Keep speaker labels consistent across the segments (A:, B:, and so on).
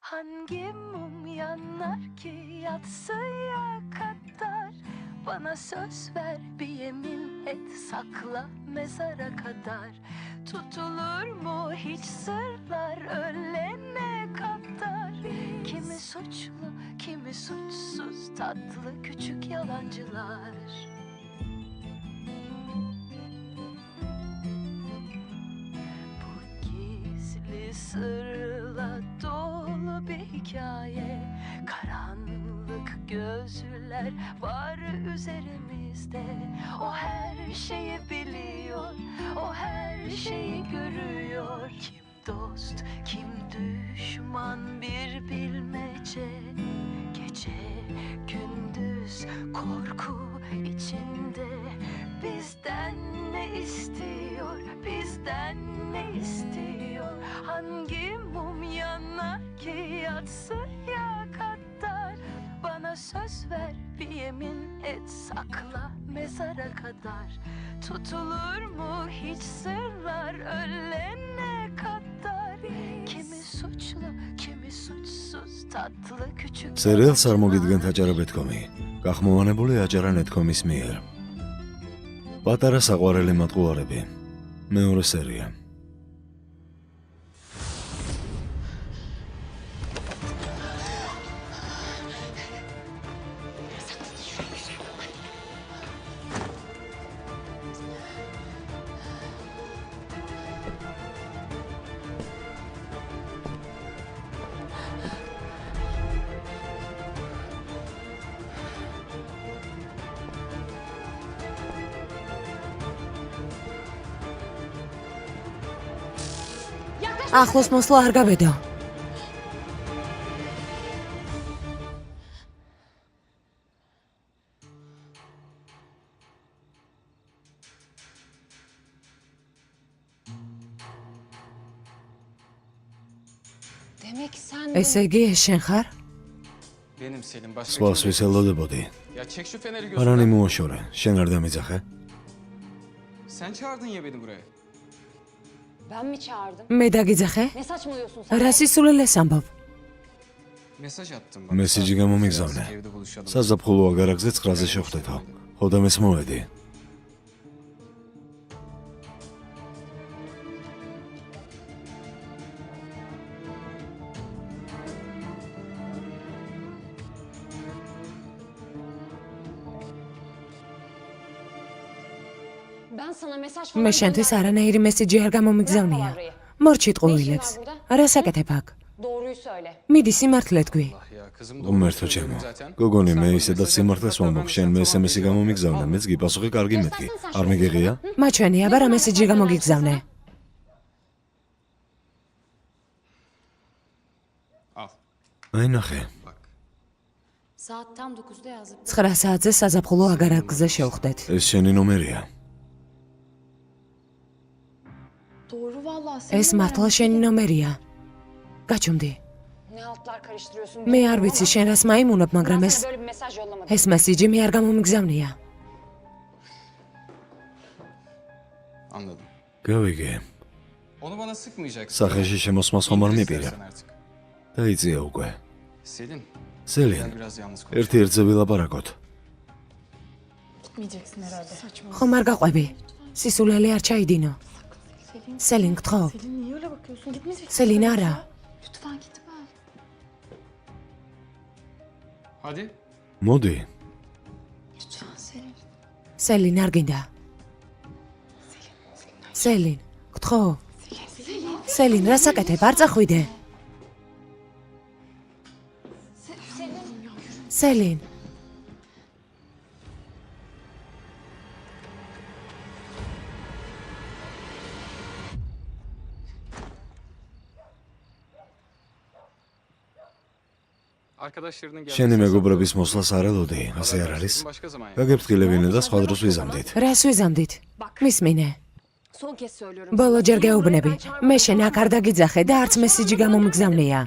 A: Hangi mum yanar ki yatsıya kadar? Bana söz ver bir yemin et sakla mezara kadar. Tutulur mu hiç sırlar ölene kadar? Kimi suçlu kimi suçsuz tatlı küçük yalancılar. Bu gizli sırla dolu bir hikaye. Karanlık gözler var üzerimizde. O her şeyi biliyor, o her şeyi görüyor. Kim dost, kim düşman bir bilmece. Gece, gündüz, korku içinde. Bizden ne istiyor, bizden ne istiyor? Hangi mum yanar ki yatsıya kadar? Bana söz ver bir yemin et sakla mezara kadar. Tutulur mu hiç sırlar ölene kadar? Kimi suçlu kimi suçsuz tatlı küçük.
B: Seriāls წარმოგიდგენთ აჭარა.com-ი. გახმოვანებული აჭარა.com-ის მიერ. პატარა საყვარელი მატყუარები. მეორე სერია.
C: ახლოს მოსვლა არ გავედო.
D: Demek sen
C: ესე იგი ეს შენ ხარ?
E: Benim Selim başka
B: სხვას
E: kim?
B: ვისელოდებოდი.
E: Ya çek şu feneri
B: არანი
E: gözünden.
B: მოაშორე. შენ არ დამიძახე?
E: Sen çağırdın ya beni buraya.
D: ben mi çağırdım?
C: მე დაგიძახე?
D: Ne saçmalıyorsun sen?
C: რა სისულელეს ამბობ?
E: Mesaj attım bana.
B: მესიჯი გამომიგზავნე.
E: Evde buluşalım.
B: საზაფხულო აგარაკზე 9-ზე შევხვდეთო. ხოდამეს მოვედი.
D: Ben sana mesaj
C: მე
D: falan
C: შენთვის
D: gönderdim.
C: არანაირი მესიჯი არ გამომიგზავნია. მორჩით ყუილებს. რა საკეთებ აქ?
D: Doğruyu söyle.
C: მიდი სიმართლე თქვი.
E: Allah ya kızım
B: ღმერთო ჩემო. გოგონი მე ისედაც სიმართლეს ვამბობ, შენ მე SMS-ი გამომიგზავნე, მეც კი პასუხი კარგი მეთქი. არ მიგიღია?
C: მაჩვენი აბა რა მესიჯი გამოგიგზავნე?
E: Al.
B: აი ნახე.
E: Bak.
D: Saat tam 9'da yazdık.
C: 9 საათზე საზაფხულო აგარაკზე შევხვდეთ.
B: ეს შენი ნომერია.
D: Doğru vallahi.
C: ეს მართლა შენი ნომერია. გაჩუმდი.
D: Ne altlar karıştırıyorsun?
C: მე არ ვიცი შენ რას მაიმუნებ, მაგრამ
D: Ben
C: ეს
D: sana böyle bir mesaj yollamadım.
C: ეს მესიჯი მე არ გამომიგზავნია.
E: Anladım.
B: გავიგე.
E: Onu bana sıkmayacaksın.
B: სახეში შემოსმას ხომ არ მიპირა.
E: İstersen artık.
B: დაიწია უკვე.
E: Selin.
B: სელიან,
E: Gel biraz yalnız konuş.
B: ერთ-ერთზე ვილაპარაკოთ.
D: Gitmeyeceksin herhalde. Saçma.
C: ხომ არ გაყვები? სისულელე არ ჩაიდინო. სელინ გთხოვ.
D: Selin niye öyle bakıyorsun? Gitmeyeceksin.
C: სელინ არა.
D: Lütfen gitme.
E: Hadi.
B: მოდი.
D: Lütfen Selin.
C: სელინ არ გინდა. სელინ, გთხოვ. სელინ, რა საკეთებ? არ წახვიდე. სელინ.
E: Arkadaşlarının gelmesi.
B: შენი მეგობრების მოსვლას არ ელოდი, ასე არ არის?
E: Başka zaman ya.
B: გაგეფრთხილებინე და სხვა დროს ვიზამდით.
C: რას ვიზამდით? მისმინე.
D: Son kez söylüyorum.
C: ბოლო ჯერ გეუბნები. მე შენ აქ არ დაგიძახე და არც მესიჯი გამომიგზავნია.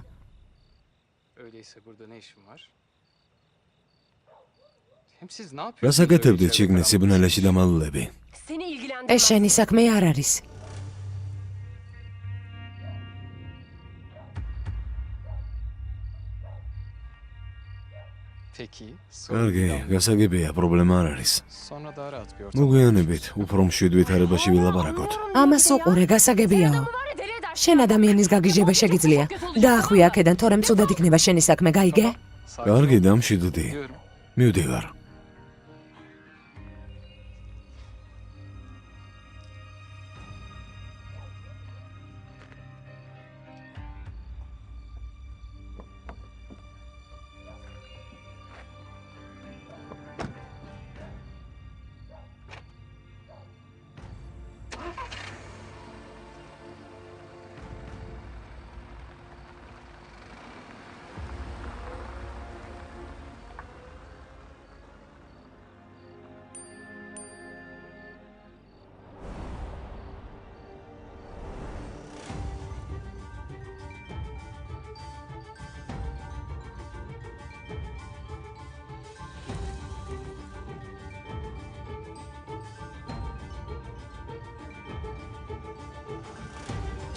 E: Öyleyse burada ne işin var? Hem siz ne
B: რა
E: yapıyorsunuz?
B: საკეთებდით შიგნით სიბნელეში დამალულები?
D: Seni ilgilendirmez.
C: ეს შენი საქმე არ არის.
E: Peki. sorun
B: კარგი,
E: kalmadı.
B: გასაგებია, პრობლემა არ არის.
E: Sonra daha rahat bir ortam.
B: მოგვიანებით, უფრო მშვიდ ვითარებაში ვილაპარაკოთ.
C: ამას უყურე, გასაგებიაო. შენ ადამიანის გაგიჟება შეგიძლია. დაახვია აქედან, თორემ ცუდად იქნება შენი საქმე, გაიგე?
E: Sakin
B: კარგი,
E: ol.
B: დამშვიდდი.
E: Biliyorum.
B: მივდივარ.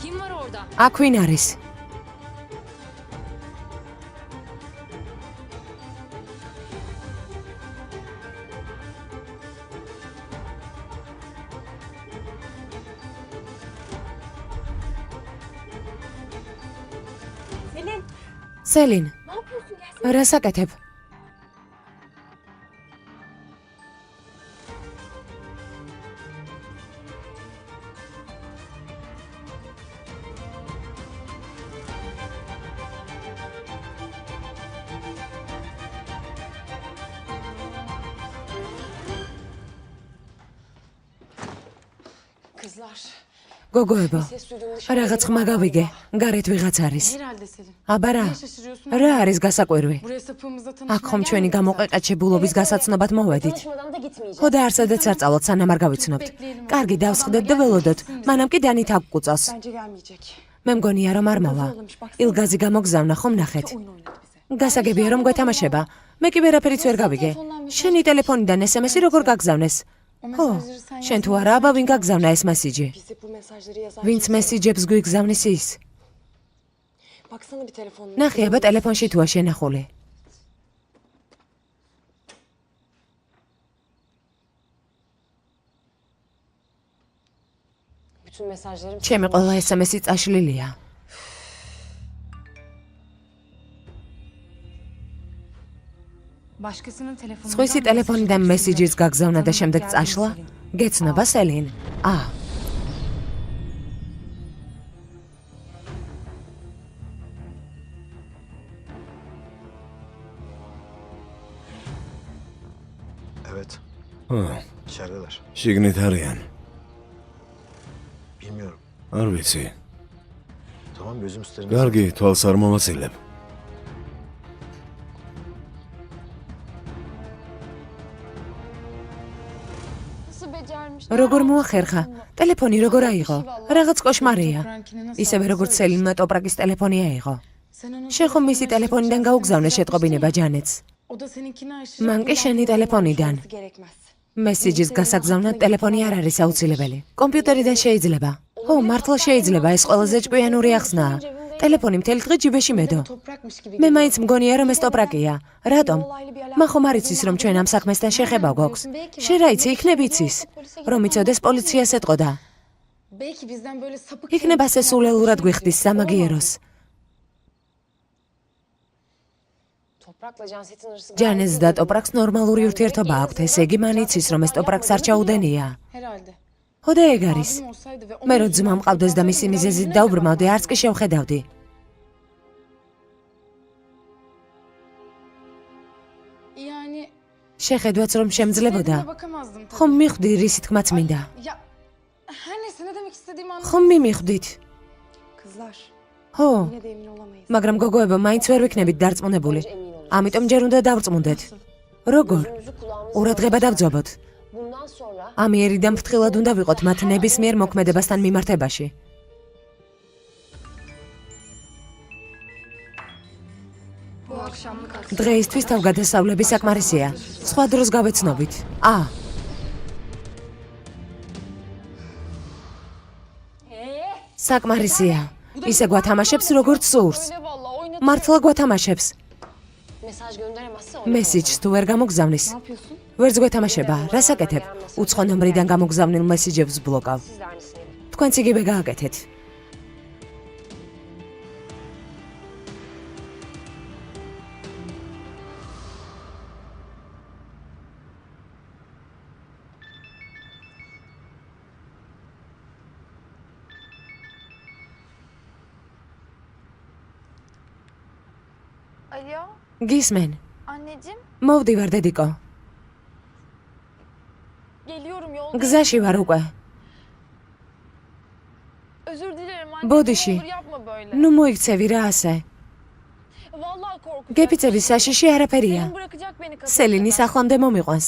D: Kim var orada?
C: აქ ვინ არის? სელინ, რას აკეთებ?
D: Kızlar.
C: გოგოებო,
D: Ses duydum dışarı.
C: რაღაც ხმა გავიგე, გარეთ ვიღაც არის.
D: Herhalde Selin.
C: აბა რა?
D: Niye şaşırıyorsun?
C: რა არის გასაკვირვი?
D: Buraya sapığımızla
C: აქ
D: tanışmaya
C: ხომ ჩვენი
D: gelmedik
C: გამოყეყაჩებულობის გასაცნობად მოვედით?
D: Tanışmadan da gitmeyeceğiz.
C: ხო და არცადაც არ წავოთ, სანამ არ გავიცნობთ. კარგი, დავსხდეთ და ველოდოთ, მანამ კი დანით აგკუწავს.
D: Bence gelmeyecek.
C: მე მგონია რომ არ მოვა. ილგაზი გამოგზავნა, ხომ ნახეთ?
D: Oyun oynadı bize.
C: გასაგებია რომ გვეთამაშება. მე კი ვერაფერიც ვერ გავიგე. შენი ტელეფონიდან SMS-ი როგორ გაგზავნეს?
D: O
C: ხო,
D: mesajları sen
C: შენ თუ არა, აბა ვინ გაგზავნა ეს მესიჯი?
D: Bize bu mesajları yazar.
C: ვინც მესიჯებს გვიგზავნის ის?
D: Baksana bir telefonuna.
C: ნახე, აბა ტელეფონში თუა შენახული.
D: Bütün mesajlarım.
C: ჩემი ყველა SMS-ი წაშლილია.
D: Başkasının telefonu.
C: სხვისი ტელეფონიდან მესიჯის გაგზავნა და შემდეგ წაშლა? გეცნობა სელინ?
F: Evet,
B: ხო,
F: içerideler.
B: შიგნით არიან.
F: Bilmiyorum.
B: არ ვიცი.
F: Tamam, gözüm üstlerinde.
B: კარგი, თვალს არ მომაწილებ.
D: Nasıl becermiş?
C: როგორ მოახერხა? ტელეფონი როგორ აიღო? რაღაც კოშმარია. ისევე როგორც სელინმა ტოპრაკის ტელეფონი აიღო. შენ ხომ მისი ტელეფონიდან გაუგზავნე შეტყობინება ჯანეთს?
D: O da seninkini aşırı.
C: მან კი შენი ტელეფონიდან.
D: Gerekmez.
C: მესიჯის გასაგზავნად ტელეფონი არ არის აუცილებელი. კომპიუტერიდან შეიძლება. ხო, მართლა შეიძლება, ეს ყველაზე ჭკვიანური ახსნაა. ტელეფონი მთელი დღე ჯიბეში მედო.
D: Toprakmış gibi.
C: მე მაინც მგონია რომ ეს ტოპრაკია. რატომ? მან ხომ არ იცის რომ ჩვენ ამ საქმესთან შეხება გვაქვს. შენ რა იცი, იქნებ იცის. რომ იცოდეს პოლიციას ეტყოდა.
D: Belki bizden böyle sapık.
C: იქნება ასე სულელურად გვიხდის სამაგიეროს.
D: Toprakla Canset'in arası.
C: ჯანეს და ტოპრაკს ნორმალური ურთიერთობა აქვთ, ესე იგი მან იცის რომ ეს ტოპრაკს არ ჩაუდენია.
D: Herhalde.
C: ხო და ეგ არის.
D: Abim olsaydı ve
C: მე რო ძმა მყავდეს და მისი მიზეზით დაუბრმავდი, არც კი შევხედავდი.
D: Yani
C: შეხედვაც რომ შემძლებოდა.
D: sevdiğine bakamazdım tabii.
C: ხომ მიხვდი რის თქმაც მინდა?
D: Ya her neyse ne demek istediğimi anladım.
C: ხომ მიმიხვდით?
D: Kızlar
C: ხო,
D: yine de emin olamayız.
C: მაგრამ გოგოებო, მაინც ვერ ვიქნებით დარწმუნებული. ამიტომ ჯერ უნდა დავწმუნდეთ. როგორ? ყურადღება დავძაბოთ.
D: Bundan sonra
C: ამიერიდან ფრთხილად უნდა ვიყოთ მათ ნებისმიერ მოქმედებასთან მიმართებაში.
D: bu akşamlık
C: დღეისთვის თავგადასავლები საკმარისია. სხვა დროს გავეცნობით. საკმარისია. ისე გვათამაშებს როგორც სურს.
D: öyle vallahi oynat.
C: მართლა გვათამაშებს.
D: Mesaj gönderemezse onu
C: მესიჯს თუ ვერ გამოგზავნის,
D: Ne yapıyorsun?
C: ვერც გვეთამაშება, რას აკეთებ? უცხო ნომრიდან გამოგზავნილ მესიჯებს ბლოკავ.
D: Siz de aynısını yapın.
C: თქვენც იგივე გააკეთეთ.
G: Alo,
C: გისმენ,
G: anneciğim.
C: მოვდივარ დედიკო.
G: Geliyorum yolda.
C: გზაში ვარ უკვე.
G: Özür dilerim anne.
C: Bodişi.
G: Ne olur yapma böyle.
C: ნუ მოიქცევი რა ასე.
G: Vallahi korkacak.
C: გეფიცების საშიში არაფერია.
G: Selim bırakacak beni kapıda.
C: სელინის ახლამდე მომიყვანს.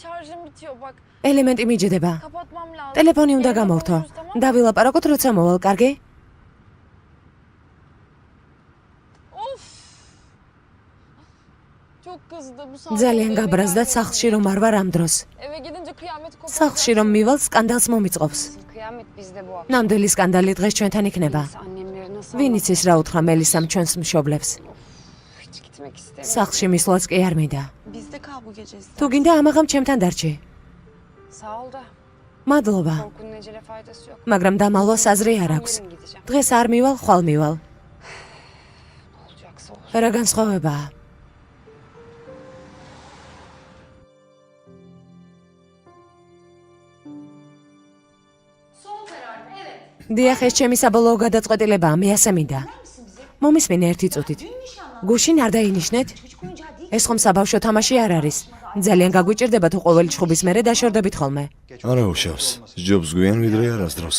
G: Şarjım bitiyor bak.
C: ელემენტი მიჯდება.
G: Kapatmam lazım.
C: ტელეფონი უნდა
G: Yarın
C: გამოვთო.
G: konuşuruz, tamam mı?
C: დავილაპარაკოთ როცა მოვალ, კარგი?
G: Of. Çok kızdı bu saatte.
C: ძალიან
G: eve
C: გაბრაზდა
G: gelmedi.
C: სახლში რომ არ ვარ ამ დროს.
G: Eve gidince kıyamet kopar.
C: სახლში რომ მივალ, სკანდალს მომიწყობს.
D: Kıyamet bizde bu akşam.
C: ნამდვილი სკანდალი დღეს ჩვენთან იქნება.
D: Annemleri nasıl
C: ვინ იცის რა უთხრა მელისამ ჩვენს მშობლებს.
D: hiç gitmek istemiyorum.
C: სახლში მისვლაც კი არ მინდა.
H: Bizde kal bu gece istersen.
C: თუ გინდა ამაღამ ჩემთან დარჩი.
D: Sağ ol da
C: მადლობა,
D: korkunun ecele faydası yok.
C: მაგრამ დამალვას აზრი არ აქვს.
D: Yarın gideceğim.
C: დღეს არ მივალ, ხვალ მივალ.
D: Ne olacaksa olur.
C: რა განსხვავებაა? დიახ, ეს ჩემი საბოლოო გადაწყვეტილებაა, მე ასე მინდა. მომისმინე ერთი წუთით. გუშინ არ დაინიშნეთ? ეს ხომ საბავშვო თამაში არ არის. ძალიან გაგვიჭირდება თუ ყოველი ჩხუბის მერე დაშორდებით ხოლმე.
B: არა უშავს. ჯობს გვიან ვიდრე არასდროს.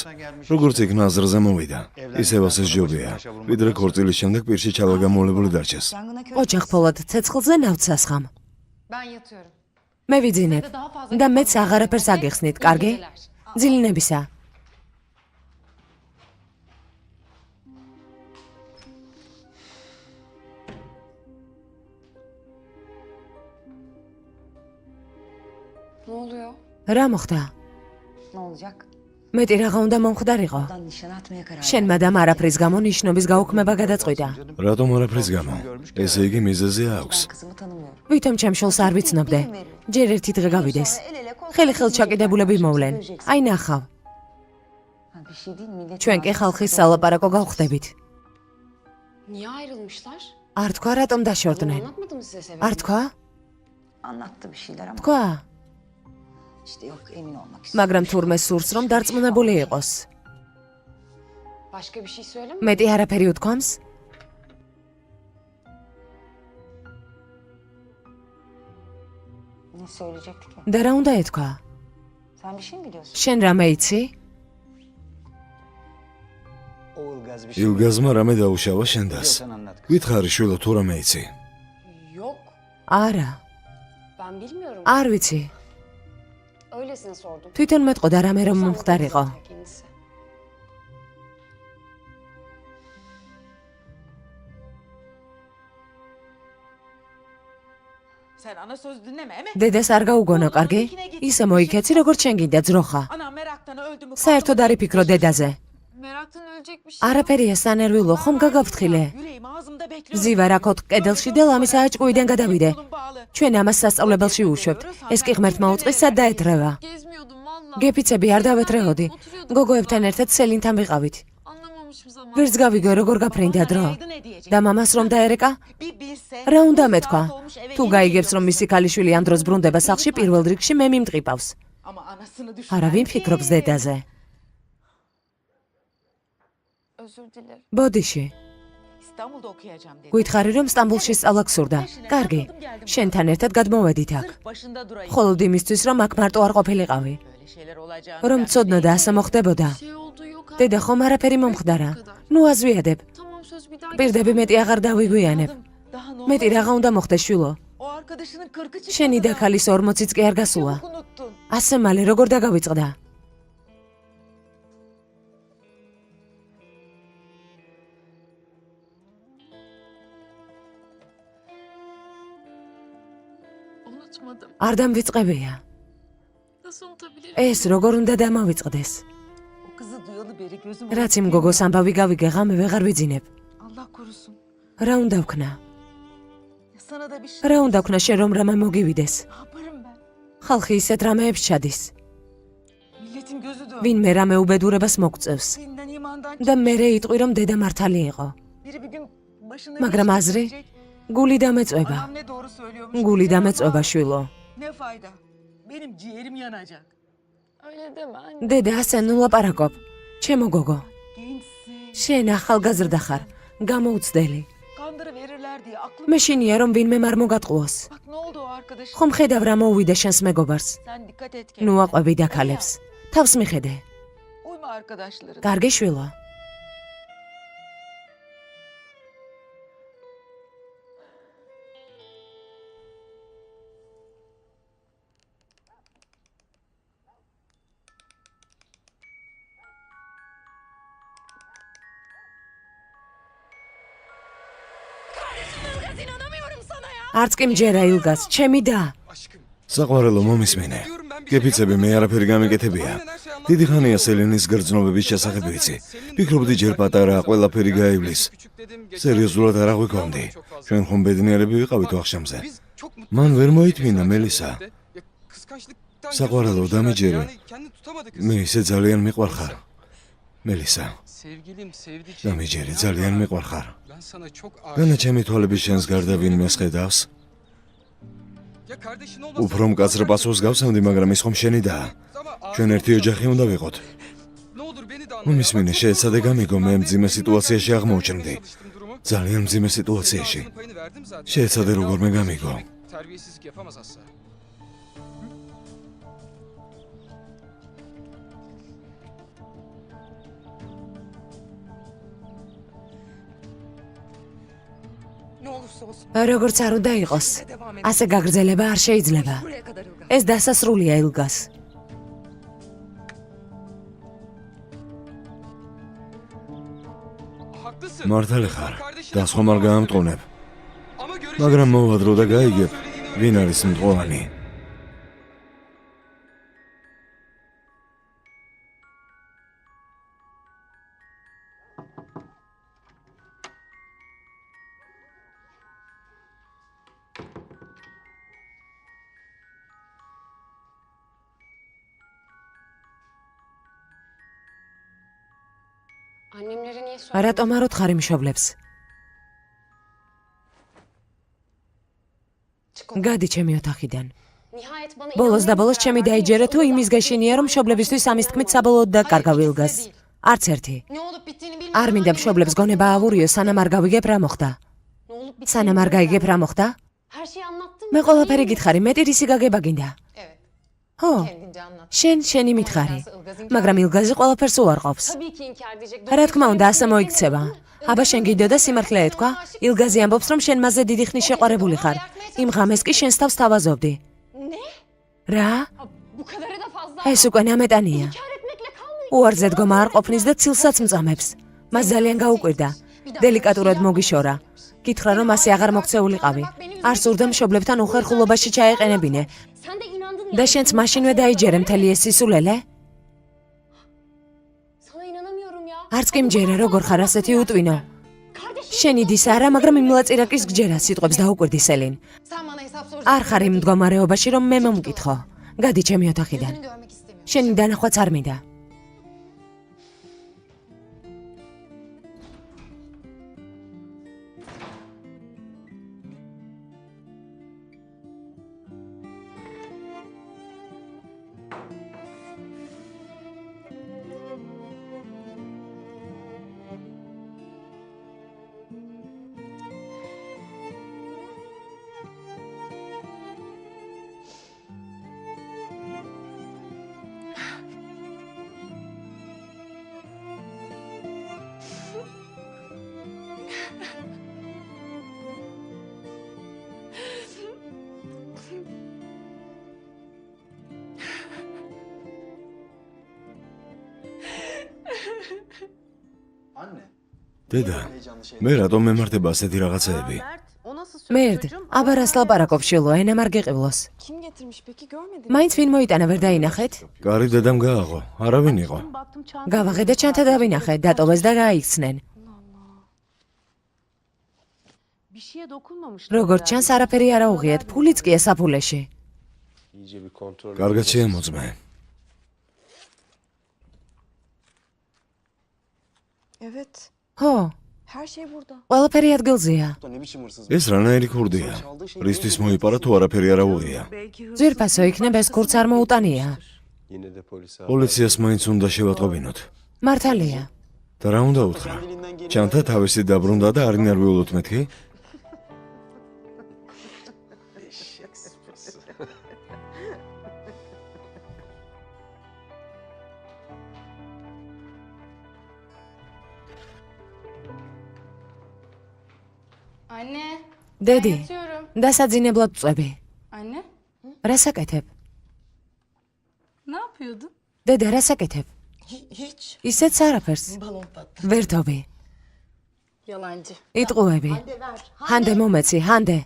B: როგორც იქ ნაზრზე მოვიდა, ისევ ასე ჯობია. ვიდრე ქორწილის შემდეგ პირში ჩალაგამოვლებული დარჩეს.
H: Yangına kö...
C: ოჯახ ფოლად ცეცხლზე ნავთსასხამ.
D: Ben yatıyorum.
C: მე ვიძინებ და მეც აღარაფერს აგიხსნით, კარგი? ძილინებისა.
D: Ne oluyor?
C: რა მოხდა?
D: Ne olacak?
C: მეტი რაღაცა უნდა მომხდარიყო.
D: Dan nişan atmaya karar
C: შენ მადამ არაფრის გამო ნიშნობის გაუქმება გადაწყვიტა.
B: რატომ არაფრის გამო? ესე იგი მიზეზი აქვს.
D: Ben kızımı tanımıyorum.
C: ვითომ ჩემ შულს არ ვიცნობდე. ჯერ ერთი დღე გავიდეს. ხელი-ხელ ჩაკიდებულები მოვლენ. აი ნახავ.
D: Ha, bir şey değil millet.
C: ჩვენ კი ხალხის სალაპარაკო გავხდებით.
D: Niye ayrılmışlar?
C: არ თქვა რატომ დაშორდნენ?
D: Anlatmadı mı size sebebini?
C: არ თქვა?
H: Anlattı bir şeyler ama
C: თქვა,
H: işte yok emin olmak istiyorum.
C: მაგრამ თურმე სურს რომ დარწმუნებული იყოს.
D: Başka bir şey söyleme.
C: მეტი არაფერი უთქვამს?
H: Ne söyleyecekti ki?
C: და რა უნდა ეთქვა?
H: Sen bir şey mi biliyorsun?
C: შენ რამე იცი?
F: O Ilgaz bir şey.
B: ილგაზმა რამე დაუშავა შენდას.
F: Sen anlat.
B: გითხარი შვილო თუ რამე იცი.
D: Yok.
C: არა,
D: Ben bilmiyorum.
C: არ ვიცი.
D: Öylesine sordum.
C: თვითონ მეტყოდა რამე რომ მომხდარიყო.
D: Kendisi.
H: Sen ana söz dinleme eme.
C: დედას არ გაუგონო, კარგი? ისე მოიქეცი როგორც შენ გინდა ძროხა.
H: Ana meraktan öldü mü?
C: საერთოდ არ იფიქრო დედაზე.
G: Meraktan ölecek bir şey.
C: არაფერია სანერვილო, ხომ გაგაფრთხილე?
H: Yüreğim ağzımda bekliyor.
C: ზივარ აქ ოთხ კედელში და ლამისა ჭკუიდან გადავიდე.
H: Kolum bağlı.
C: ჩვენ ამას სასწავლებელში უშვებთ. ეს კი ღმერთმა უწყის სად დაეთრევა.
G: Gezmiyordum valla.
C: გეფიცები არ დავეთრეოდი. გოგოებთან ერთად სელინთან ვიყავით.
G: Anlamamışım zaman.
C: ვერც გავიგო როგორ გაფრინდა დრო.
H: Ayrıldı ne diyecek?
C: და მამას რომ დაერეკა?
H: Bir bilse.
C: რა უნდა
H: saat
C: მეთქვა?
H: olmuş eve
C: თუ
H: geri
C: გაიგებს
H: gidiyor.
C: რომ მისი ქალიშვილი ამ დროს ბრუნდება სახლში, პირველ რიგში მე მიმტყიპავს.
H: Ama anasını düşün.
C: არავინ ფიქრობს დედაზე.
G: Özür dilerim.
C: ბოდიში,
H: İstanbul'da okuyacağım dedi.
C: გითხარი რომ სტამბულში სწავლა გსურდა. კარგი, შენთან ერთად გადმოვედით აქ.
H: Sırf başında durayım.
C: მხოლოდ იმისთვის რომ აქ მარტო არ ყოფილიყავი.
H: Böyle şeyler olacağını
C: რომ
H: ben
C: ცოდნა და ასე მოხდებოდა.
G: Şey oldu yok abi.
C: დედა ხომ არაფერი მომხდარა. ნუ აზვიადებ.
G: Tamam söz bir daha.
C: პირდები მეტი აღარ დავიგვიანებ.
H: Daha ne
C: მეტი რაღა უნდა მოხდეს შვილო.
H: O arkadaşının 40'ı çıkmadı.
C: შენი და ქალის 40-იც კი არ გასულა.
H: Çabuk unuttun.
C: ასე მალე როგორ დაგავიწყდა?
G: Unutmadım.
C: არ დამვიწყებია.
G: Nasıl unutabilirim?
C: ეს როგორ უნდა დამავიწყდეს?
H: O kızı duyalı beri gözüm
C: რაც იმ გოგოს ამბავი გავიგე, ღამე ვეღარ ვიძინებ.
H: Allah korusun.
C: რა უნდა ვქნა?
H: Sana da bir şey
C: რა უნდა ქნა შენ რომ რამე მოგივიდეს?
H: yaparım ben.
C: ხალხი ისეთ რამეებს ჩადის.
H: Milletin gözü dön.
C: ვინმე რამე უბედურებას მოგწევს
H: Seninle imandan
C: და მერე იტყვი რომ დედა მართალი იყო.
H: biri bir gün başına
C: მაგრამ
H: bir iş
C: აზრი
H: getirecek.
C: გული დამეწובה.
H: Anam ne doğru söylüyormuş.
C: გული
H: Sen
C: დამეწובה
H: yapma.
C: შვილო.
H: Ne fayda? Benim ciğerim yanacak.
G: Öyle deme anne.
C: დედა ასე ნუ ლაპარაკობ. ჩემო გოგო,
H: Gençsin.
C: შენ ახალგაზრდა ხარ, გამოუცდელი.
H: Kandırı verirler diye aklım.
C: მე შინია რომ ვინმე არ მოგატყუოს.
H: Bak ne oldu o arkadaş?
C: ხომ ხედავ რა მოუვიდა შენს მეგობარს?
H: Sen dikkat et
C: ნუ
H: kendine.
C: აყვები დაქალებს. თავს მიხედე.
H: Uyma arkadaşlarına.
C: კარგი შვილო. არც კი მჯერა ილგას, ჩემი და.
E: Aşkım.
B: საყვარელო მომისმინე. გეფიცები მე არაფერი გამიკეთებია. დიდი ხანია სელენის გრძნობების შესახებ ვიცი. ფიქრობდი ჯერ პატარა ყველაფერი გაივლის. სერიოზულად არ აღვიქონდი. ჩვენ ხომ ბედნიერები ვიყავით ვახშამზე. მან ვერ მოითმინა მელისა. საყვარელო დამიჯერე. მე ისე ძალიან მიყვარხარ. მელისა,
E: Sevgilim, sevdiceğim.
B: დამიჯერე, ძალიან მიყვარხარ.
E: Ben sana çok
B: განა
E: aşığım.
B: ჩემი თვალების შენს გარდა ვინმეს ხედავს?
E: Ya kardeşin olmasa...
B: უფრო მკაცრ პასუხს გავსამდი, მაგრამ ის ხომ შენი და.
E: Ama
B: ჩვენ ერთი ოჯახი უნდა ვიყოთ.
E: Ne olur beni de anla.
B: მომისმინე, შეეცადე გამიგო, მე მძიმე სიტუაციაში აღმოჩნდი.
E: Çalıştım durumu.
B: ძალიან მძიმე სიტუაციაში.
E: Ağzının payını verdim zaten.
B: შეეცადე როგორმე გამიგო.
E: Terbiyesizlik yapamaz asla.
H: Ne olursa olsun.
C: როგორც არ უნდა იყოს, ასე გაგრძელება არ შეიძლება.
H: Buraya kadar Ilgaz.
C: ეს დასასრულია ილგას.
E: Haklısın.
B: მართალი ხარ.
E: Kardeşine
B: და სხვა არ გაამტყუნებ.
E: Ama görüşürüz.
B: მაგრამ მოვადრო და გაიგებ, ვინ არის მტყოვანი.
D: Annemlere niye söyledin?
C: რატომ არ უთხარი მშობლებს? გადი ჩემი ოთახიდან.
D: Nihayet bana
C: ბოლოს და
D: inanmaya
C: ბოლოს
D: karar
C: ჩემი
D: verdin.
C: დაიჯერე თუ
D: Yoksa
C: იმის
D: uzaktan
C: გაშენია რომ მშობლებისთვის ამის თქმით საბოლოოდ დაკარგავ ილგას. არც ერთი.
D: Ne olup bittiğini bilmiyorum.
C: არ მინდა მშობლებს გონება ავურიო, sანამ არ გავიგებ რა მოხდა.
D: Ne olup bittiğini
C: სანამ არ გაიგებ რა მოხდა?
D: Her şeyi anlattım.
C: მე ყველაფერი გითხარი, მეტი რისი გაგება გინდა?
D: Evet.
C: ხო,
D: Kendince anlat.
C: შენი მითხარი. მაგრამ ილგაზი ყველაფერს უარყოფს.
D: Tabii ki inkar edecek.
C: რა თქმა უნდა, ასე მოიქცევა. აბა შენ გიდო და სიმართლე ეთქვა, ილგაზი ამბობს რომ შენ მასზე დიდი ხნის შეყვარებული ხარ. იმ ღამეს კი შენს თავს თავაზობდი.
D: Ne?
C: რა?
D: Bu kadarı da fazla.
C: ეს უკვე ნამეტანია.
D: İnkar etmekle kalmayın.
C: უარზე დგომა არ ყოფნის და ცილსაც მწამებს. მას ძალიან გაუკვირდა. დელიკატურად მოგიშორა. გითხრა რომ ასე აღარ მოქცეულიყავი. არ სურდა მშობლებთან უხერხულობაში ჩაეყენებინე.
D: Sen de inandın
C: და
D: ya.
C: შენც მაშინვე დაიჯერე მთელი ეს სისულელე?
D: Sana inanamıyorum ya.
C: არც კი მჯერე როგორ ხარ ასეთი უტვინო.
D: Kardeşim.
C: შენ იდის არა, მაგრამ იმ ლაწირაკის გჯერა სიტყვებს დაუკვირდი სელინ.
D: Sen bana hesap sor.
C: არ ხარ იმ მდგომარეობაში რომ მე მომკითხო. გადი ჩემი ოთახიდან.
D: Yüzünü görmek istemiyorum.
C: შენი დანახვაც არ მინდა.
B: დედა, მე რატომ მემართება ასეთი რაღაცეები?
C: მერდ, აბა რას ლაპარაკობ შილო, ენა არ გიყივლოს.
D: Kim getirmiş peki görmedin?
C: მაინც ვინ მოიტანა ვერ დაინახეთ?
B: კარი დედამ გააღო, არავინ იყო.
C: გავაღე და ჩანთა დავინახე, დატოვეს და გაიქცნენ.
A: Bir şeye dokunmamışlar.
C: როგორც ჩანს, არაფერი არ აუღიათ, ფულიც კი საფულეში.
F: İyice bir kontrol.
B: კარგად შეამოწმე.
D: Evet.
C: Ho,
D: Her şey burada.
C: ყველაფერი ადგილზეა.
F: Ne biçim hırsız?
B: ეს რანაირი ქურდია? რისთვის მოიპარა თუ არაფერი არ აუღია?
C: ძვირფასო იქნება, ეს ქურც არ მოუტანია.
F: Yine de polise.
B: პოლიციას მაინც უნდა შევატყობინოთ.
C: მართალია.
B: და რა უნდა უთხრა? ჩანთა თავისი დაბრუნდა და არ ინერვიულოთ მეთქი?
G: Anne.
C: დედი,
G: Yatıyorum.
C: დასაძინებლად წვები.
G: Anne.
C: რასაკეთებ?
G: Ne yapıyordun?
C: დედა, რასაკეთებ?
H: Hiç.
C: ისეც არაფერს.
H: Balon patladı.
C: ვერთობი.
G: Yalancı.
C: იტყუები. ჰანდე მომეცი, ჰანდე.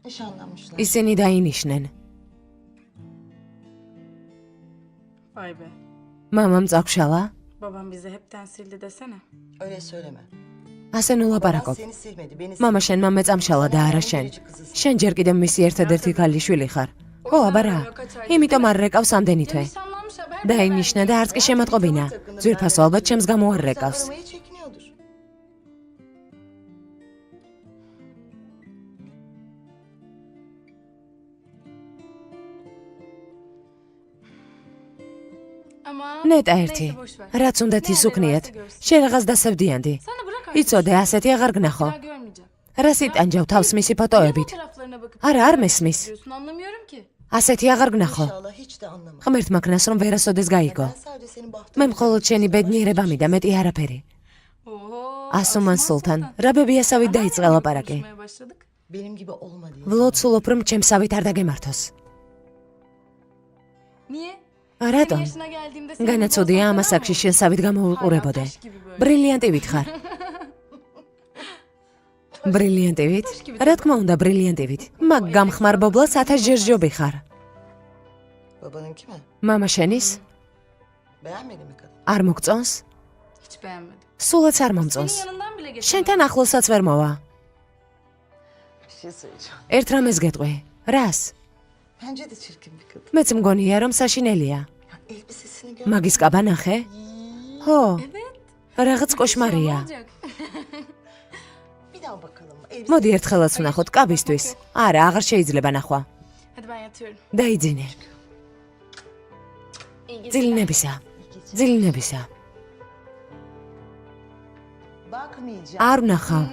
H: Nişanlanmışlar.
C: ისინი დაინიშნენ.
G: Vay be.
C: მამამ წაგშალა?
G: Babam bizi hepten sildi desene.
H: Öyle söyleme.
C: ასე ნუ
H: Baban
C: ლაპარაკობ.
H: seni silmedi, beni
C: მამა შენმა მეწამშალა და არა შენ. შენ ჯერ კიდევ მისი ერთადერთი ქალიშვილი ხარ. ხო, აბა რა. იმიტომ არ რეკავს ამდენი თვე.
G: Nişanlanmış haber
C: დაინიშნა და არც კი შემატყობინა. ძვირფასო ალბათ ჩემს გამო არ რეკავს.
H: Saklamaya çekiniyordur.
G: Ama
C: ნეტა
G: neyse,
C: ერთი.
G: boş ver.
C: რაც უნდათ ის უკნიათ. შენ რაღაც დასევდიანდი.
G: Sana bırak artık.
C: იცოდე, ასეთი აღარ გნახო.
G: Daha görmeyeceğim.
C: რას იტანჯავ თავს მისი
G: Niye bu
C: ფოტოებით?
G: taraflarına bakıp
C: არა, არ მესმის.
G: diyorsun anlamıyorum ki.
C: ასეთი აღარ გნახო.
H: İnşallah hiç de anlama.
C: ღმერთმა ქნას რომ ვერასოდეს გაიგო.
H: Ben sadece senin bahtını...
C: მე მხოლოდ შენი ბედნიერებამი და მეტი არაფერი.
G: Oho.
C: ასუმან სულთან, რა ბებიასავით დაიწყე ლაპარაკი.
G: Konuşmaya başladık.
H: Benim gibi olma diye.
C: ვლოცულობ რომ ჩემსავით არ დაგემართოს.
G: Niye?
C: რატომ?
G: Senin yaşına geldiğimde senin
C: განაცოდია
G: bu
C: ამას
G: olsan
C: აქში
G: falan
C: შენსავით
G: mı?
C: გამოვიყურებოდე.
G: Hala taş gibi böyle.
C: ბრილიანტივით ხარ. ბრილიანტივით? რა თქმა უნდა, ბრილიანტივით. მაგ გამხმარბობლად 1000 ჯერჯობი ხარ.
H: Babanınki mi?
C: მამა შენის?
H: Beğenmedi mi kadın?
C: არ მოგწონს?
G: Hiç beğenmedim.
C: სულაც არ
G: Senin
C: მომწონს.
G: yanından bile geçemem.
C: შენთან ახლოსაც ვერ მოვა.
H: Bir şey söyleyeceğim.
C: ერთ რამეს გეტყვი. რას?
H: Bence de çirkin bir kadın.
C: მეც მგონია რომ საშინელია.
H: Ya, elbisesini gör.
C: მაგის კაბა ნახე? ხო. რაღაც
G: Ne
C: კოშმარია.
G: olacak?
H: Bir daha bakalım. Elbise...
C: მოდი ერთხელაც ვნახოთ კაბისთვის. არა, აღარ შეიძლება ნახვა.
G: Hadi ben yatıyorum.
C: დაიძინე.
G: İyi geceler.
C: ძილინებისა. ძილინებისა.
H: Bakmayacağım.
C: არ ვნახავ.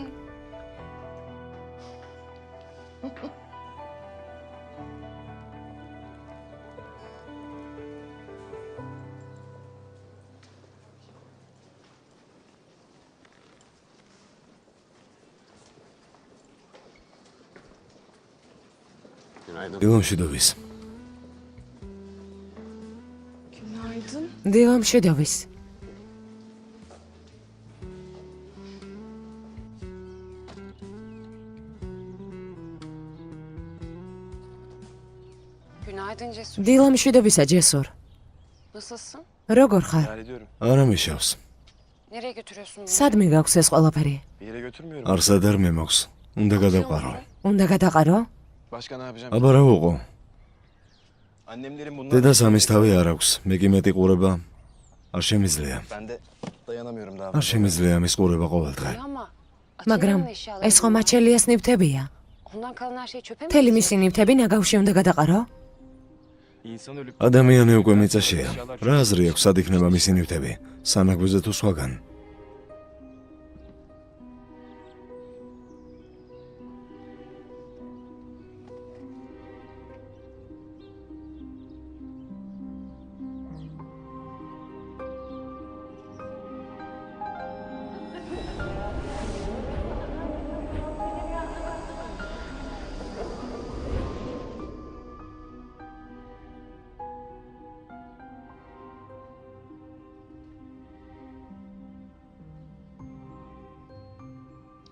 B: დილომშვიდობის.
D: Günaydın.
C: დილომშვიდობის.
A: Günaydın Cesur.
C: დილომშვიდობისა ჯესურ.
A: Nasılsın?
C: როგორ ხარ?
F: Hallediyorum.
B: არა მიშავს.
A: Nereye götürüyorsun beni?
C: სადმე გაქვს ეს ყველაფერი?
F: Bir yere götürmüyorum.
B: არსად არ მემოქს. უნდა გადაყარო.
C: უნდა გადაყარო?
F: Başka ne yapacağım?
B: აბა რა უყო?
F: Annemlerin bunlar...
B: დედას ამის თავი არ აქვს. მე კი მეტი ყურება არ შემიძლია.
F: Ben de dayanamıyorum daha.
B: არ შემიძლია ამის ყურება ყოველდღე.
A: İyi ama
C: მაგრამ
A: Atilla'nın eşyaları
C: ეს ხომ
A: bunlar.
C: აჩელიას ნივთებია.
A: Ondan kalan her şey çöpe mi
C: მთელი
A: gidecek?
C: მისი ნივთები ნაგავში უნდა გადაყარო?
F: İnsan ölüp...
B: ადამიანი უკვე მიწაშია. რა აზრი აქვს სად იქნება მისი ნივთები? სანაგვეზე თუ სხვაგან?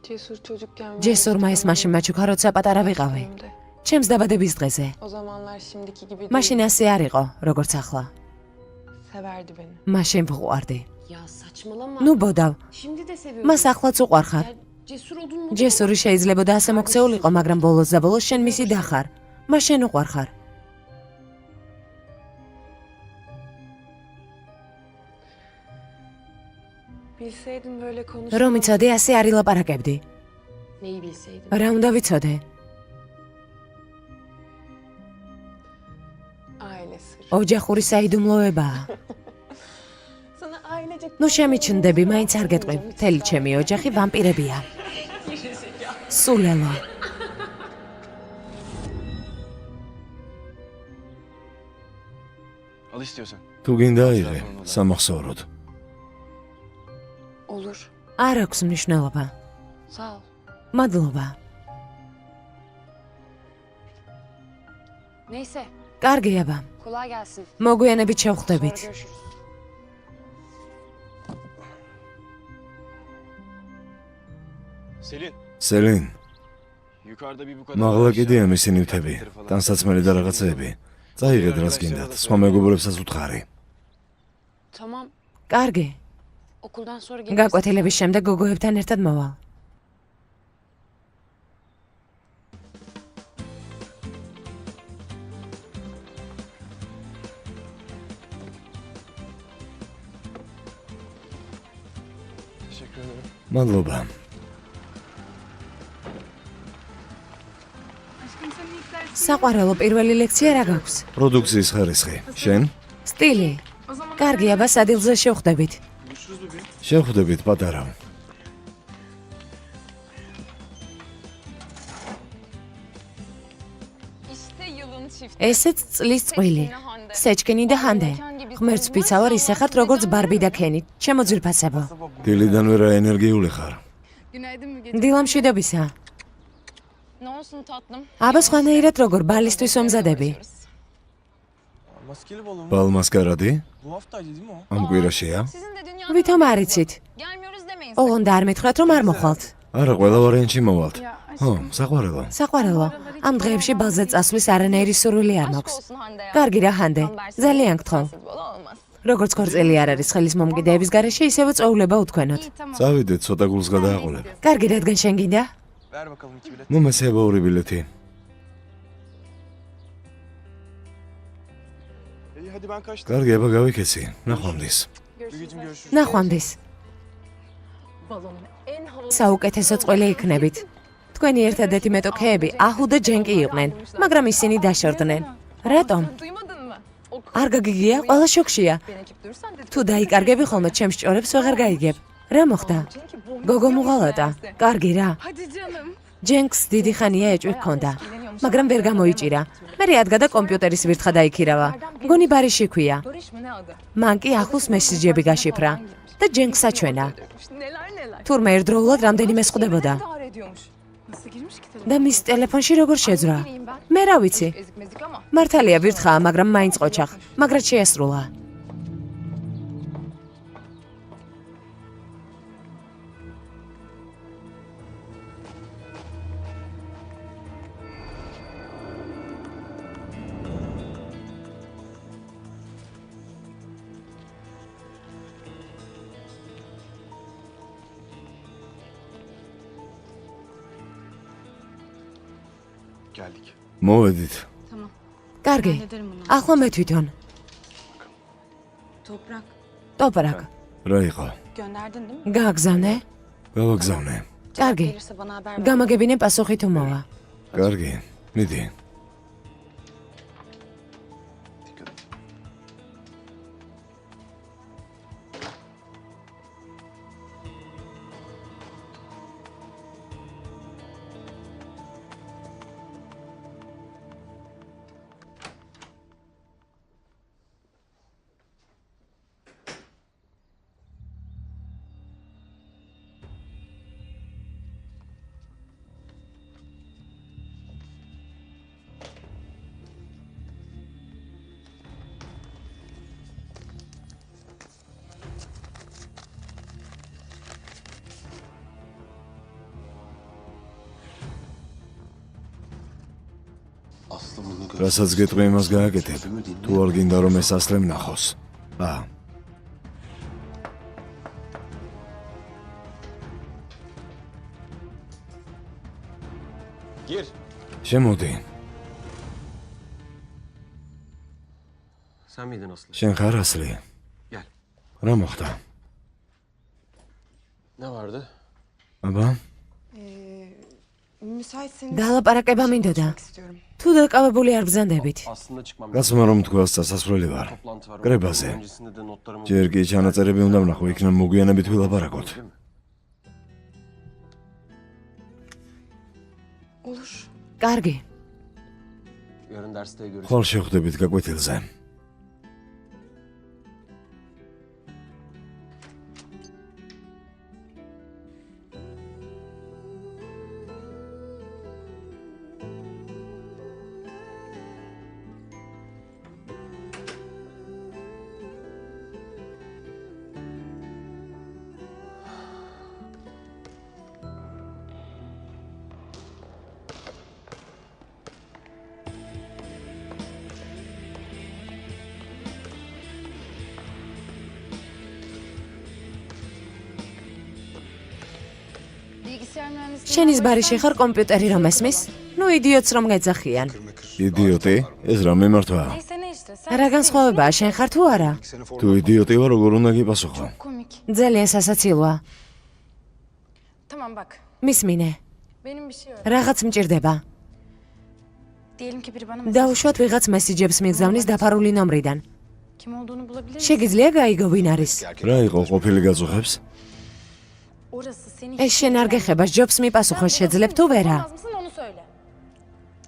D: Cesur çocukken...
C: ჯესურმა ეს მაშინ მაჩუქა, როცა პატარა ვიყავი. ჩემს დაბადების დღეზე.
D: O zamanlar şimdiki gibi
C: მაშინ
D: değil.
C: ასე არ იყო, როგორც ახლა.
D: Severdi beni.
C: მაშინ ვყვარდი.
A: Ya saçmalama.
C: ნუ ბოდავ,
A: Şimdi de seviyorum.
C: მას ახლაც უყვარხარ.
A: Ya cesur odun.
C: ჯესური შეიძლებოდა ასე მოქცეულიყო, მაგრამ ბოლოს და ბოლოს შენ მისი დახარ. მას შენ უყვარხარ.
D: Bilseydin böyle
C: რომ იცოდე, ასე არ ილაპარაკებდი.
A: Neyi bilseydim.
C: რა უნდა ვიცოდე?
D: aile sırrı.
C: ოჯახური საიდუმლოებაა.
D: Sana ailecek
C: ნუ შემიჩნდები, მაინც არ გეტყვი. მთელი ჩემი ოჯახი ვამპირებია. სულელო.
F: Al istiyorsan.
B: თუ გინდა აიღე, სამახსოვროდ.
A: Olur.
C: არ აქვს მნიშვნელობა.
A: Sağ ol.
C: მადლობა.
A: Neyse.
C: კარგი აბა.
A: Kolay gelsin.
C: მოგვიანებით
A: Sonra
C: შევხვდებით.
A: görüşürüz.
F: Selin.
B: სელინ,
F: Yukarıda bir bu kadar.
B: მაღლა კიდეა მისი ნივთები, ტანსაცმელი და რაღაცეები. წაიღეთ რაც გინდათ, სხვა მეგობრებსაც უთხარი.
A: Tamam.
C: კარგი.
A: Okuldan sonra gelirsin.
C: გაკვეთილების შემდეგ გოგოებთან ერთად მოვალ.
F: Teşekkür ederim.
B: მადლობა.
G: Aşkım senin ilk dersin.
C: საყვარელო პირველი ლექცია რა გაქვს?
B: პროდუქციის ხარისხი. შენ?
C: სტილი.
G: O zaman
C: კარგი აბა, სადილზე შევხვდებით.
B: შევხვდებით პატარა.
A: İşte yılın çifti.
C: ესეც წლის წყვილი. სეჩკინი და ჰანდე. ღმერთს ვიცავარ, ისე ხართ როგორც ბარბი და კენი. ჩემო ძვირფასებო.
B: დილიდანვე რა ენერგიული ხარ.
G: günaydın Müge.
C: დილამშვიდობისა.
A: Ne olsun tatlım?
C: აბა სხვანაირად როგორ ბალისტვის ომზადები?
F: Maskeli balon mu?
B: ბალმასკარადი?
F: Bu haftaydı değil mi o?
B: ამ კვირაშია?
A: Sizin de dünya
C: ვითომ არ იცით?
A: gelmiyoruz demeyin.
C: ოღონდ არ მითხრათ, რომ არ მოხვალთ.
B: არა, ყველა ვარიანტში მოვალთ.
G: Ya
B: ხო,
G: aşkım.
B: საყვარელო.
C: საყვარელო, ამ დღეებში ბალზე წასვლის არანაირი სურვილი არ
A: Aşk
C: მაქვს.
A: olsun Hande ya.
C: კარგი რა ჰანდე,
A: Ambersiz,
C: ძალიან გთხოვ.
A: sensiz bol olmaz.
C: როგორც ქორწილი არ არის ხელის მომგიდეების garaში, ისევე წოულება უთქვენოთ.
G: İyi tamam.
B: წავიდეთ, ცოტა გულს გადააყოლებ.
C: კარგი, რადგან შენ გინდა?
F: Ver bakalım 2 bilet.
B: მომეცება ორი ბილეთი.
F: İyi hadi ben kaçtım.
B: კარგი, აბა გავიქეცი. ნახვამდის.
F: Mügeciğim görüşürüz.
C: ნახვამდის.
A: Balonun en havalı
C: საუკეთესო წყვილი იქნებით. თქვენი ერთადერთი მეტოქეები აჰუ და ჯენკი იყვნენ, მაგრამ ისინი დაშორდნენ. რატომ?
A: duymadın mı? O
C: არ გაგიგია? ყველა შოქშია.
A: ben ekip durursan dedi.
C: თუ დაიკარგები ხოლმე ჩემს ჭორებს ვეღარ გაიგებ. რა მოხდა? გოგო მუღალატა. კარგი რა.
A: Hadi canım.
C: ჯენკს დიდი ხანია ეჭვი ჰქონდა, მაგრამ ვერ გამოიჭირა. მე ადგა და კომპიუტერის ვირთხა დაიქირავა. მგონი ბარიში ქვია.
A: Barış mı ne adı?
C: მან კი ახლოს მესიჯები გაშიფრა და ჯენკს აჩვენა.
A: Neler neler.
C: თურმე ერთდროულად რამდენიმე სხდებოდა
A: Dar ediyormuş.
G: Nasıl girmiş ki tabii.
C: და მის ტელეფონში როგორ შეძრა.
A: Bileyim ben.
C: მე რა ვიცი.
A: Ezik mezik ama.
C: მართალია ვირთხაა, მაგრამ მაინც ყოჩახ. მაგრად შეასრულა.
F: Geldik.
B: მოვედით.
G: Tamam.
C: კარგი.
G: Hallederim bunu.
C: ახლა მე თვითონ.
D: Toprak
C: ტოპრაკ.
B: რა იყო?
D: gönderdin değil mi?
C: გააგზავნე?
B: გავაგზავნე.
C: კარგი.
A: Gelirse bana haber ver.
C: გამაგებინე პასუხი თუ მოვა.
B: კარგი. მიდი.
F: Dikkat et.
B: რასაც გეტყვი იმას გააკეთებ. თუ არ გინდა რომ ეს ასლე ვნახოს.
F: Gir.
B: შემოდი.
F: Sen miydin Aslı?
B: შენ ხარ ასლი?
F: Gel.
B: რა მოხდა?
F: Ne vardı?
B: აბა,
D: Müsaitsen
C: დალაპარაკება მინდოდა.
D: istiyorum.
C: თუ დაკავებული არ ბრძანდებით.
F: Aslında çıkmam
B: გასმა რომ თქვას დასასრული ვარ.
F: Toplantı var.
B: Grebase.
F: Öncesinde de notlarımı...
B: ჯერ კი ჩანაწერები უნდა ვნახო, იქნებ მოგვიანებით ვილაპარაკოთ.
F: Değil mi?
D: Olur.
C: კარგი.
F: Yarın derste görüşürüz.
B: ხვალ შევხვდებით გაკვეთილზე.
G: Bilgisayar mühendisliği.
C: შენის ბარიში ხარ კომპიუტერი რომ ესმის? ნუ იდიოტს რომ გეძახიან.
B: იდიოტი? ეს რა მემართვა?
G: Neyse ne işte. Sen
C: რა განსხვავებაა, შენ ხარ თუ არა?
B: თუ იდიოტი ვარ, როგორ უნდა გიპასუხო?
G: komik.
C: ძალიან სასაცილოა.
G: Tamam bak.
C: მისმინე,
G: Benim bir şey var.
C: რაღაც მჭირდება.
G: Diyelim ki biri bana mesaj.
C: დაუშვათ ვიღაც მესიჯებს მიგზავნის დაფარული ნომრიდან.
G: Kim olduğunu bulabilir misin?
C: შეგიძლია გაიგო ვინ არის?
B: რა იყო ყოფილი გაწუხებს?
G: Orası seni
C: ეს შენ არ გეხება, ჯობს მიპასუხო შეძლებ თუ ვერა?
G: Yapamaz mısın onu söyle.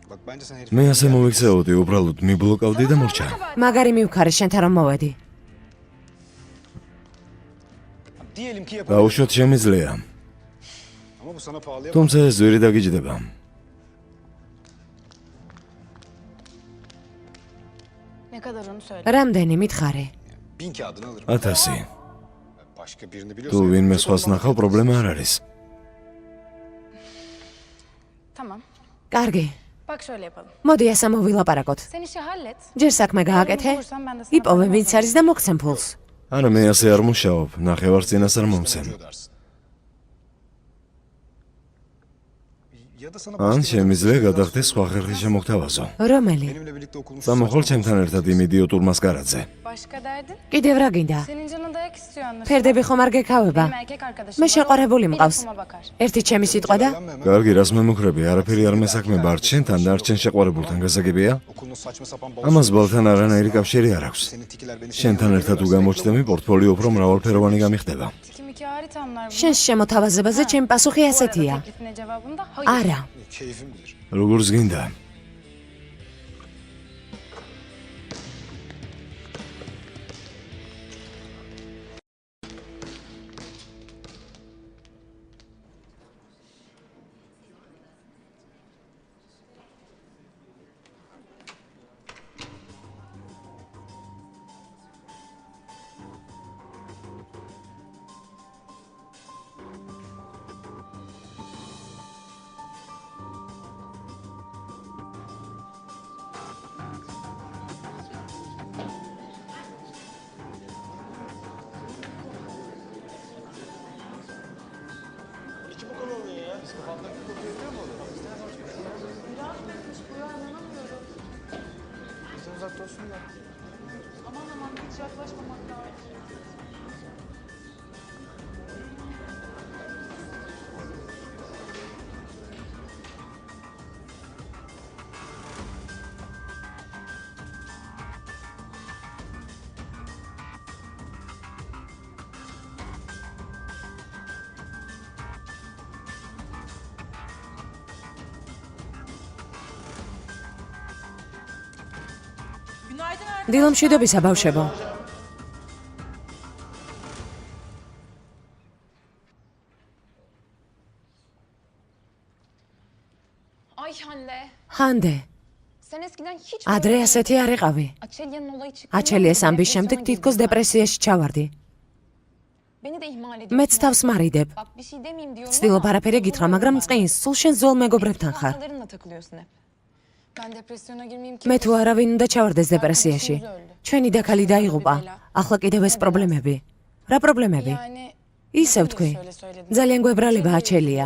F: Bak bence sen herif...
B: მე ასე მოვიქცეოდი, უბრალოდ მიბლოკავდი და მორჩა.
C: მაგარი მივქარე შენთან რომ მოვედი.
F: Diyelim ki yapalım.
B: დაუშვათ შემიძლია.
F: Ama bu sana pahalıya...
B: თუმცა ეს ძვირი დაგიჯდება.
G: Ne kadar onu söyle.
C: რამდენი მითხარე?
F: 1000 kağıdını alırım.
B: 1000.
F: Başka birini
B: თუ
F: biliyorsan...
B: ვინმე სხვას ნახავ, პრობლემა არ არის.
G: Tamam.
C: კარგი.
G: Bak şöyle yapalım.
C: მოდი ასე მოვილაპარაკოთ.
G: Sen işi hallet.
C: ჯერ საქმე გააკეთე, იპოვე ვინც არის და მოგცემ ფულს.
B: არა, მე ასე არ მუშაობ, ნახევარს წინას არ მომცემ.
F: Ödersin. Ya da sana
B: ან
F: başka
B: შემიძლია გადახდეს სხვა ხერხი შემოგთავაზო.
C: რომელი?
F: benimle birlikte okulumuz...
B: წამოხვალ ჩემთან ერთად იმ იდიოტურ მასკარადზე.
G: Başka derdin?
C: კიდევ რა გინდა?
G: Senin canın dayak istiyor anlaşılan.
C: ფერდები ხომ არ გეკავება?
G: Benim erkek arkadaşım
C: მე
G: var, o
C: შეყარებული
G: bir
C: მყავს.
G: lafıma bakar.
C: ერთი ჩემი სიტყვა და
B: კარგი, რას მემუქრები, არაფერი არ მესაქმება არც შენთან და არც შენ შეყვარებულთან გასაგებია?
F: Okulun saçma sapan
B: ამას ბალთან არანაირი კავშირი არ აქვს.
F: Senin tikiler beni...
B: შენთან ერთად თუ გამოჩნდები, პორტფოლიო უფრო მრავალფეროვანი გამიხდება.
G: Tiki haritam var.
C: შენს შემოთავაზებაზე ჩემი პასუხი ასეთია.
G: Teklifine cevabım da hayır.
C: არა.
F: Keyfim bilir.
B: როგორც გინდა.
C: დილომშვიდობისა ბავშვებო.
G: Ay Hande.
C: ჰანდე,
G: Sen eskiden hiç
C: ადრე ასეთი არ იყავი.
G: Açelya'nın olayı çıktı.
C: აჩელიეს ამბის შემდეგ თითქოს დეპრესიაში ჩავარდი.
G: Beni de ihmal ediyorsun.
C: მეც თავს მარიდებ.
G: Bak bir şey demeyeyim diyorum
C: ცდილობ
G: ama
C: არაფერი გითხრა, მაგრამ წყინს, სულ შენ ზოლ მეგობრებთან ხარ.
G: Hatalarınla takılıyorsun hep. Ben depresyona girmeyeyim ki.
C: მე თუ არავინ უნდა ჩავარდეს დეპრესიაში. ჩვენი დაქალი დაიღუპა. ახლა კიდევ ეს პრობლემები. რა პრობლემები?
G: Yani
C: ისევ თქვი. ძალიან გვებრალება აჩელია.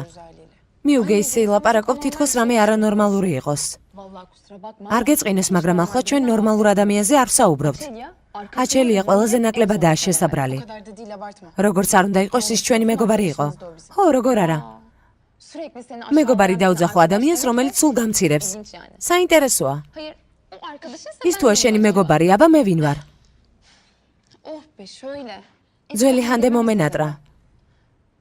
C: მიუგეისი ლაპარაკობ თითქოს რამე არანორმალური იყოს.
G: Vallahi kusura bakma.
C: არ გეწყინეს, მაგრამ ახლა ჩვენ ნორმალურ ადამიანზე არ ვსაუბრობთ.
G: Ya.
C: აჩელია ყველაზე ნაკლებადაა შესაბრალი.
G: O kadar da değil abartma.
C: როგორც არ უნდა იყოს, ის ჩვენი მეგობარი იყო. ხო, როგორ არა.
G: Sürekli seni
C: მეგობარი დაუძახო ადამიანს, რომელიც სულ გამცირებს.
G: İlginç yani.
C: საინტერესოა.
G: Hayır, o arkadaşınsa
C: ის
G: ben
C: თუა
G: de
C: შენი
G: varım.
C: მეგობარი, აბა მე ვინ ვარ?
G: Oh be şöyle.
C: ძველი ჰანდე მომენატრა.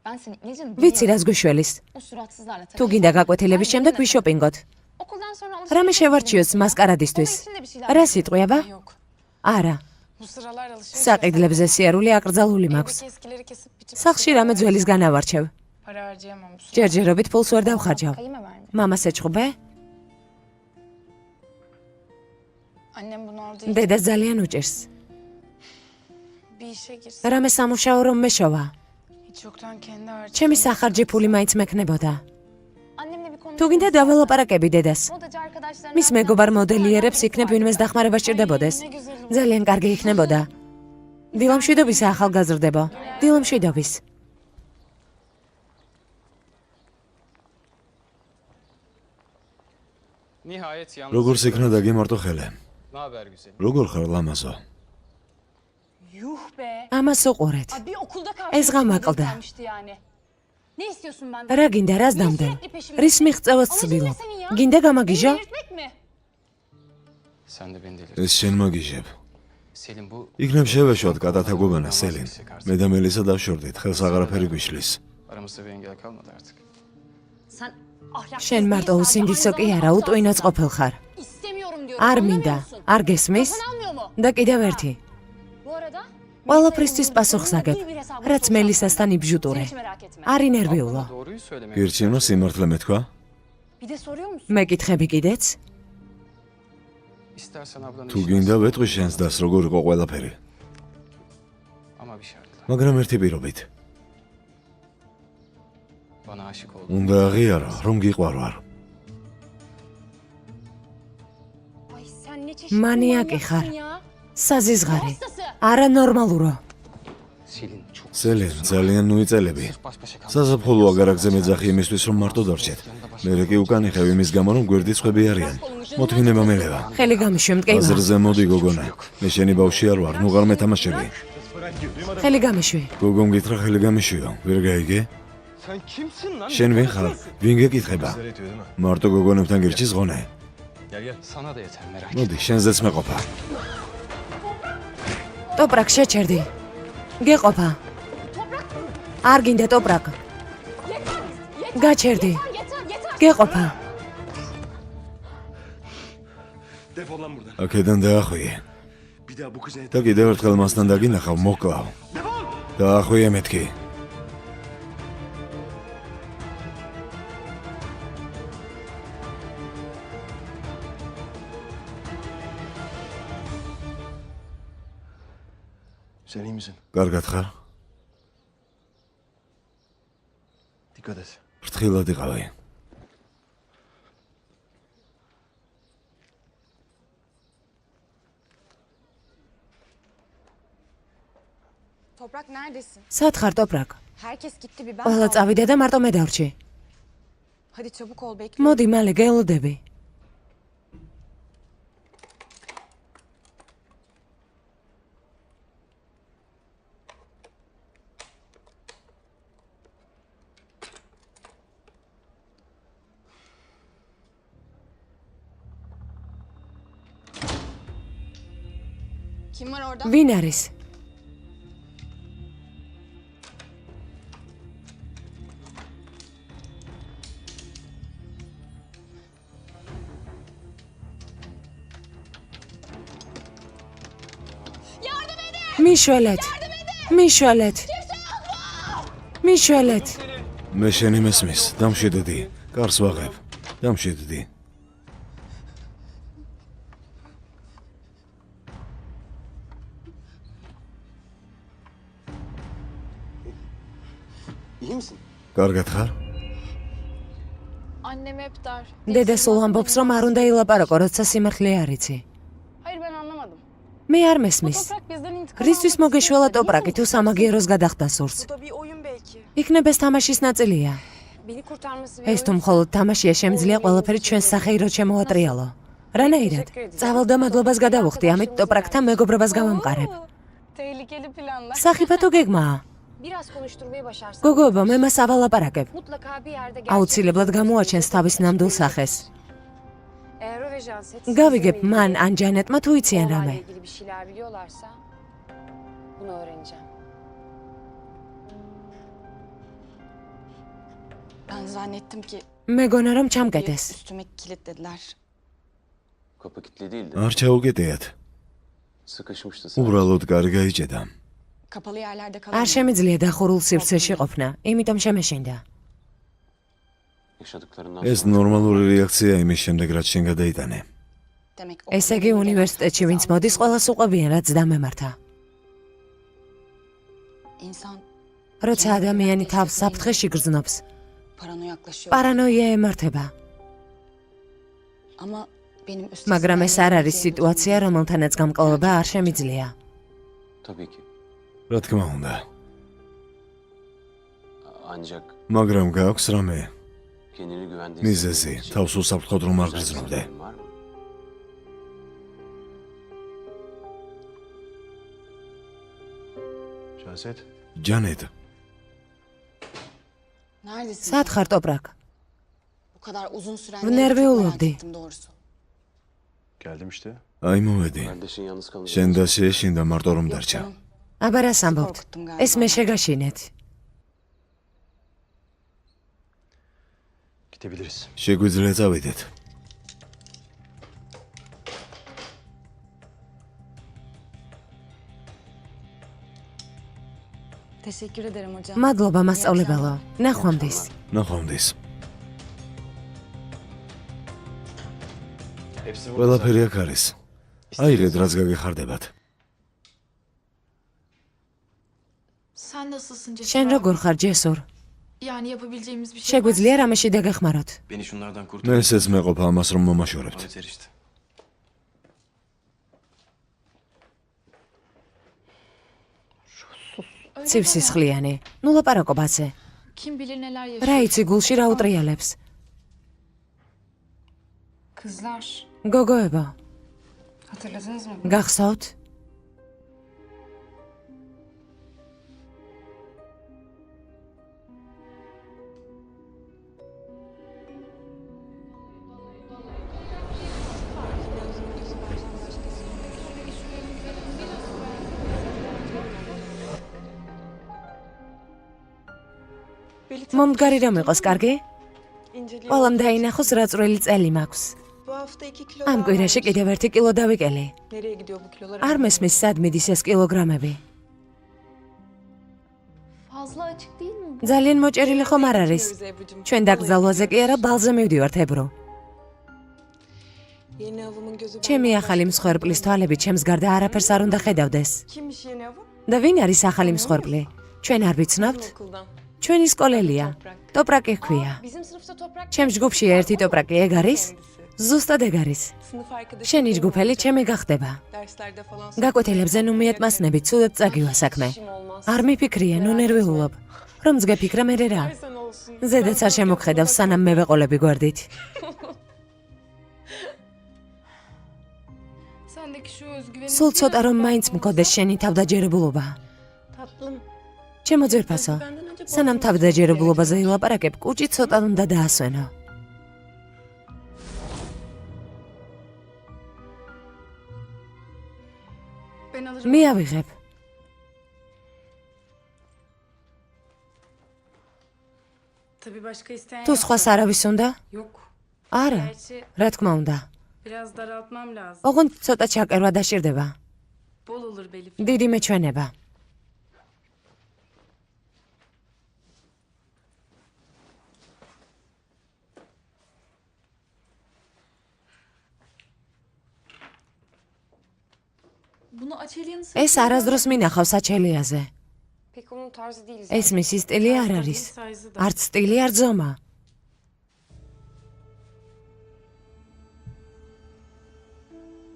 G: Ben seni iyice
C: ვიცი რას გვიშველის.
G: o suratsızlarla
C: თუ გინდა გაკვეთილების შემდეგ ვიშოპინგოთ.
G: Okuldan sonra
C: რამე შევარჩიოს მასკარადისთვის. რა სიტყვია ბა?
G: Yok.
C: არა.
G: Bu sıralar alışveriş.
C: საყიდლებზე სიარული აკრძალული მაქვს.
G: Evdeki eskileri kesip biçip
C: სახში რამე ძველისგან ავარჩევ.
G: para harcayamam bu sıra.
C: ჯერჯერობით ფულს ვერ დავხარჯავ.
G: Kayıma vermiyor.
C: მამას ეჭხუბე?
G: Annem bunu aldığı için
C: დედა ძალიან უჭირს.
G: bir işe girsin.
C: რამე სამუშაო რომ მეშოვა.
G: Hiç yoktan kendi harcayacak.
C: ჩემი სახარჯი ფული მაინც მექნებოდა.
G: Annemle bir konu.
C: თუ გინდა დაველაპარაკები დედას.
G: Modacı arkadaşlarına.
C: მის მეგობარ მოდელიერებს იქნებ ვინმეს დახმარება სჭირდებოდეს. ძალიან კარგი იქნებოდა. დილამშვიდობის ახალგაზრდებო. დილამშვიდობის.
E: Nihayet yalnız.
B: როგორც იქნა დაგემარტო ხელე.
E: Ne haber güzelim?
B: როგორ ხარ ლამაზო?
A: Yuh be.
C: ამას უყურეთ.
A: Bir okulda
C: Ez gamaklda.
A: karşılaşmıştı yani. Ne istiyorsun benden?
C: რა გინდა, რას დამდენ? რის მიღწევას ცდილობ? გინდა გამაგიჟო?
A: Delirtmek mi?
E: Sen de beni delir.
B: ეს შენ მაგიჟებ.
E: Selin bu
B: იქნებ შევეშოთ კატათა გობანა სელინ. მე და მელისა დავშორდით, ხელს აღარაფერი გვიშლის.
E: aramızda bir engel kalmadı artık.
A: Sen ahlaksız
C: შენ მარტო
A: değilsen
C: უსინდისო კი
A: aynı
C: არა,
A: zamanda
C: უტვინოც ყოფილ ხარ.
A: İstemiyorum diyorum.
C: არ
A: anlamıyor
C: მინდა,
A: musun?
C: არ გესმის?
A: Kafan almıyor mu?
C: და კიდევ ერთი.
A: Bu arada
C: ყველაფრისთვის პასუხს აგებ. რაც მელისასთან
A: Sen
C: იბჟუტურე.
A: hiç merak etme.
C: არ ინერვიულო.
E: Doğruyu söylemek.
B: გირჩივნო სიმართლე მეთქვა?
A: Bir de soruyor musun?
C: მეკითხები კიდეც?
E: İstersen ablanın
B: თუ
E: işine
B: გინდა ვეტყვი შენს დას როგორ იყო ყველაფერი.
E: ama bir şartla.
B: მაგრამ ერთი პირობით.
E: Bana aşık oldun.
B: უნდა აღიარო, რომ გიყვარვარ.
A: Ay sen ne çeşitli
C: მანიაკი ხარ.
A: manyaksın ya.
C: საზიზღარი.
A: Hastası.
C: არანორმალურო.
E: Selin çok
B: სელენ, ძალიან ნუიწელები.
E: baş başa kaldık.
B: საზაფხულო აგარაკზე მეძახი იმისთვის რომ მარტო დარჩეთ. მერე კი უკან იხევ იმის გამო რომ გვერდი წყები არიან. მოთმინება მელევა.
C: ხელი გამიშვი მტკივა.
B: აზრზე მოდი გოგონა. მე შენი ბავშვი არ ვარ, ნუ ღარ მეთამაშები.
C: ხელი გამიშვი.
B: გოგომ გითხრა ხელი გამიშვიო, ვერ გაიგე?
E: Sen kimsin lan?
B: შენ ვინ ხარ? ვინ გეკითხება? მარტო გოგონებთან გირჩის ღონე?
E: Sana da yeter merak etme.
B: მოდი, შენზეც მეყოფა.
C: ტოპრაკ შეჩერდი. გეყოფა. არ გინდა ტოპრაკ. გაჩერდი. გეყოფა.
B: აქედან დაახვიე. და კიდევ ერთხელ მასთან დაგინახავ, მოკლავ. დაახვიე მეთქი.
F: Sen iyi misin?
B: კარგად ხარ?
F: Dikkat et.
B: ფრთხილად იყავი.
G: Toprak neredesin?
C: სად ხარ ტოპრაკ?
G: Herkes gitti bir ben
C: ყველა
G: kaldım.
C: წავიდა და მარტო მე დარჩი.
G: Hadi çabuk ol bekliyorum.
C: მოდი, მალე გელოდები.
G: Kim var orada?
C: ვინ არის? მიშველეთ. მიშველეთ. მიშველეთ.
B: მე შენი მესმის, დამშვიდდი. კარს ვაღებ. დამშვიდდი.
F: İyi misin?
B: კარგად ხარ?
G: Annem hep der.
C: დედა სულ ამბობს, რომ არ უნდა ილაპარაკო, როცა სიმართლე არ იცი.
G: Hayır ben anlamadım.
C: მე არ მესმის.
G: Toprak bizden intikam
C: რისთვის
G: almak
C: მოგეშველა
G: istiyor.
C: ტოპრაკი თუ სამაგიეროს გადახდა სურს?
G: Bu da bir oyun belki.
C: იქნებ ეს თამაშის ნაწილია.
A: Beni kurtarması
C: ეს თუ მხოლოდ თამაშია, შემიძლია ყველაფერი ჩვენს სახეიროდ შემოატრიალო. რანაირად? წავალ და მადლობას გადავუხდი, ამით ტოპრაკთან მეგობრობას გავამყარებ.
D: Tehlikeli planlar.
C: სახიფათო გეგმაა.
A: biraz konuşturmayı başarsan
C: გოგოობა, მე მას ავალაპარაკებ.
A: mutlaka bir yerde
C: აუცილებლად გამოაჩენს თავის ნამდვილ სახეს.
A: Eğer o ve Janset
C: გავიგებ, მან ან ჯანეტმა თუ იციან რამე.
A: ilgili bir şeyler biliyorlarsa bunu öğreneceğim.
G: Ben zannettim ki
C: მეგონა რომ ჩამკეტეს.
G: üstüme kilitlediler.
E: Kapı kilitli değildi.
B: არ ჩაუკეტეათ.
E: Sıkışmıştı.
B: უბრალოდ კარი გაიჭედა.
G: Kapalı yerlerde
C: არ
G: kalamam.
C: შემიძლია დახურულ სივრცეში ყოფნა, იმიტომ შემეშინდა.
E: Yaşadıklarından
B: ეს ნორმალური რეაქცია იმის შემდეგ, რაც შენ გადაიტანე.
G: Demek
C: ესე იგი უნივერსიტეტში ვინც მოდის, ყველას უყვებიან, რაც დამემართა.
G: İnsan
C: როცა ადამიანი თავს საფრთხეში გრძნობს,
G: paranoyaklaşıyor.
C: პარანოია ემართება.
G: Ama benim üstesinden
C: მაგრამ ეს არ არის
G: geleceğim
C: სიტუაცია, რომელთანაც გამკლავება არ შემიძლია.
E: tabii ki.
B: რა თქმა უნდა.
E: Ancak
B: მაგრამ გაქვს რამე
E: kendini güvende
B: მიზეზი, თავს უსაფრთხოდ რომ არ გრძნობდე.
E: Var mı?
F: Şahset.
B: ჯანეტ,
G: Neredesin?
C: სად ხარ ტოპრაკ?
G: Bu kadar uzun süren
C: Bu
G: neyi
C: nerve
G: çok merak
C: olurdu.
G: ettim doğrusu.
F: Geldim işte.
B: აი მოვედი.
E: Kardeşin yalnız kalacak.
B: შენ და შეეშინდა მარტო რომ
G: Yok
B: დარჩა.
G: canım.
C: აბა რას ამბობთ?
G: Korkuttum galiba.
C: ეს მე შეგაშინეთ.
F: Gidebiliriz.
B: შეგვიძლია წავიდეთ.
G: Teşekkür ederim hocam.
C: მადლობა მასწავლებელო. ნახვამდის.
B: ნახვამდის.
F: Hepsi
B: ყველაფერი აქ არის. აიღეთ, რაც გაგეხარდებათ.
I: Sen nasılsın Cesur
C: შენ
I: abi?
C: როგორ ხარ, ჯესურ?
I: Yani yapabileceğimiz bir şey
C: შეგვიძლია რამეში დაგეხმაროთ?
F: Beni şunlardan
B: მე
F: kurtar.
B: ესეც მეყოფა ამას რომ მომაშორებთ.
F: Yeter işte.
C: ცივსისხლიანი. ნუ ლაპარაკობ ასე.
I: Kim bilir neler yaşıyor.
C: რა იცი გულში რა უტრიალებს?
A: Kızlar
C: გოგოებო,
A: hatırladınız mı?
C: გახსოვთ? მომდგარი რომ იყოს, კარგი?
D: İnceliyor.
C: ყველამ დაინახოს რა წვრილი წელი მაქვს.
D: Bu hafta 2 kilo
C: ამ
D: daha
C: კვირაში
D: vermiş.
C: კიდევ 1 კილო დავიკელი.
D: Nereye gidiyor bu kilolar?
C: არ მესმის სად მიდის ეს კილოგრამები?
I: Fazla açık değil mi?
C: ძალიან მოჭერილი ხომ არ არის?
D: Gidiyoruz Ebru'cum.
C: ჩვენ დაკრძალვაზე კი არა, ბალზე მივდივართ, ებრო.
D: Yeni avımın gözü
C: ჩემი ახალი მსხვერპლის თვალები ჩემს გარდა არაფერს არ უნდა ხედავდეს.
D: Kimmiş yeni avı?
C: და ვინ არის ახალი მსხვერპლი? ჩვენ არ ვიცნობთ?
D: Okuldan.
C: ჩვენი სკოლელია. ტოპრაკი ჰქვია.
A: Bizim sınıfta toprak
C: ჩემს ჯგუფში ერთი ტოპრაკი ეგ არის? ზუსტად ეგ არის.
D: Sınıf arkadaşı.
C: შენი ჯგუფელი ჩემი გახდება.
D: Derslerde falan.
C: გაკვეთილებზე ნუ მიატმასნებით, ცუდად წაგივა საქმე.
A: işim olmaz.
C: არ მიფიქრია, ნუ ნერვიულობ. რომ ზგეფიქრა მე რა?
D: Sen olsun.
C: ზედაც არ შემოგხედავს, სანამ მე ვეყოლები გვერდით.
I: Sendeki şu özgüveni
C: სულ ცოტა რომ მაინც მქონდეს შენი თავდაჯერებულობა.
D: Tatlım.
C: ჩემო ძვირფასო, სანამ თავდაჯერებულობაზე ილაპარაკებ, კუჭი ცოტა უნდა დაასვენო.
I: ben alırım.
C: მიავიღებ.
I: Tabii başka isteyen
C: თუ სხვას არავის უნდა?
I: yok.
C: არა,
I: Gerçi
C: რა თქმა უნდა.
I: biraz daraltmam lazım.
C: ოღონდ ცოტა ჩაკერვა დაშირდება.
I: Bol olur Belif.
C: დიდი მეჩვენება.
I: Bunu Açelya'nın
C: ეს არასდროს მინახავ საჩელიაზე.
A: Pek onun tarzı değil.
C: ეს მისი სტილი არ არის.
I: sayısı da.
C: არც სტილი, არ ძომა.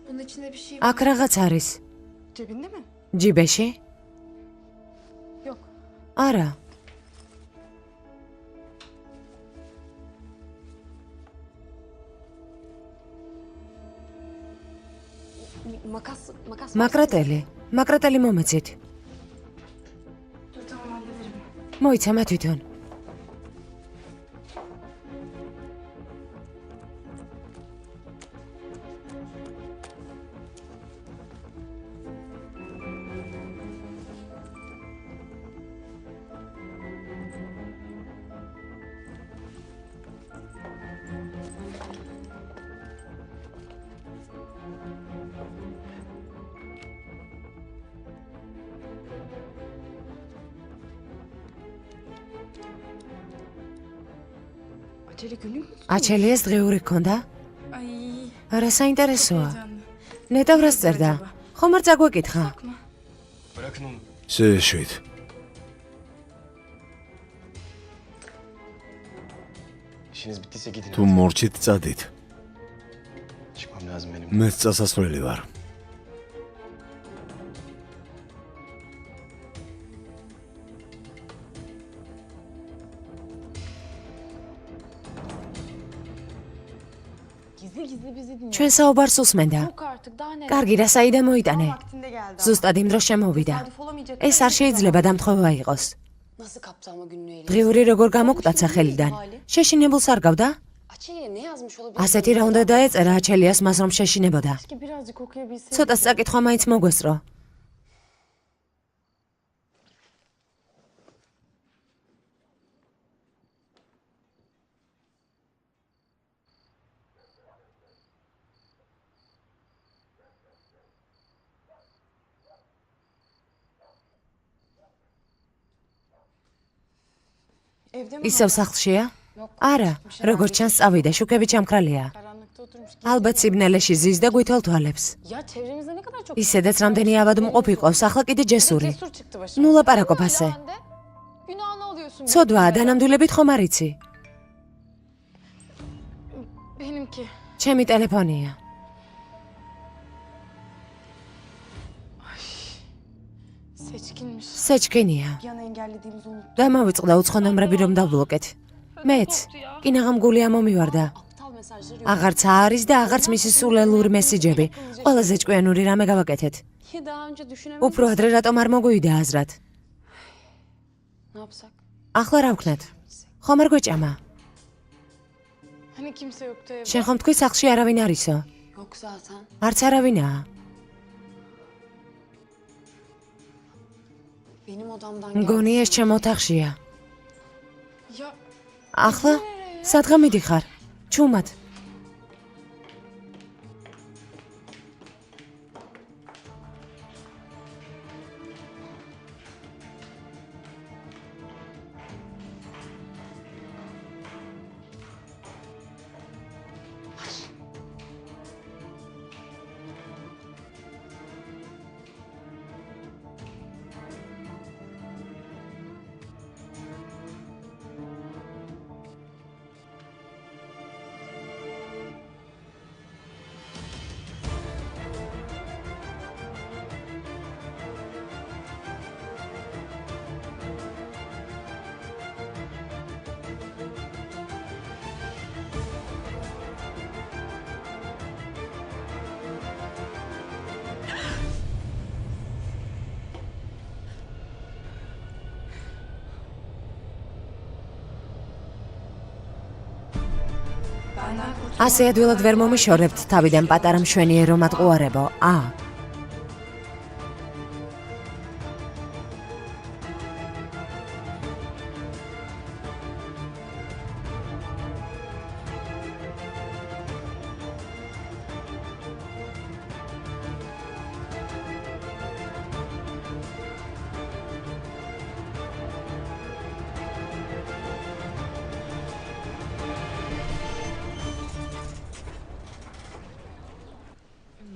I: Bunun içinde bir şey var.
C: აქ რაღაც არის.
D: Cebinde mi?
C: ჯიბეში?
D: Yok.
C: არა.
A: Makas
C: მაკრატელი მომეცით.
I: Dur tamam hallederim.
C: მოიცამა თვითონ.
D: Acele günlük mü?
C: აჩელიას დღეური გქონდა?
I: Ay.
C: არა საინტერესოა.
I: Heyecanlı.
C: ნეტავ რას წერდა? ხომ არ წაგვეკითხა?
I: Bakma.
F: Bırakın onu.
B: შეშვით.
F: İşiniz bittiyse gidin.
B: თუ მორჩით წადით.
F: Çıkmam lazım benim.
B: მეც წასასვლელი ვარ.
G: Gizli gizli bizi dinliyor.
C: ჩვენ საუბარს უსმენდა.
G: Yok artık daha ne?
C: კარგი რა საიდან მოიტანე?
D: Vaktinde geldi.
C: ზუსტად იმ დროს შემოვიდა.
D: Tesadüf olamayacak.
C: ეს არ შეიძლება დამთხოვა იყოს.
A: Nasıl kaptırma gününü eline?
C: დღიური როგორ გამოკვდაცა ხელიდან. შეშინებულს არ გავდა?
A: Açeli'ye ne yazmış olabilir?
C: ასეთი რა უნდა დაეწერა აჩელიას მას რომ შეშინებოდა.
G: Ki birazcık okuyabilseydim.
C: ცოტა საკითხვა მაინც მოგვესწრო.
D: Evde mi?
C: ისევ სახლშია? არა, როგორც ჩანს წავიდა, შუქები ჩამქრალია.
G: Karanlıkta oturmuş.
C: ალბათ სიბნელეში ზის და გვითელ თვალებს.
G: Ya çevremizde ne kadar çok
C: ისედაც რამდენი ავადმყოფი ყავს, ახლა კიდე ჯესური.
G: cesur çıktı başıma.
C: ნუ ლაპარაკობ ასე.
G: Günahını alıyorsun.
C: ცოდვა დანამდვილებით ხომ არ იცი?
G: Benimki.
C: ჩემი ტელეფონია.
G: Seçkinmiş.
C: სეჩქენია.
D: Bir an engellediğimizi unuttum.
C: დამავიწყდა უცხო ნომრები რომ დაბლოკეთ. მეც კინაღამ გული ამომივარდა.
A: Aptal mesajları
C: აღარც არის და აღარც მისი სულელური მესიჯები. ყველაზე ჭკვიანური რამე გავაკეთეთ.
A: ki daha önce düşünemedim.
C: უფრო ადრე რატომ არ მოგვივიდა აზრად?
A: Ne yapsak?
C: ახლა რა ვქნათ? ხომ არ გვეჭამა?
G: Hani kimse yoktu evde.
C: შენ ხომ თქვი სახლში არავინ არისო?
A: Yok zaten.
C: არც არავინაა.
A: Benim odamdan
C: მგონი ეს ჩემ ოთახშია.
G: Ya
C: ახლა სადღა მიდიხარ? ჩუმად. ასე ადვილად ვერ მომიშორებთ თავიდან პატარა მშვენიერო მატყუარებო.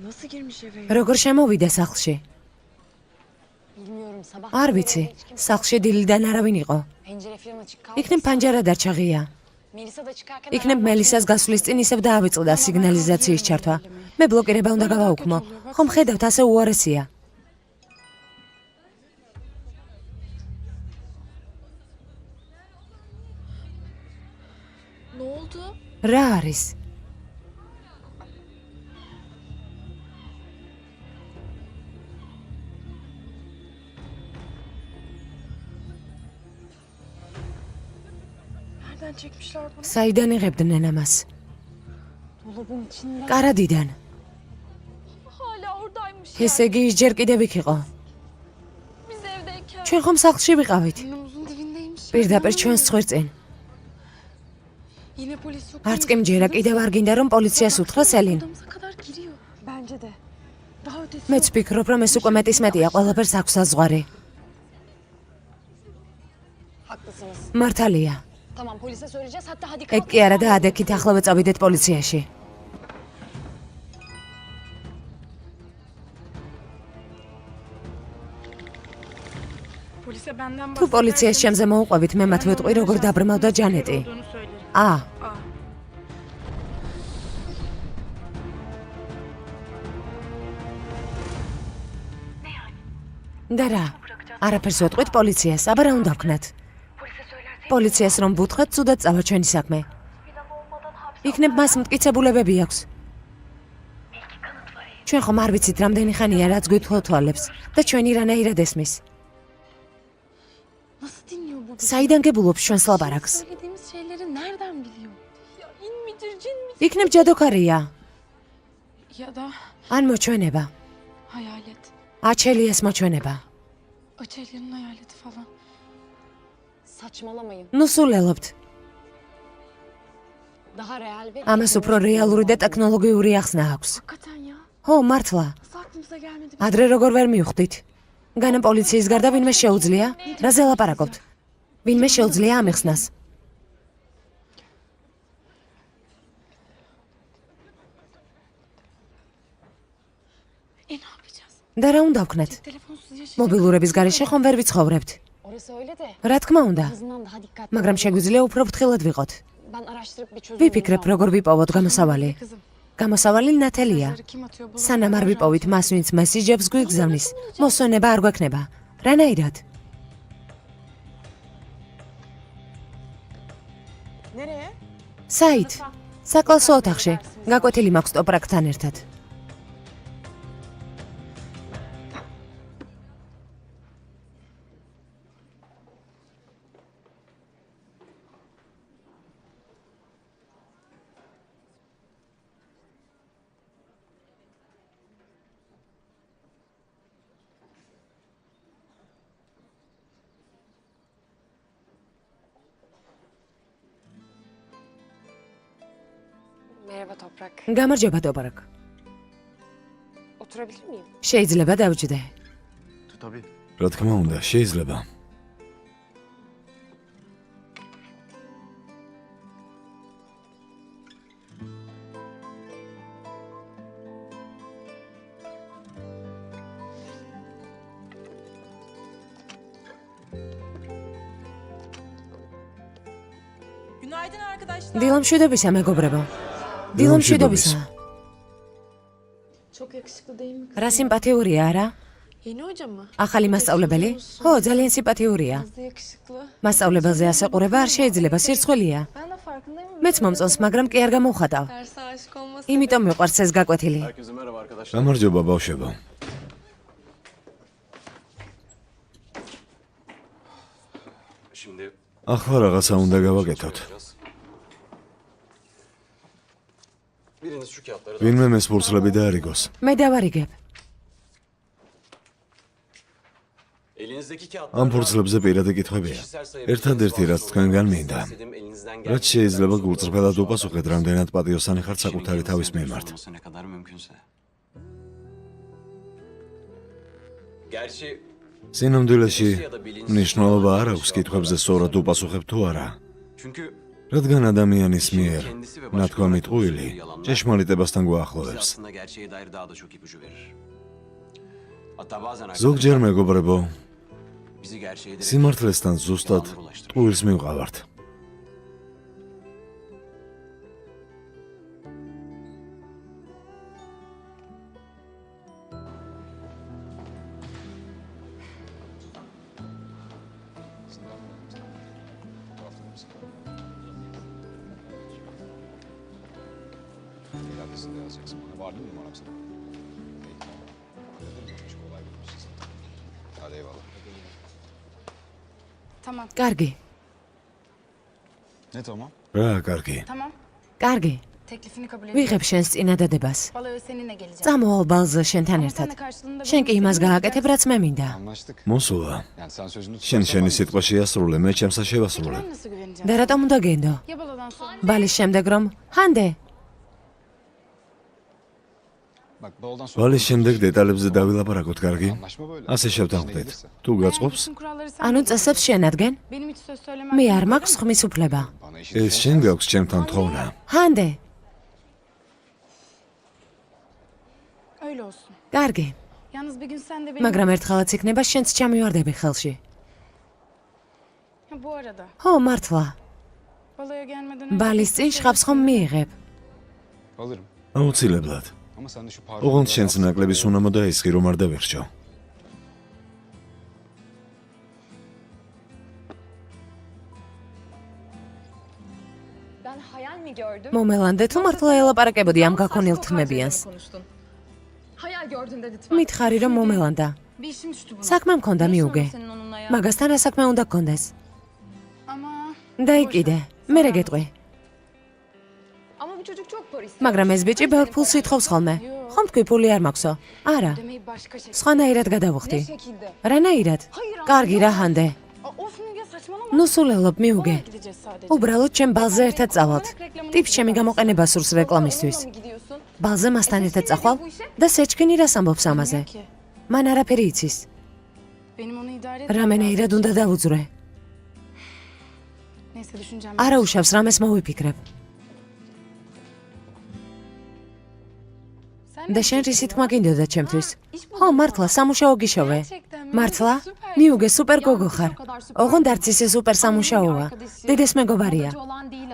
D: Nasıl girmiş eve?
C: როგორ შემოვიდა სახლში?
A: Bilmiyorum sabah.
C: არ ვიცი. სახლში დილიდან არავინ იყო.
A: Pencere falan açık kaldı.
C: იქნებ პანჯარა დარჩაღია.
A: Melisa da çıkarken
C: იქნებ მელისას გასვლის წინ ისევ დაავიწყდა სიგნალიზაციის ჩართვა. მე ბლოკირება უნდა გავაუქმო. ხომ ხედავთ ასე უარესია.
I: Ne oldu?
C: რა არის?
I: çekmişler bunu?
C: საიდან იღებდნენ ამას?
A: Dolabın içinde.
C: კარადიდან.
I: Hala oradaymış
C: ესე იგი ის ჯერ კიდევ იქ იყო.
I: Biz evdeyken.
C: ჩვენ ხომ სახლში ვიყავით?
D: Burnumuzun dibindeymiş.
C: პირდაპირ ჩვენს ხვერწინ.
D: Yine polis yok.
C: არც კი მჯერა კიდევ არ გინდა რომ პოლიციას უთხრა სელინ.
D: Odamıza kadar giriyor. Bence de. Daha ötesi
C: მეც ვფიქრობ რომ ეს უკვე მეტის მეტია, ყველაფერს აქვს საზღვარი.
A: Haklısınız.
C: მართალია.
A: Tamam polise söyleyeceğiz. Hatta hadi
C: ეგ კი არა და ადექით ახლა წავიდეთ პოლიციაში.
I: Polise benden
C: თუ პოლიციას ჩემზე მოუყვებით, მე მათ ვეტყვი როგორ დაბრმავდა ჯანეტი.
I: olduğunu söylerim.
C: ა,
I: A.
C: და რა? არაფერს ვეტყვით პოლიციას, აბა რა უნდა ვქნათ? პოლიციას რომ ვუთხრათ, ცუდად წავა ჩვენი საქმე. იქნებ მას მტკიცებულებები აქვს. ჩვენ ხომ არ ვიცით რამდენი ხანია რაც გვითვალთვალებს და ჩვენი რანაირად ესმის.
D: nasıl dinliyor bu?
C: საიდან გებულობს ჩვენს ლაპარაკს?
D: Söylediğimiz şeyleri nereden biliyor?
I: Ya in midir cin midir?
C: იქნებ ჯადოქარია,
I: Ya da
C: ან მოჩვენება.
I: hayalet.
C: აჩელიას მოჩვენება.
I: Açelya'nın hayaleti falan.
A: saçmalamayın.
C: ნუ სულელობთ.
A: Daha real ve
C: ამას უფრო რეალური და ტექნოლოგიური ახსნა აქვს.
D: Hakikaten ya.
C: ხო, მართლა.
D: Nasıl aklımıza gelmedi?
C: ადრე როგორ ვერ მივხვდით? განა პოლიციის გარდა ვინმე შეუძლია? რაზე ლაპარაკობთ? ვინმე შეუძლია ამიხსნას?
D: E ne yapacağız?
C: და რა უნდა ვქნათ?
D: Telefonsuz yaşayacak.
C: მობილურების გარეშე ხომ ვერ ვიცხოვრებთ?
A: orası öyle de.
C: რა თქმა უნდა,
A: En azından daha dikkatli.
C: მაგრამ შეგვიძლია უფრო ფრთხილად ვიყოთ.
A: Ben araştırıp bir çözüm
C: ვიფიქრებ,
A: bulacağım.
C: როგორ ვიპოვოთ გამოსავალი.
D: Kızım.
C: გამოსავალი ნათელია.
D: Mesajları kim atıyor? Bulun.
C: სანამ არ ვიპოვით მას, ვინც მესიჯებს გვიგზავნის, მოსვენება არ გვექნება. რანაირად?
D: Nereye?
C: საით? საკლასო ოთახში. გაკვეთილი მაქვს ტოპრაკთან ერთად.
A: Merhaba Toprak.
C: გამარჯობა ტოპრაკ.
A: Oturabilir miyim?
C: შეიძლება დავჯდე.
F: Tabii.
B: რა თქმა უნდა, შეიძლება.
I: Günaydın arkadaşlar.
C: დილამშვიდობისა, მეგობრებო. დილამშვიდობისა.
D: Çok yakışıklı değil mi?
C: რა სიმპათიურია, არა?
D: Yeni hoca mı?
C: ახალი მასწავლებელი? ხო, ძალიან სიმპათიურია.
D: Fazla yakışıklı.
C: მასწავლებელზე ასე ყურება არ შეიძლება, სირცხვილია.
D: Ben de farkındayım.
C: მეც მომწონს, მაგრამ კი არ გამოვხატავ.
D: Derse aşık olmasın.
C: იმიტომ მიყვარს ეს გაკვეთილი.
E: Herkese merhaba arkadaşlar.
B: გამარჯობა ბავშვებო.
E: Şimdi
B: ახლა რაღაცა უნდა გავაკეთოთ.
E: biriniz şu kağıtları
B: ვინმე მეს ფურცლები დაარიგოს.
C: მე დავარიგებ.
E: elinizdeki
B: ამ
E: kağıtlarda
B: ფურცლებზე პირადი კითხვებია. ერთადერთი რაც თქვენგან მინდა,
E: istedim elinizden
B: რაც შეიძლება გულწრფელად უპასუხეთ, რამდენად პატიოსანი ხართ საკუთარი თავის მიმართ.
E: olması ne kadar mümkünse. Gerçi
B: სინამდვილეში მნიშვნელობა არ აქვს კითხვებზე სწორად უპასუხებ თუ არა,
E: çünkü
B: რადგან ადამიანის მიერ ნათქვამი ტყუილი ჭეშმარიტებასთან გვაახლოვებს.
E: aslında gerçeğe dair daha da çok ipucu verir. Hatta bazen
B: ზოგჯერ მეგობრებო,
E: bizi gerçeğe direkt
B: სიმართლესთან ზუსტად ტყუილს მივყავართ.
J: Hangisini yazacaksın? Bana vardı mı numaram sana? İyi, tamam. Hallederim. Çok kolay bulmuşsun sen. Hadi eyvallah.
I: Tamam.
C: კარგი.
J: Ne tamam?
B: რა კარგი.
I: Tamam.
C: კარგი,
I: Teklifini kabul ediyorum.
C: ვიღებ შენს წინადადებას.
I: Baloya seninle geleceğim.
C: წამოვალ ბალზე შენთან
I: Ama
C: ერთად.
I: sen de karşılığında
C: შენ კი
I: benim
C: იმას
I: istediğimi
C: გააკეთებ, რაც მე მინდა.
J: Anlaştık.
B: მოსულა.
J: Yani sen sözünü
B: შენ
J: tutarsan
B: შენი
J: ben-
B: სიტყვა შეასრულე, მე ჩემსა შევასრულე.
I: Ben nasıl güveneceğim?
C: და რატომ უნდა გენდო?
I: Ya balodan sonra?
C: ბალის შემდეგ რომ ჰანდე,
J: Bak baldan sonra
B: ბალის შემდეგ დეტალებზე დავილაპარაკოთ, კარგი?
J: anlaşma böyle.
B: ასე შევთანხმდით. თუ
I: Eğer
B: გაწყობს,
I: bütün kuralları sen
C: ანუ
I: belirlersen,
C: წესებს შენადგენ?
I: benim hiç söz söylemem.
C: მე არ მაქვს ხმის უფლება.
J: Bana işi
B: ეს შენ გაქვს ჩემთან თხოვნა.
C: ჰანდე,
I: Öyle olsun.
C: კარგი,
I: Yalnız bir gün sen de benim...
C: მაგრამ ერთხელაც იქნება შენც ჩამივარდები ხელში.
I: Ha, bu arada
C: ხო, მართლა.
I: baloya gelmeden önce...
C: ბალის წინ შხაპს ხომ მიიღებ?
J: alırım.
B: აუცილებლად.
J: Ama sen de şu parfümü
B: ოღონდ
J: biraz
B: შენს
J: alsana.
B: ნაკლების უნამო დაისხი, რომ არ დავიხშო.
G: Ben hayal mi gördüm?
C: მომელანდე თუ მართლა ელაპარაკებოდი ამ გაქონილ თმებიანს?
G: Hayal gördün de lütfen.
C: მითხარი რომ მომელანდა.
I: Bir işim düştü buna.
C: საქმე მქონდა მიუგე.
I: Senin onunla ya.
C: მაგასთან რა საქმე უნდა გქონდეს?
I: Ama...
C: და იყიდე, მე რა გეტყვი?
G: Ama bu çocuk çok polis.
C: მაგრამ ეს ბიჭი ბევრ ფულს ითხოვს ხოლმე. ხომ თქვი ფული არ მაქვსო? არა,
I: Demeyi başka şekilde.
C: სხვანაირად
G: Ne
C: გადავუხდი.
G: şekilde?
C: რანაირად? კარგი რა ჰანდე.
I: Of Müge saçmalama.
C: ნუ სულელობ მიუგე.
I: Oraya gideceğiz sadece.
C: უბრალოდ ჩემ ბალზე ერთად წავალთ. ტიპს ჩემი გამოყენება სურს რეკლამისთვის.
G: Onunla mı gidiyorsun?
C: ბალზე მასთან ერთად წახვალ და სეჩქენი რას ამბობს ამაზე?
I: Ki,
C: მან არაფერი იცის.
I: benim onu idare et.
C: რამენაირად უნდა დავუძვრე.
I: Neyse düşüneceğim.
C: არა უშავს რამეს მოვიფიქრებ. და შენ რისი თქმა გინდოდა ჩემთვის? ხო, მართლა სამუშაო გიშოვე. მართლა? მიუგე სუპერ გოგო ხარ. ოღონდ არც ისე სუპერ სამუშაოა. დედეს მეგობარია.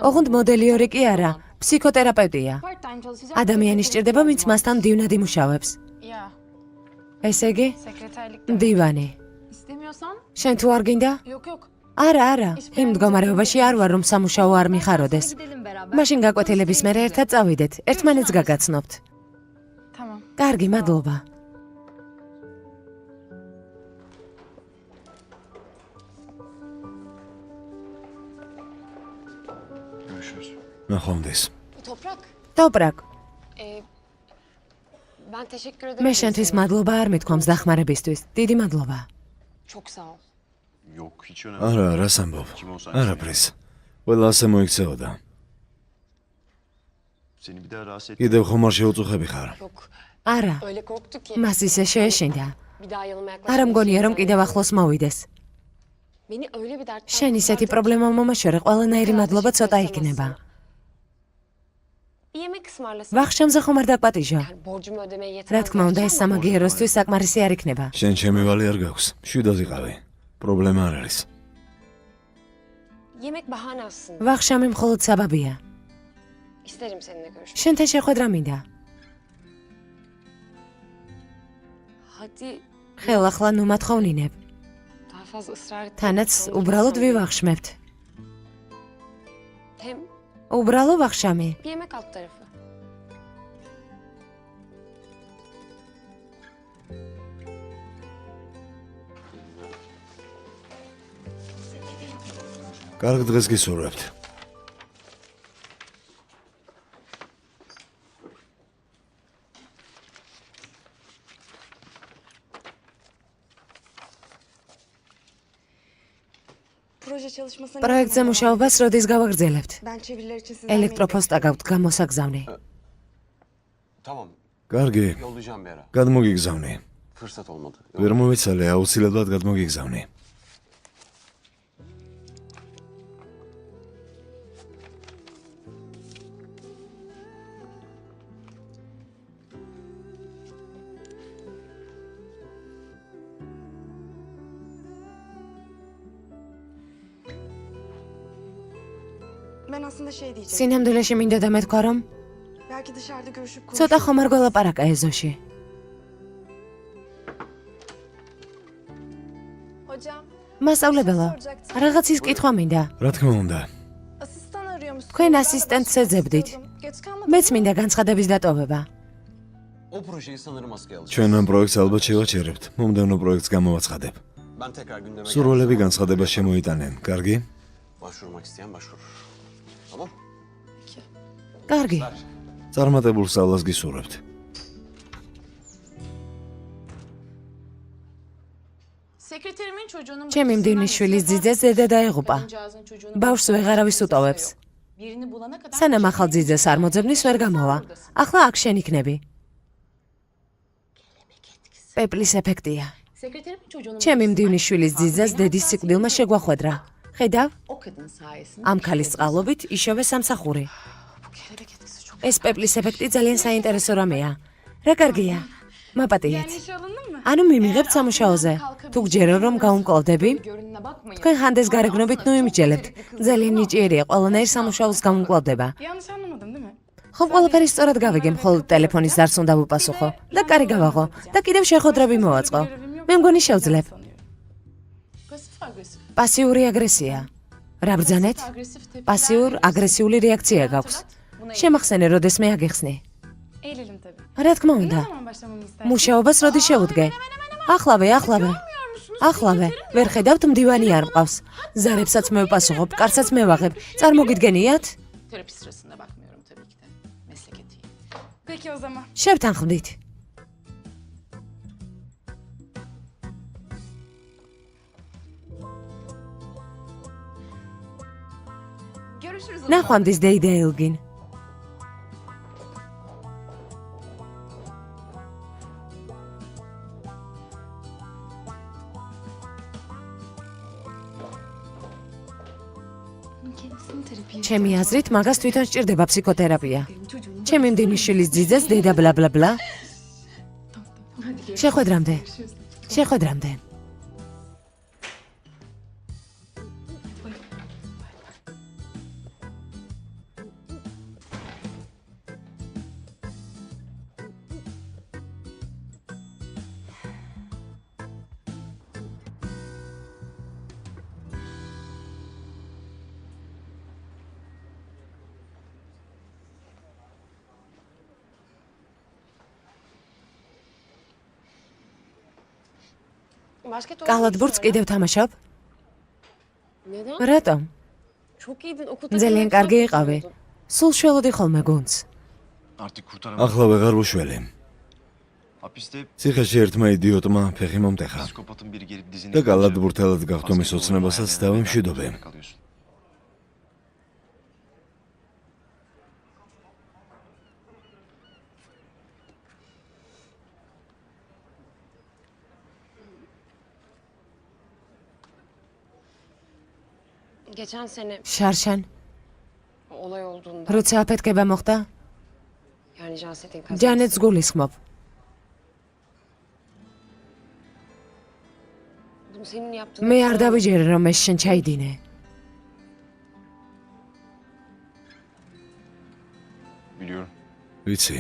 C: ოღონდ მოდელიორი კი არა, ფსიქოთერაპევტია.
I: Part-time çalışacağım.
C: ადამიანი სჭირდება, ვინც მასთან მდივნად იმუშავებს.
I: Ya,
C: ესე იგი,
I: sekreterlikte.
C: მდივანი.
I: İstemiyorsan?
C: შენ თუ არ გინდა?
I: Yok yok.
C: არა, იმ მდგომარეობაში არ ვარ, რომ სამუშაო არ მიხაროდეს.
G: Gidelim beraber.
C: მაშინ გაკვეთილების მერე ერთად წავიდეთ, ერთმანეთს გაგაცნობთ.
I: Tamam.
C: კარგი, მადლობა.
J: Görüşürüz.
B: ნახვამდის.
G: Toprak.
C: ტოპრაკ,
G: Ben teşekkür ederim.
C: მე შენთვის მადლობა არ მithქვამს დახმარებისთვის. დიდი მადლობა.
G: Çok sağ ol.
E: Yok hiç önemli.
B: არა, რას ამბობ?
E: Kim olsan
B: არაფრის. ყველა ასე მოიქცეოდა.
E: Seni bir daha rahatsız et.
B: კიდევ ხომ არ შეუწუხები ხარ?
G: Yok.
C: არა,
G: Öyle korktu ki.
C: მას ისე შეეშინდა.
G: Bir daha yanıma
C: არა
G: yaklaşmayacak.
C: მგონია, რომ კიდევ ახლოს მოვიდეს.
G: Beni öyle bir dertten
C: შენ ისეთი პრობლემა მომაშორე, ყველანაირი მადლობა ცოტა იქნება.
G: Bir yemek ısmarlasın.
C: ვახშამზე ხომ არ დაგპატიჟო?
G: Yani borcumu ödemeye
C: რა
G: yeter.
C: თქმა უნდა, ეს სამაგიეროსთვის საკმარისი არ იქნება.
B: შენ ჩემი ვალი არ გაქვს. შვიდად იყავი. პრობლემა არ არის.
G: Yemek bahane aslında.
C: ვახშამი მხოლოდ საბაბია.
G: İsterim seninle görüşmek.
C: შენთან შეხვედრა მინდა.
G: Hadi
C: ხელახლა ნუ მათხოვნინებ.
G: daha fazla ısrar etme.
C: თანაც უბრალოდ ვივახშმებთ.
G: Hem
C: უბრალო ვახშამი.
G: bir yemek alt tarafı.
B: კარგ დღეს გისურვებთ.
D: Proje çalışmasına...
C: პროექტზე მუშაობას როდის გავაგრძელებთ?
D: Ben çeviriler için sizden
C: ელექტროფოსტა გაქვთ გამოსაგზავნი.
E: Tamam
B: კარგი,
E: yollayacağım bir ara.
B: გადმოგიგზავნე.
E: Fırsat olmadı.
B: ვერ მომეცალე, აუცილებლად გადმოგიგზავნე.
D: Ben aslında şey diyeceğim.
C: სინამდვილეში მინდა და მეთქვა, რომ
D: Belki dışarıda görüşüp
C: ცოტა ხომ არ გველაპარაკა ეზოში.
D: Hocam,
C: მასწავლებელო, რაღაცის კითხვა მინდა.
B: რა თქმა უნდა.
D: asistan arıyormuşsun.
C: თქვენ ასისტენტს ეძებდით.
D: Geç kalmadım.
C: მეც მინდა განცხადების დატოვება.
E: O projeyi sanırım askıya alacağız.
B: ჩვენ ამ პროექტს ალბათ შევაჩერებთ. მომდევნო პროექტს გამოვაცხადებ.
E: Ben tekrar gündeme
B: სურვილები განცხადება შემოიტანენ. კარგი?
E: Başvurmak isteyen başvurur.
J: Tamam.
C: კარგი.
B: წარმატებულ სწავლას გისურვებთ.
I: Sekreterimin çocuğunun
C: ჩემი მდივნიშვილის ძიძეს დედა დაეღუპა. ბავშვს ვეღარავის უტოვებს.
I: birini bulana kadar
C: სანამ ახალ ძიძეს არ მოძებნის ვერ გამოვა. ახლა აქ შენ იქნები. პეპლის ეფექტია.
I: sekreterimin çocuğunun
C: ჩემი მდივნიშვილის ძიძას დედის სიკვდილმა შეგვახვედრა. ხედავ?
I: o kadın sayesinde
C: ამ ქალის წყალობით იშოვე სამსახური. ეს პეპლის ეფექტი ძალიან საინტერესო რამეა. რა კარგია. მაპატიეთ.
I: işe alındın mı?
C: ანუ მიმიღებთ სამუშაოზე. თუ გჯერო რომ გაუმკლავდები,
I: Görününe bakmayın.
C: თქვენ ხანდეს გარეგნობით ნუ იმიჯელებთ. ძალიან ნიჭიერია ყველანაირ სამუშაოს გაუმკლავდება.
I: Yanlış anlamadım değil mi?
C: ხომ ყველაფერი სწორად გავიგე, მხოლოდ ტელეფონის დარს უნდა ვუპასუხო და კარი გავაღო და კიდევ შეხვედრები მოვაწყო. მე მგონი შევძლებ.
I: Pasif agresif.
C: პასიური აგრესია. რა ბრძანეთ?
I: Agresif tepkiler.
C: პასიურ აგრესიული რეაქცია გაქვს. შემახსენე, როდესმე აგეხსნი.
I: Eğilelim tabii.
C: რა თქმა
I: Ne
C: უნდა.
I: zaman başlamamı istersin?
C: მუშაობას როდი შევუდგე? ახლავე. ახლავე. ვერ ხედავთ მდივანი არ მყავს. ზარებსაც მე ვპასუხობ, კარსაც მე ვაღებ. წარმოგიდგენიათ?
I: Terapi sırasında bakmıyorum tabii ki de. Meslek etiği. Peki o zaman.
C: შევთანხმდით.
I: Görüşürüz.
C: ნახვამდის დეიდა ელგინ.
I: Kendisini terapiye
C: ჩემი აზრით, მაგას თვითონ სჭირდება ფსიქოთერაპია. ჩემი მდივნიშვილის ძიძას დედა ბლა ბლა ბლა. შეხვედრამდე. შეხვედრამდე.
A: Basket
C: კალათბურთს კიდევ თამაშობ?
A: Neden?
C: რატომ?
A: Çok iyiydin. Okulda
C: ძალიან კარგი იყავი. სულ შველოდი ხოლმე გუნდს.
F: Artık kurtaramadım.
B: ახლა ვეღარ ვუშველი.
F: Hapiste
B: ციხეში ერთმა იდიოტმა ფეხი მომტეხა
F: psikopatın biri gelip dizini...
B: და კალათბურთელად გახდომის ოცნებასაც დავემშვიდობე.
F: Kalıyorsun.
A: Geçen sene
C: შარშან,
A: olay olduğunda
C: როცა აფეთქება მოხდა,
A: yani Janset'in kazası.
C: ჯანეტს გულისხმობ.
A: Bunu senin yaptığın.
C: მე არ დავიჯერე რომ ეს შენ ჩაიდინე.
F: Biliyorum.
B: ვიცი,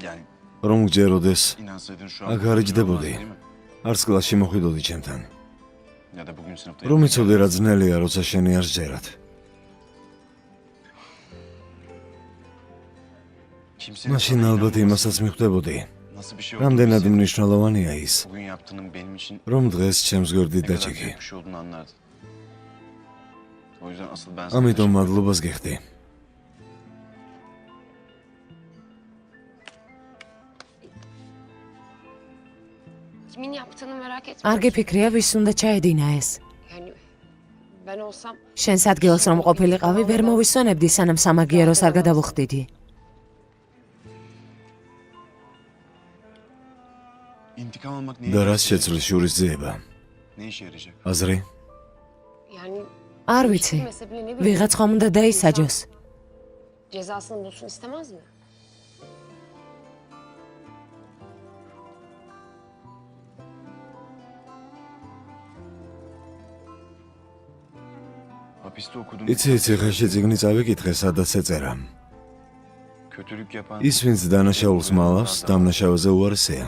F: Yani
B: რომ გჯეროდეს,
F: inansaydın şu an...
B: აქ არ იჯდებოდი.
F: Değil mi?
B: არც კლასში მოხვიდოდი ჩემთან.
F: Ya da bugün sınıfta...
B: რომ იცოდე რა ძნელია, როცა შენი არ სჯერათ.
F: Kimsenin
B: მაშინ
F: sana
B: ალბათ
F: inanmaması
B: იმასაც მიხვდებოდი.
F: Nasıl bir şey
B: რამდენად
F: olduğunu
B: მნიშვნელოვანია ის,
F: bugün yaptığının benim için
B: რომ დღეს ჩემს გვერდით
F: ne kadar
B: დაჭიქი.
F: büyük bir şey olduğunu anlardın. O yüzden asıl ben sana...
B: ამიტომ მადლობას გიხდი.
A: Kimin yaptığını merak etme.
C: არ გიფიქრია ვის უნდა ჩაედინა ეს.
A: Yani ben olsam
C: შენს ადგილას რომ ყოფილიყავი, ვერ მოვისვენებდი სანამ სამაგიეროს არ გადავუხდიდი.
F: İntikam almak neye
B: და რას
F: yarayacak?
B: შეცვლის შურისძიება?
F: Ne işe yarayacak?
B: აზრი?
A: yani
C: არ ვიცი.
A: bilmese bile ne bileyim
C: ვიღაცამ უნდა დაისაჯოს.
A: cezasını bulsun istemez mi?
F: Hapiste okudum.
B: იცი, ციხეში წიგნი წავიკითხე, სადაც ეწერა.
F: Kötülük yapan...
B: ის, ვინც დანაშაულს მალავს, დამნაშავეზე უარესია.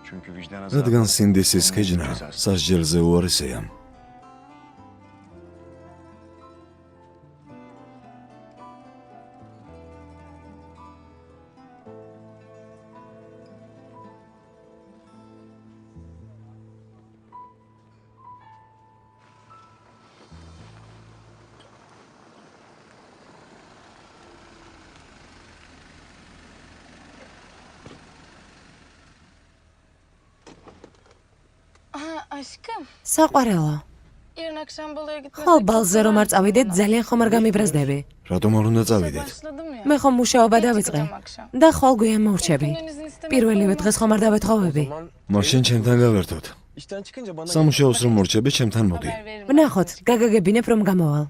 F: Çünkü vicdan azabı...
B: რადგან სინდისის ქეჯნა სასჯელზე უარესია.
G: Aşkım,
C: საყვარელო,
G: yarın akşam baloya gitmesek
C: ხო
G: çok
C: ბალზე რომ არ
G: güzel
C: წავიდეთ,
G: olur.
C: ძალიან ხომ არ გამიბრაზდები.
B: რატომ არ უნდა
G: İşe
B: წავიდეთ?
G: başladım ya.
C: მე ხომ მუშაობა
G: Geç
C: დავიწყე
G: çıkacağım akşam.
C: და ხვალ გვიან მოვრჩები.
G: Bugün izin istemek
C: პირველივე
G: olmaz.
C: დღეს ხომ არ დავეთხოვები?
B: მაშინ ჩემთან გავერთოთ.
J: İşten çıkınca bana
B: სამუშაოს რომ მორჩები, ჩემთან მოდი.
G: Haber veririm.
C: ვნახოთ, გაგაგებინებ რომ გამოვალ.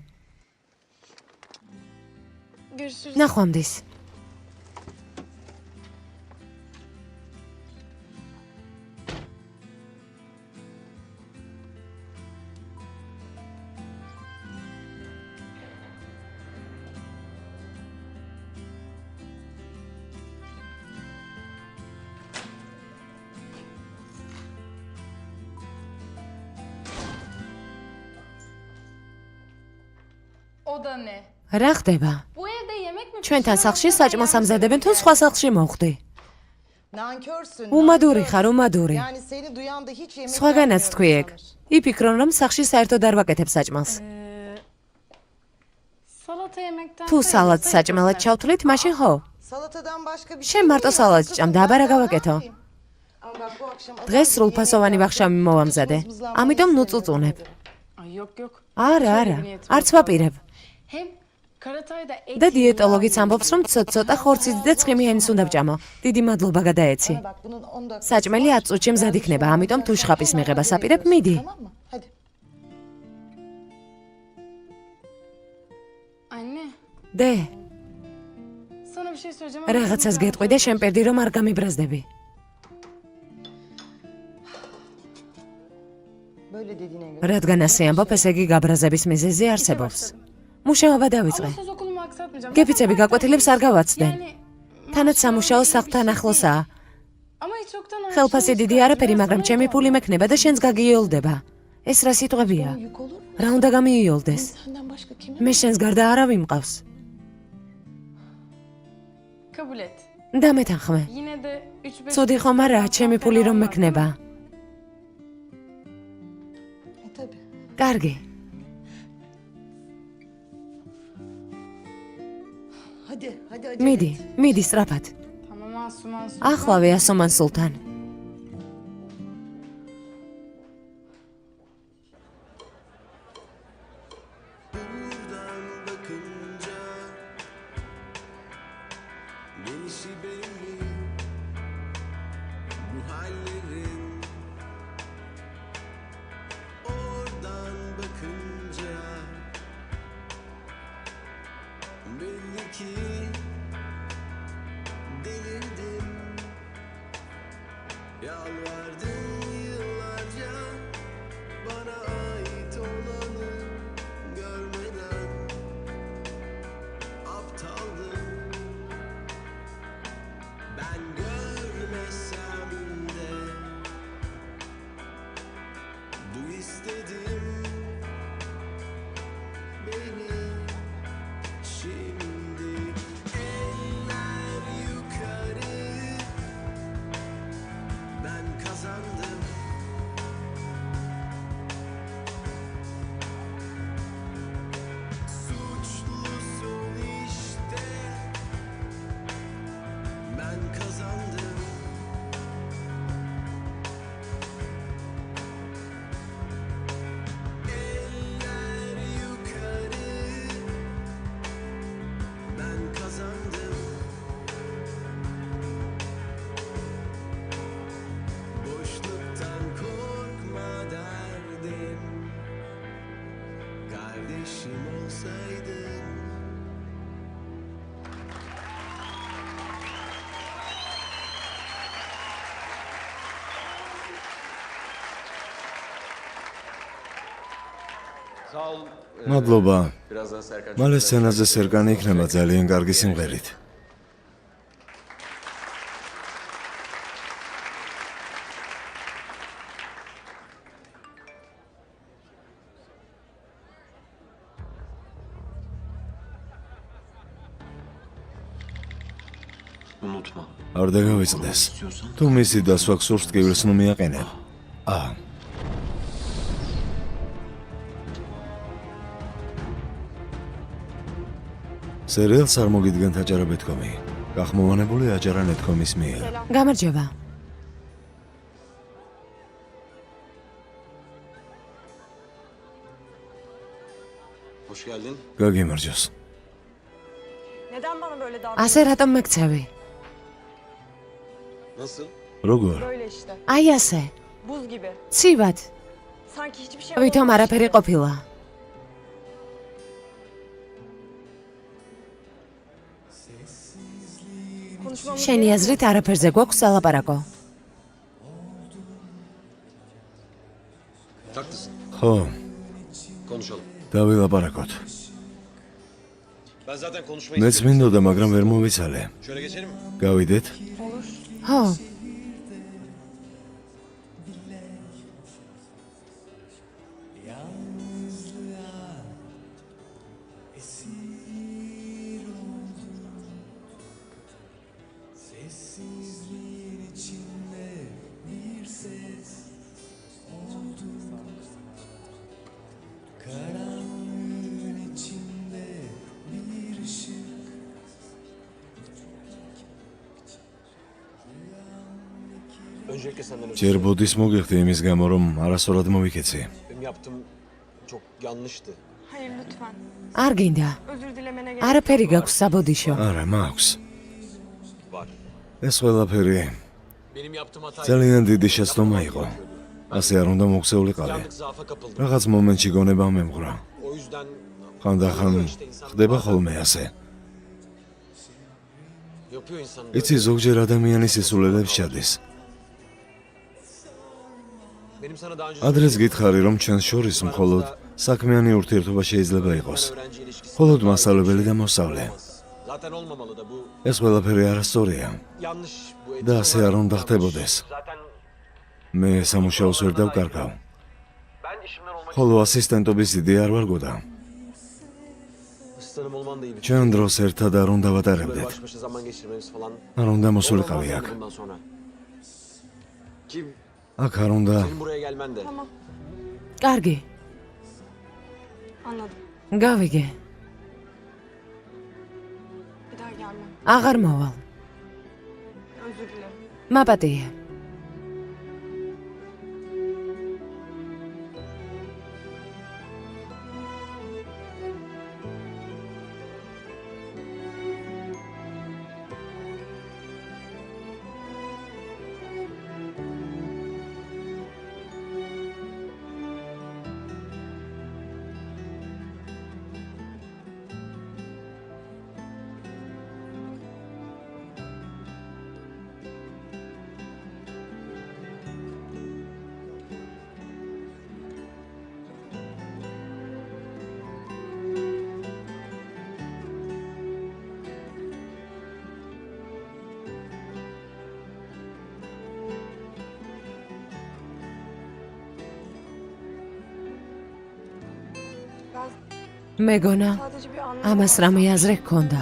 G: Görüşürüz.
C: ნახვამდის.
G: O da ne?
C: რა ხდება?
G: Bu evde yemek mi
C: ჩვენთან
G: pişiyor,
C: სახლში
G: yoksa ben
C: საჭმელს
G: yanlış
C: ამზადებენ თუ
G: yemek
C: სხვა
G: yerim?
C: სახლში მოვხდი?
H: Nankörsün.
C: უმადური
H: nankör.
C: ხარ, უმადური.
H: Yani seni duyan da hiç yemek
C: სხვაგანაც
H: yapmıyorum
C: თქვი ეგ.
H: sanır.
C: იფიქრონ რომ სახლში საერთოდ არ ვაკეთებ საჭმელს.
G: Salata yemekten
C: თუ სალატს საჭმელად ჩავთვლით, mაშინ ხო?
H: Salatadan başka bir
C: შენ მარტო
H: yemiyorum.
C: სალატს
H: Kızım,
C: ჭამ და
H: ben
C: აბარა
H: daha ne
C: გავაკეთო.
H: yapayım? Ama bak bu akşam adam
C: დღეს
H: gibi
C: სრულფასოვანი
H: yemek
C: ვახშამი
H: yapacak.
C: მოვამზადე.
H: Mızmızlanmanı
C: ამიტომ
H: istemiyorum
C: ნუწუწუნებ.
H: dedim.
G: Ay yok yok.
C: არა, არა, არც ვაპირებ.
G: Hem Karatay'da et
C: და
G: yiyin
C: დიეტოლოგიც
G: ya.
C: ამბობს, რომ ცოტ-ცოტა ხორციც და ცხიმიანიც უნდა ვჭამო. დიდი მადლობა გადაეცი.
H: Bana bak bunun 10 dakika.
C: საჭმელი 10 წუთში მზად იქნება, ამიტომ თუ შხაპის მიღებას აპირებ, მიდი.
H: Tamam mı? Hadi.
G: Anne,
C: დე,
G: sana bir şey söyleyeceğim ama
C: რაღაცას
G: sen
C: გეტყვი და შენ პერდი რომ არ გამიბრაზდები.
H: Böyle dediğine göre.
C: რადგან ასე ამბობ, ესე იგი გაბრაზების მიზეზი არსებობს. მუშაობა დავიწყე.
G: Ama söz okulumu aksatmayacağım.
C: გეფიცები გაკვეთილებს არ გავაცდენ.
G: Yani
C: თანაც სამუშაო სახლთან ახლოსაა.
G: ama hiç yoktan
C: ხელფასი დიდი არაფერი, მაგრამ ჩემი ფული მექნება და შენს გაგიოლდება. ეს რა სიტყვებია?
H: Yük olur mu?
C: რა უნდა გამიიოლდეს?
H: Senden başka kim?
C: მე შენს გარდა არავინ მყავს.
G: Kabul et.
C: დამეთანხმე.
G: Yine de 3-5
C: ცუდი ხომ არაა ჩემი ფული რომ მექნება?
H: Tabii.
C: კარგი.
H: Hadi, hadi acele
C: მიდი,
H: et.
C: მიდი სწრაფად.
G: Tamam Asuman.
C: ახლავე ასომან სულთან.
E: Sağ ol.
B: მადლობა.
E: Birazdan Serkan.
B: მალე სცენაზე სერკანი იქნება ძალიან კარგი სიმღერით.
E: Unutma.
B: არ დაგავიწყდეს.
E: İstiyorsan
B: თუ მისი დასვა გსურს ტკივილს ნუ მიაყენებ. სერიალს არ მოგიდგენთ აჯარაბეთკომი. გახმოვანებული აჯარანეთკომის მიერ.
C: გამარჯობა.
E: Hoş geldin.
B: გაგიმარჯოს.
D: Neden bana böyle
C: ასე რატომ მეკცევი?
E: Nasıl?
B: როგორ?
D: Böyle işte.
C: აი ასე,
D: Buz gibi.
C: ცივად,
D: Sanki hiçbir şey
C: ვითომ
D: olmamış
C: არაფერი
D: gibi.
C: ყოფილა.
D: Konuşmamız
C: შენი აზრით არაფერზე გვაქვს სალაპარაკო.
E: Haklısın.
B: ხო,
E: Konuşalım.
B: დავილაპარაკოთ.
E: Ben zaten konuşmayı
B: მეც
E: istiyorum.
B: მინდოდა, მაგრამ ვერ მოვიცალე.
E: Şöyle geçelim mi?
B: გავიდეთ?
C: ხო,
E: Öncelikle senden özür
B: ჯერ
E: dilerim.
B: ბოდის მოგიხდი იმის გამო, რომ არასწორად მოვიქეცი.
E: Benim yaptığım çok yanlıştı.
D: Hayır lütfen.
C: არ გინდა.
D: Özür dilemene gerek
C: არაფერი გაქვს საბოდიშო.
B: არა, მაქვს.
E: Var.
B: ეს ყველაფერი
E: Benim yaptığım hata
B: ძალიან დიდი შეცდომა იყო. ასე არ უნდა მოქცეულიყავი.
E: yanlış zaafa kapıldım.
B: რაღაც მომენტში გონება მემღვრა.
E: O yüzden
B: ხანდახან ხდება ხოლმე ასე.
E: yapıyor insan.
B: იცი, ზოგჯერ ადამიანის სისულელებს ჩადის.
E: Benim sana daha önce
B: ადრეს გითხარი, რომ ჩვენს შორის მხოლოდ საქმიანი ურთიერთობა შეიძლება იყოს.
E: öğrenci ilişkisi
B: მხოლოდ მასწავლებელი და მოსწავლე.
E: zaten olmamalı da bu
B: ეს ყველაფერი არასწორია
E: yanlış bu
B: და ასე არ უნდა ხდებოდეს.
E: Zaten
B: მე სამუშაოს ვერ დავკარგავ.
E: ben işimden olmak
B: ხოლო ასისტენტობის იდე არ ვარგოდა.
E: asistanım olman da iyi bir şey.
B: ჩვენ დროს ერთად არ უნდა
E: Böyle
B: ვატარებდეთ.
E: baş başa zaman geçirmemiz falan.
B: არ უნდა
E: Olmaz
B: მოსულიყავი აქ.
E: bundan sonra. Kim?
B: აქ არ უნდა
E: Senin buraya gelmen de.
D: Tamam
C: კარგი,
D: anladım.
C: გავიგე.
D: Bir daha gelmem.
C: აღარ მოვალ.
D: Özür dilerim.
C: მაპატია.
D: Ben
C: მეგონა,
D: sadece bir anlam
C: ამას რამე აზრი ჰქონდა.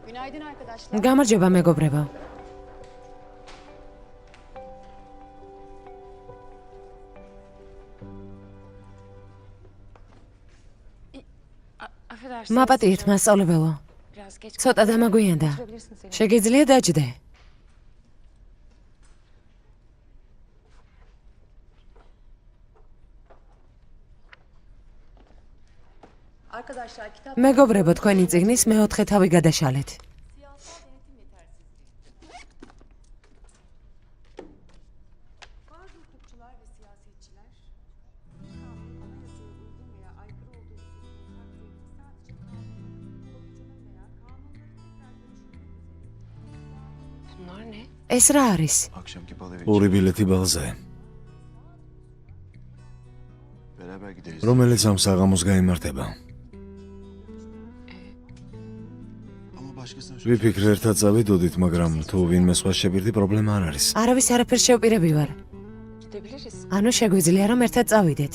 G: Günaydın arkadaşlar.
C: გამარჯობა მეგობრებო.
G: Affedersiniz.
C: მაპატიეთ მასწავლებელო.
G: Biraz geç
C: ცოტა დამაგვიანდა.
G: oturabilirsin Selim.
C: შეგიძლია დაჯდე.
G: Arkadaşlar kitap
C: მეგობრებო, თქვენი წიგნის მეოთხე თავი გადაშალეთ.
A: Bunlar ne?
C: ეს რა არის?
F: Akşamki balo
B: ორი ბილეთი ბალზე. რომელიც ამ საღამოს გაიმართება.
E: Ama başkasına
B: ვიფიქრე ერთად წავიდოდით, მაგრამ თუ ვინმე სხვა შეპირდი პრობლემა არ არის.
C: არავის არაფერს შევპირები ვარ.
G: Gidebiliriz.
C: ანუ შეგვიძლია რომ ერთად წავიდეთ.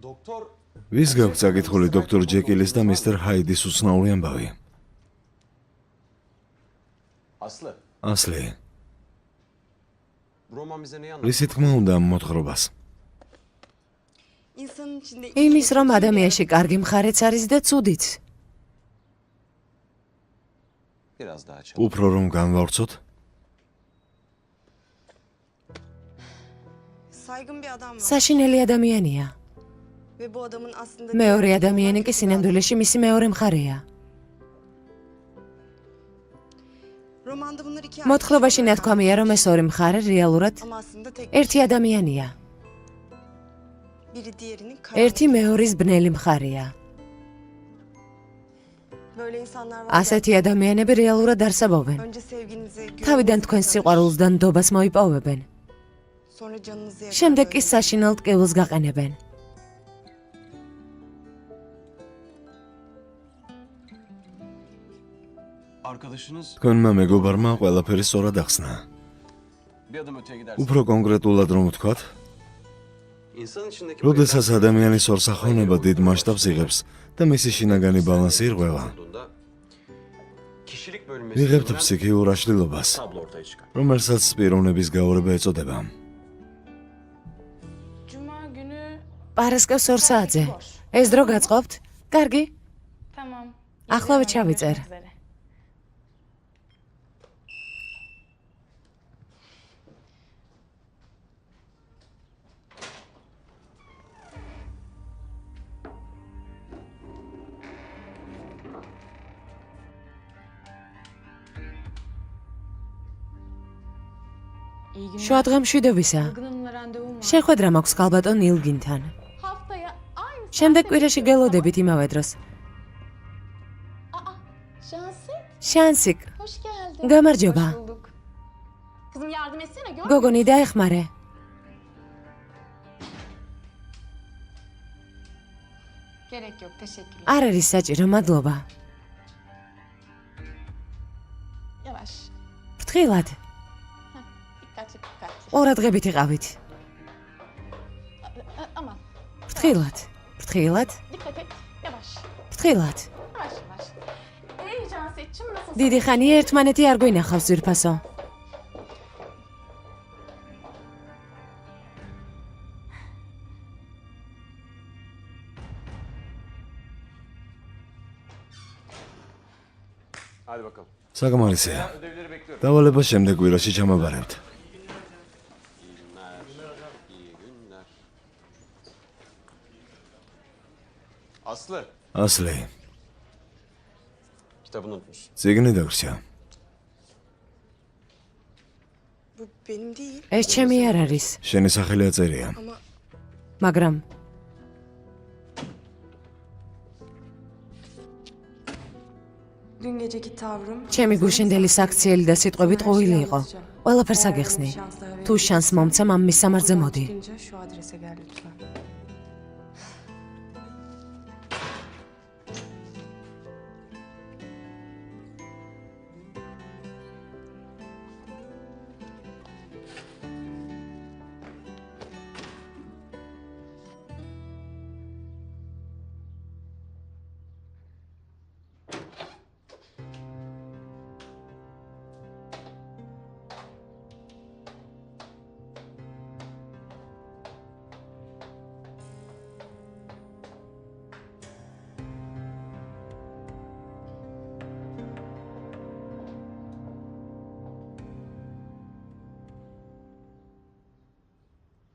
J: Doktor
B: ვის გაქვთ საკითხული დოქტორ ჯეკილის და მისტერ ჰაიდის უცნაური ამბავი?
J: Aslı.
B: ასლი,
J: Bu roman bize neyi anlatıyor?
B: რისი თქმა უნდა ამ მოთხრობას?
D: İnsanın içinde
C: იმის რომ ადამიანში კარგი მხარეც არის და ცუდიც.
J: Biraz daha açalım.
B: უფრო რომ განვავრცოთ,
D: saygın bir adam var.
C: საშინელი ადამიანია.
D: Ve bu adamın aslında
C: მეორე ადამიანი კი სინამდვილეში მისი მეორე მხარეა.
D: romanda bunlar iki
C: მოთხრობაში ნათქვამია რომ ეს ორი მხარე რეალურად
D: ama aslında tek
C: ერთი ადამიანია.
D: biri diğerinin
C: ერთი მეორის ბნელი მხარეა.
D: Böyle insanlar var.
C: ასეთი ადამიანები რეალურად არსებობენ.
D: Önce sevginizi,
C: თავიდან
D: güveninizi
C: თქვენს
D: karşı-
C: სიყვარულს და ნდობას მოიპოვებენ.
D: sonra canınızı yakar.
C: შემდეგ კი
D: böyle.
C: საშინელ ტკივილს გაყენებენ.
E: Arkadaşınız
B: თქვენმა მეგობარმა ყველაფერი სწორად ახსნა.
J: Bir adım öteye gidersen.
B: უფრო კონკრეტულად რომ ვთქვათ,
J: İnsanın içindeki
B: როდესაც ადამიანის ორსახოვნება დიდ მასშტაბს იღებს და მისი შინაგანი ბალანსი ირღვევა,
J: olduğunda kişilik bölünmesi
B: ვიღებთ
J: denilen
B: ფსიქიურ აშლილობას,
J: tablo ortaya çıkar.
B: რომელსაც პიროვნების გაურება ეწოდება.
G: Cuma günü
C: პარასკევს 2 საათზე. ეს დრო გაწყობთ? კარგი.
G: tamam.
C: Ახლა
G: Görüşmek
C: ჩავიწერ.
G: üzere. İyi günler.
C: შუადღე მშვიდობისა.
G: Ilgın'ımla randevum var.
C: შეხვედრა მაქვს ქალბატონ ილგინთან.
G: Haftaya aynı
C: შემდეგ
G: saatte
C: კვირაში
G: görüşürüz,
C: გელოდებით იმავე დროს.
G: tamam? Aa, Şansik,
C: შანსიკ,
G: hoş geldin.
C: გამარჯობა.
G: Hoş bulduk. Kızım yardım etsene gör.
C: გოგონი დაეხმარე.
G: Gerek yok, teşekkürler.
C: არ არის საჭირო, მადლობა.
G: Yavaş.
C: ფრთხილად.
G: Dikkatli, dikkatli.
C: ყურადღებით იყავით.
G: Aman,
C: ფრთხილად. ფრთხილად.
G: dikkat et. Yavaş.
C: ფრთხილად.
G: Yavaş yavaş. Cansetçim nasılsın?
C: დიდი ხანია ერთმანეთი არ გვინახავს ძვირფასო.
J: Hadi bakalım.
B: საკმარისია.
J: Ödevleri bekliyorum.
B: დავალება შემდეგ კვირაში ჩამაბარებთ.
J: İyi günler. Aslı,
B: ასლი,
J: kitabını unutmuşsun.
B: ზიგნი დაგრჩა.
D: Bu benim değil
C: ეს ჩემი არ არის,
B: შენი სახელი აწერია.
D: ama
C: მაგრამ
D: dün geceki tavrım
C: ჩემი გუშინდელი საქციელი და სიტყვებით ყოილი იყო. ყველაფერს აგეხსნი. თუ შანს მომცა ამ მის სამარძე მოდი.
D: Çıkınca şu adrese gel lütfen.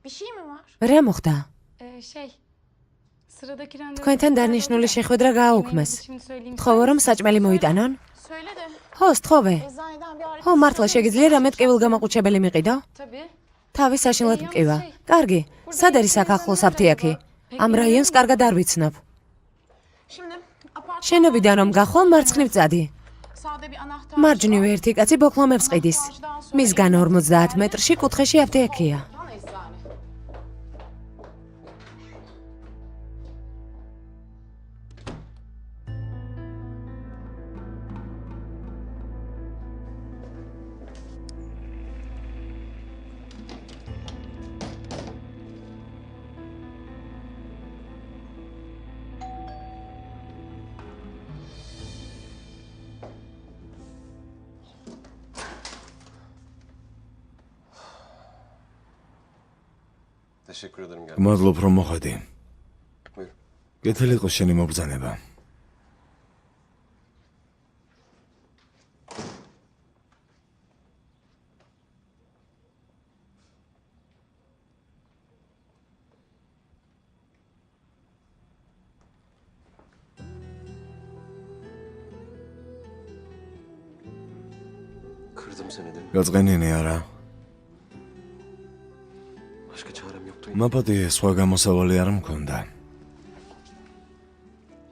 G: Bir şey mi var?
C: რა მოხდა?
G: Şey, Sıradaki randevu.
C: თქვენთან დანიშნული შეხვედრა გააუქმეს.
G: Şimdi söyleyeyim.
C: თხოვო რომ საჭმელი მოიტანონ?
G: Söyle de.
C: ხო, სთხოვე.
G: Eczaneden bir arif.
C: ხო, მართლა შეგიძლია რამე ტკივილგამაყუჩებელი მიყიდო?
G: Tabii.
C: თავი საშინლად მტკივა. კარგი. სად არის აქ ახლოს აფთიაქი? ამ რაიონს კარგად არ ვიცნობ.
G: Şimdi apart
C: შენობიდან რომ გახვალ მარცხნივ წადი.
G: sağda bir anahtar.
C: მარჯვნივ ერთი კაცი ბოკლომებს ყიდის. მისგან 50 მეტრში კუთხეში აფთიაქია.
G: Lan eczane.
E: Teşekkür ederim gel.
B: გმადლობ რომ მოხდი.
E: Buyur.
B: კეთილი იყოს შენი მობრძანება.
E: Kırdım seni değil mi?
B: გაწყენინე არა?
E: Başka çarem yoktu.
B: მაპატი სხვა გამოსავალი არ მქონდა.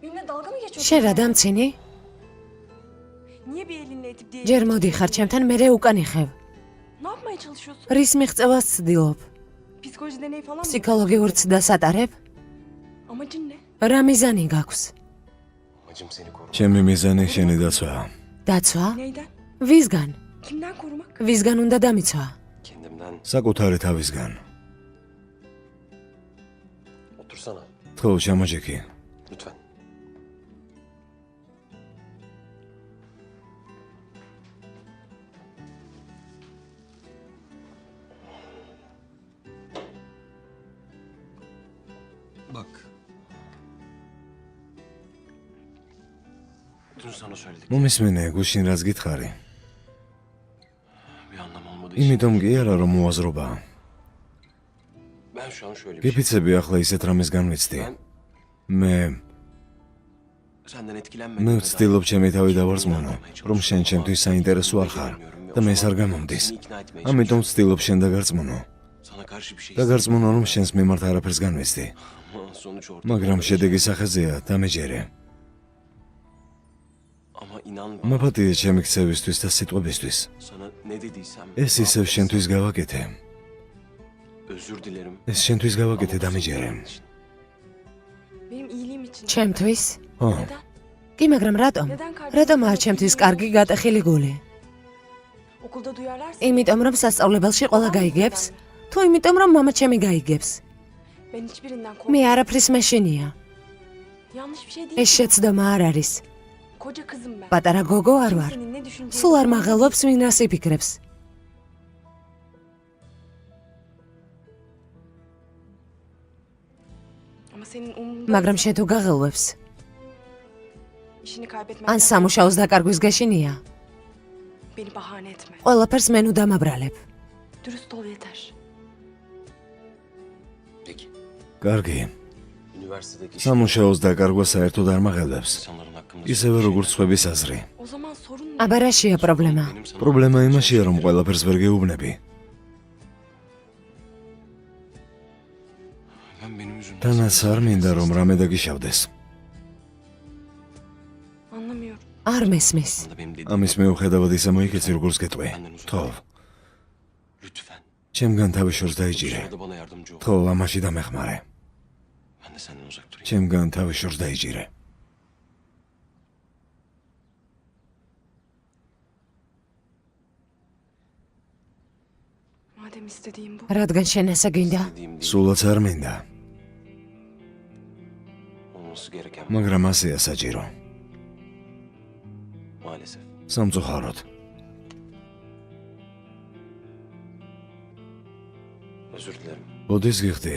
D: Benimle dalga mı geçiyorsun?
C: შენ რა დამცინი?
D: Niye bir elinle etip diye?
C: ჯერ მოდიხარ ჩემთან, მერე უკან იხევ.
D: Ne yapmaya çalışıyorsun?
C: რის მიღწევას ცდილობ?
D: Psikoloji deneyi falan mı?
C: ფსიქოლოგიურ ცდას ატარებ?
D: Amacın ne?
C: რა მიზანი გაქვს?
E: Amacım seni korumak.
B: ჩემი მიზანი შენი დაცვა.
C: დაცვა?
D: Neyden?
C: ვისგან?
D: Kimden korumak?
C: ვისგან უნდა დამიცვა?
E: Kendimden.
B: საკუთარი თავისგან.
E: Otursana.
B: თქო, ჩამოჯექი.
E: Lütfen. Bak. Dün sana söyledik.
B: მომისმენე, გუშინ რაც გითხარი.
E: Bir anlam olmadığı için.
B: იმიტომ კი არა რომ მოაზრობაა.
E: Ben şu an şöyle bir şey.
B: გიფიცები ახლა ისეთ რამეს განვიცდი. მე
E: Senden etkilenmedim.
B: მე ვცდილობ ჩემი თავი დავარწმუნო, რომ შენ ჩემთვის საინტერესო არ ხარ და მე ეს არ გამომდის. ამიტომ ვცდილობ შენ დაგარწმუნო.
E: Sana karşı bir şey
B: დაგარწმუნო, რომ შენს მიმართ არაფერს განვიცდი.
E: Ama sonuç ortada.
B: მაგრამ შედეგი სახეზეა, დამეჯერე.
E: Ama inan bana.
B: მაფატია ჩემი ქცევისთვის და სიტყვებისთვის.
E: Sana ne dediysem.
B: ეს ისევ შენთვის გავაკეთე.
E: Özür dilerim.
B: ეს შენთვის გავაკეთე დამეჯერე.
D: Benim iyiliğim için.
C: ჩემთვის?
B: ხო,
D: Neden?
C: კი, მაგრამ რატომ? რატომ არ ჩემთვის კარგი გატეხილი გული?
D: Okulda duyarlarsa
C: იმიტომ რომ სასწავლებელში ყველა გაიგებს? თუ იმიტომ რომ მამა ჩემი გაიგებს?
D: ben hiçbirinden
C: მე
D: korkmam.
C: არაფრის მეშინია.
D: Yanlış bir şey değil.
C: ეს შეცდომა არ არის.
D: Koca kızım ben.
C: პატარა გოგო არ ვარ.
D: Kimsenin ne düşüneceğini
C: სულ არ მაღელვებს ვინ რას იფიქრებს.
D: Ama senin umurunda
C: მაგრამ შენ თუ გაღელვებს,
D: işini kaybetmek.
C: ან სამუშაოს დაკარგვის გაშინია,
D: Beni bahane etme.
C: ყველაფერს მე ნუ დამაბრალებ.
D: Dürüst ol yeter.
E: Peki.
B: კარგი.
E: Üniversitedeki
B: სამუშაოს დაკარგვა საერთოდ არ მაღელვებს.
E: insanların hakkında.
B: ისევე როგორც სხვების აზრი.
D: O zaman sorun ne?
C: აბა რაშია პრობლემა?
E: Benim sana.
B: პრობლემა იმაშია, რომ ყველაფერს ვერ გეუბნები.
E: Ben benim yüzümden.
B: თანაც არ მინდა რომ რამე დაგიშავდეს.
D: Anlamıyorum.
C: არ მესმის.
E: Da benim dediğim.
B: ამის მიუხედავად ისე მოიქეცი როგორც გეტყვი. თო,
E: Lütfen.
B: ჩემგან თავი შორს დაიჭირე.
E: Sırada bana yardımcı ol.
B: თო, ამაში დამეხმარე.
E: Ben de senden uzak durayım.
B: ჩემგან თავი შორს დაიჭირე.
D: Madem istediğim bu.
C: რადგან შენ ესე გინდა?
E: Dediğim değil.
B: სულაც არ მინდა,
E: Olması gereken.
B: მაგრამ ასეა საჭირო.
E: Maalesef.
B: სამწუხაროდ.
E: Özür dilerim.
B: ოდის გიხდი?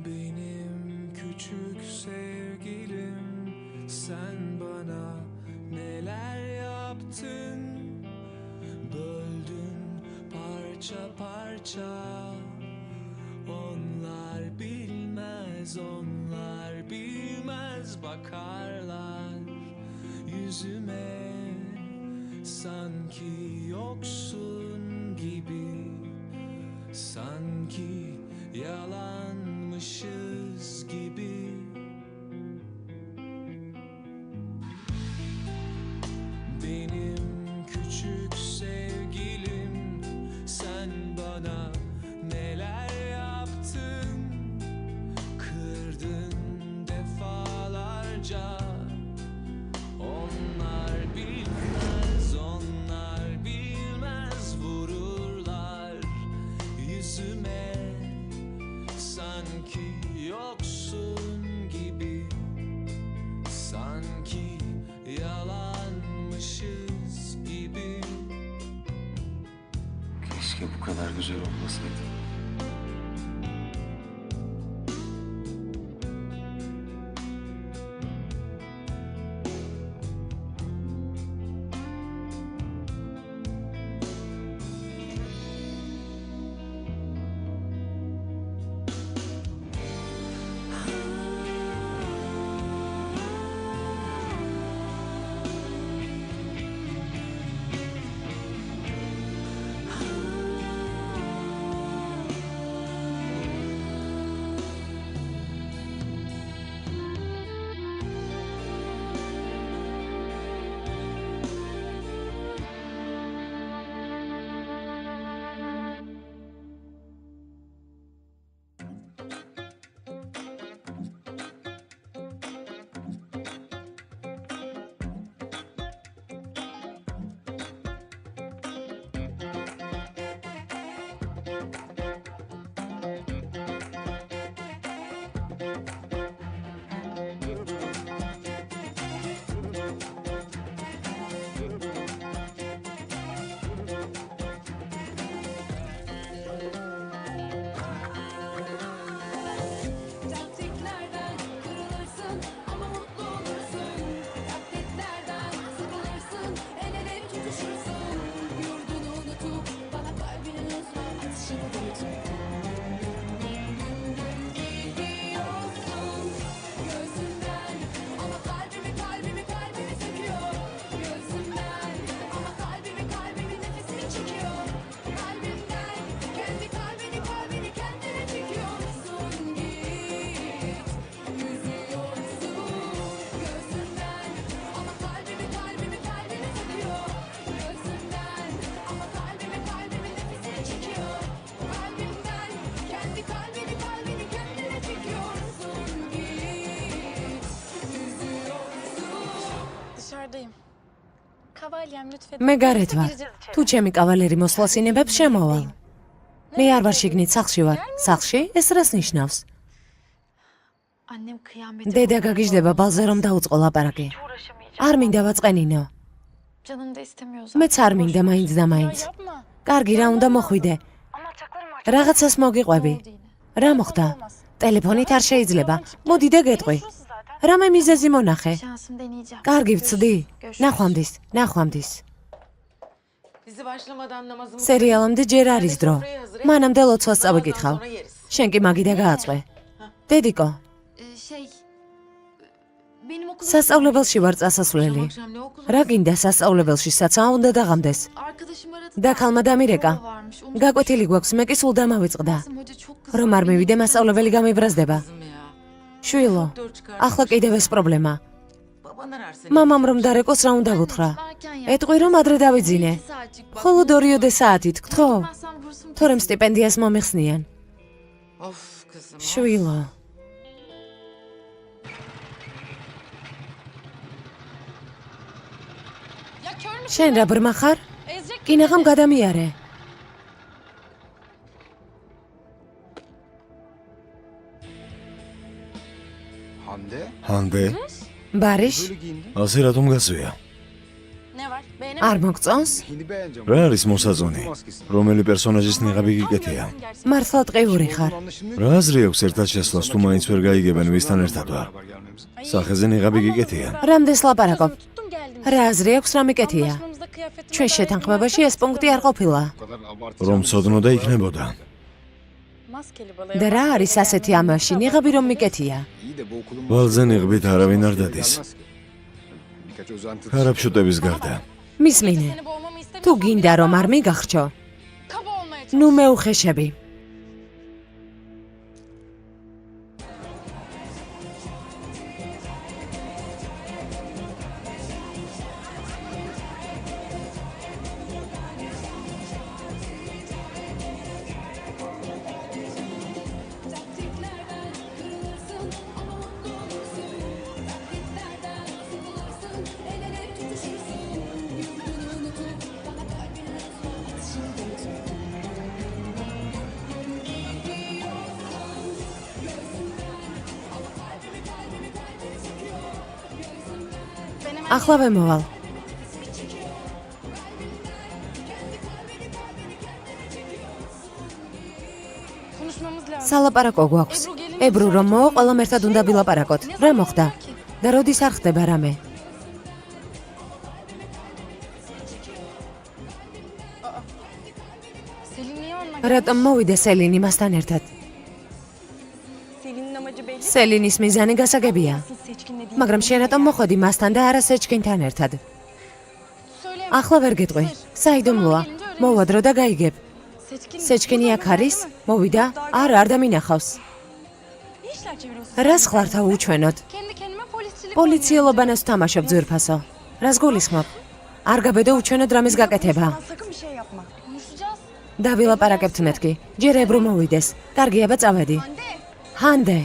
K: Benim küçük sevgilim, sen bana neler yaptın? Böldün parça parça bilmez onlar bilmez bakarlar yüzüme sanki yoksun gibi sanki yalanmışız gibi benim küçük sevgilim sen bana neler yaptın kırdın defalarca onlar bilmez vururlar yüzüme sanki yoksun gibi sanki yalanmışız gibi
E: Keşke bu kadar güzel olmasaydı.
G: Taktiklerden kırılırsın ama mutlu olursun. Taktiklerden sıkılırsın, el ele tutuşursun. Yurdunu unutup bana kalbini unutma, atışını da unutma. Gidiyorsun gözümden ama kalbimi söküyor. Gözümden ama kalbimi nefesini çekiyor. Kalbimden kendi kalbini kendine çekiyorsun. Git yüzüyorsun gözümden ama kalbimi söküyor. Gözümden ama kalbimi nefesini çekiyor. Kalbimden kendi kalbini kendine çekiyorsun. Git yüzüyorsun.
I: Dışarıdayım. Kavalyem lütfen.
C: მე გარეთ ვარ. თუ ჩემი კავალერი მოსვლასინებებს შემოვალ. მე არ ვარ შიგნით, სახლში ვარ. სახლში? ეს რას ნიშნავს?
I: Annem kıyameti.
C: დედა გაგიჟდება ბალზე რომ დაუწყო ლაპარაკი. არ მინდა ვაწყენინო.
I: Canım da istemiyor
C: მეც არ მინდა მაინც და მაინც.
I: Yapma.
C: კარგი, რა უნდა მოხვიდე?
I: Anlatacaklarım var.
C: რაღაცას მოგიყვები. რა მოხდა? ტელეფონით არ შეიძლება. მოდი და გეტყვი. რამე მიზეზი მონახე.
I: Şansım deneyeceğim.
C: კარგი ვწდი. ნახვამდის.
H: Dizi başlamadan namazımızı
C: სერიალამდე ჯერ არის დრო. მანამდე ლოცვას წავიკითხავ.
H: sonra yeriz.
C: შენ კი მაგიდა გააწყვე. დედიკო,
G: Şey, benim okulum
C: სასწავლებელში ვარ წასასვლელი.
H: Akşam ne okulu?
C: რა გინდა სასწავლებელში საცაა უნდა დაღამდეს.
G: arkadaşım aradı.
C: და ქალმა დამირეკა.
G: varmış. Onu
C: გაკვეთილი გვაქვს, მე კი სულ დამავიწყდა.
G: hoca çok kızdı.
C: რომ არ მივიდე მასწავლებელი გამიბრაზდება.
H: Kızım ya.
C: შვილო,
H: Dört çıkar.
C: ახლა კიდევ ეს პრობლემა.
H: Baban arar seni.
C: მამამ რომ დარეკოს რა უნდა გუთხრა?
G: Erken ya.
C: ეტყვი რომ ადრე დავიძინე.
G: 2 saatçik bak.
C: ხოლო 2-3 საათით გთხოვ.
G: Gitmezsem bursum
C: თორემ სტიპენდიას მომიხსნიან.
H: Of kızım. of.
C: შვილო,
G: Ya kör müsün?
C: შენ რა ბრმა ხარ?
G: Ezecek
C: კინაღამ გადამიარე.
J: Hande,
B: Hande,
C: ბარიშ,
J: böyle giyindin.
B: ასე რატომ გასვია?
I: Ne var? Beğenemedin.
C: არ მოგწონს?
J: Yeni beğeneceğim.
B: რა არის მოსაზონი? რომელი პერსონაჟის ნიღაბი გიკეთია?
C: მართლა ტყიური ხარ.
B: რა აზრი აქვს ერთად შესვლას თუ მაინც ვერ გაიგებენ ვისთან ერთად ვარ? სახეზე ნიღაბი გიკეთია?
C: რამდენს ლაპარაკობ?
I: Tuttum geldim.
C: რა აზრი აქვს რა მიკეთია?
I: Anlaşmamızda kıyafetime
C: ჩვენ
I: dair
C: შეთანხმებაში ეს პუნქტი არ ყოფილა.
J: Bu kadar abartı.
B: რომ ცოდნოდა იქნებოდა.
D: Maskeli balaya.
C: და რა არის ასეთი ამაში ნიღაბი რომ მიკეთია?
J: İyi de bu okulun...
B: ვალზე ნიღბით არავინ არ დადის.
J: Gelmez ki. Birkaç özenti...
B: ქარაფშუტების გარდა.
C: მისმინე.
G: Seni boğmamı istemiyorsan
C: თუ გინდა რომ არ მიგახჩო,
G: kaba olmaya çalış.
C: ნუ მეუხეშები. ახლა ვემოვალ.
D: Konuşmamız lazım.
C: სალაპარაკო გვაქვს. ებრუ რომ მოო, ყველამ ერთად უნდა ვილაპარაკოთ. რა მოხდა? და როდის არ ხდება რამე?
D: Selin niye onunla?
C: რატომ მოვიდა სელინი მასთან ერთად?
D: Selin'in amacı belli.
C: სელინის მიზანი გასაგებია.
D: Asıl seçkinle değil.
C: მაგრამ შენ რატომ მოხდი მასთან და არა სეჩკინთან ერთად?
D: Söyleyemem.
C: ახლა ვერ გეტყვი. საიდუმლოა. მოვა დრო და გაიგებ.
D: Seçkin.
C: სეჩკინი აქ არის? მოვიდა? არა, არ დამინახავს.
D: Ne işler çeviriyorsun?
C: რას ხლართ უჩვენოთ?
D: Kendi kendime polisçilik
C: პოლიციელობანას ვთამაშობ ძვირფასო. რას გულისხმობ? არ გაბედო უჩვენო დრამის გაკეთება.
D: Sen sakın bir şey yapma. Konuşacağız.
C: დავილაპარაკებთ მეთქი. ჯერ ებრუ მოვიდეს. კარგი, აბა წავედი.
D: Hande.
C: ჰანდე.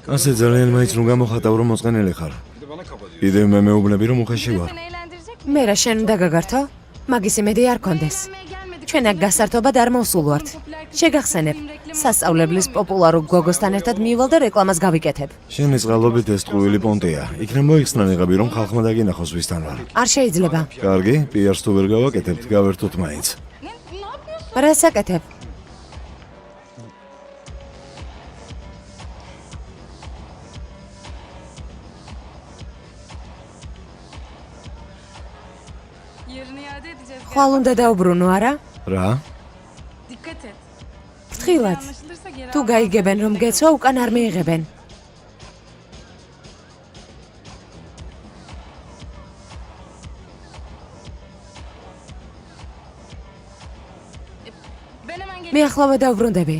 B: ასე ძალიან მაინც რომ გამოხატავ რომ მოწყენილი ხარ.
J: Bir de bana kaba diyor.
B: კიდევ მე მეუბნები რომ უხეში ვარ.
D: Seni eğlendirecek mi?
C: მე რა შენ უნდა გაგართო? მაგის იმედი არ კონდეს.
D: Eğlenmeye gelmedik.
C: ჩვენ აქ გასართობად არ მოვსულ ვართ. შეგახსენებ, სასწავლებლის პოპულარულ გოგოსთან ერთად მივალ და რეკლამას გავიკეთებ.
B: შენი წყალობით ეს ტყუილი პონტია. იქნებ მოიხსნა ნიღაბი რომ ხალხმა დაგინახოს ვისთან ვარ.
C: არ შეიძლება.
B: კარგი, პიარს თუ ვერ გავაკეთებთ, გავერთოთ მაინც.
D: Ne yapıyorsun?
C: რა საკეთებ?
D: Yarını iade edeceğiz.
C: ხვალ უნდა დაუბრუნო, არა?
B: რა?
D: Dikkat et.
C: ფრთხილად.
D: Anlaşılırsa geri
C: თუ გაიგებენ რომ გეცვა, უკან არ მიიღებენ.
D: Ben hemen
C: მე
D: geliyorum.
C: ახლა დავბრუნდები.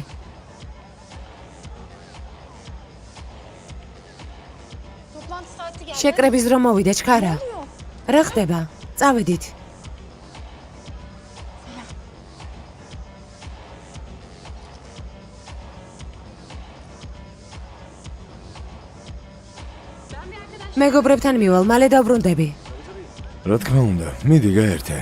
G: Toplantı saati geldi.
C: შეკრების დრო მოვიდა, ჩქარა. რა ხდება? წავედით. მეგობრებთან მივალ, მალე დავბრუნდები.
B: რა თქმა უნდა, მიდი გაერთე.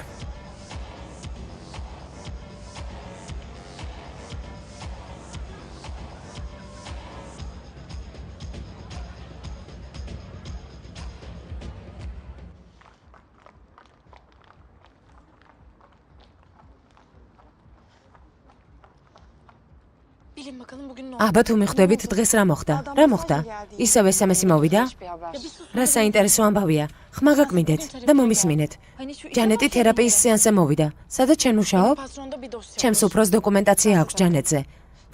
D: Bilin bakalım bugün ne oldu?
C: აბა თუ მიხვდებით დღეს რა მოხდა? რა მოხდა? ისევ SMS-ი მოვიდა?
A: Hiçbir haber.
C: რა საინტერესო ამბავია? ხმა გაკმიდეთ და მომისმინეთ.
D: Hani şu
C: ჯანეტი თერაპიის სეანსზე მოვიდა. სადაც შენ მუშაობ?
D: patronda bir dosya.
C: ჩემს უფროს დოკუმენტაცია აქვს ჯანეტზე.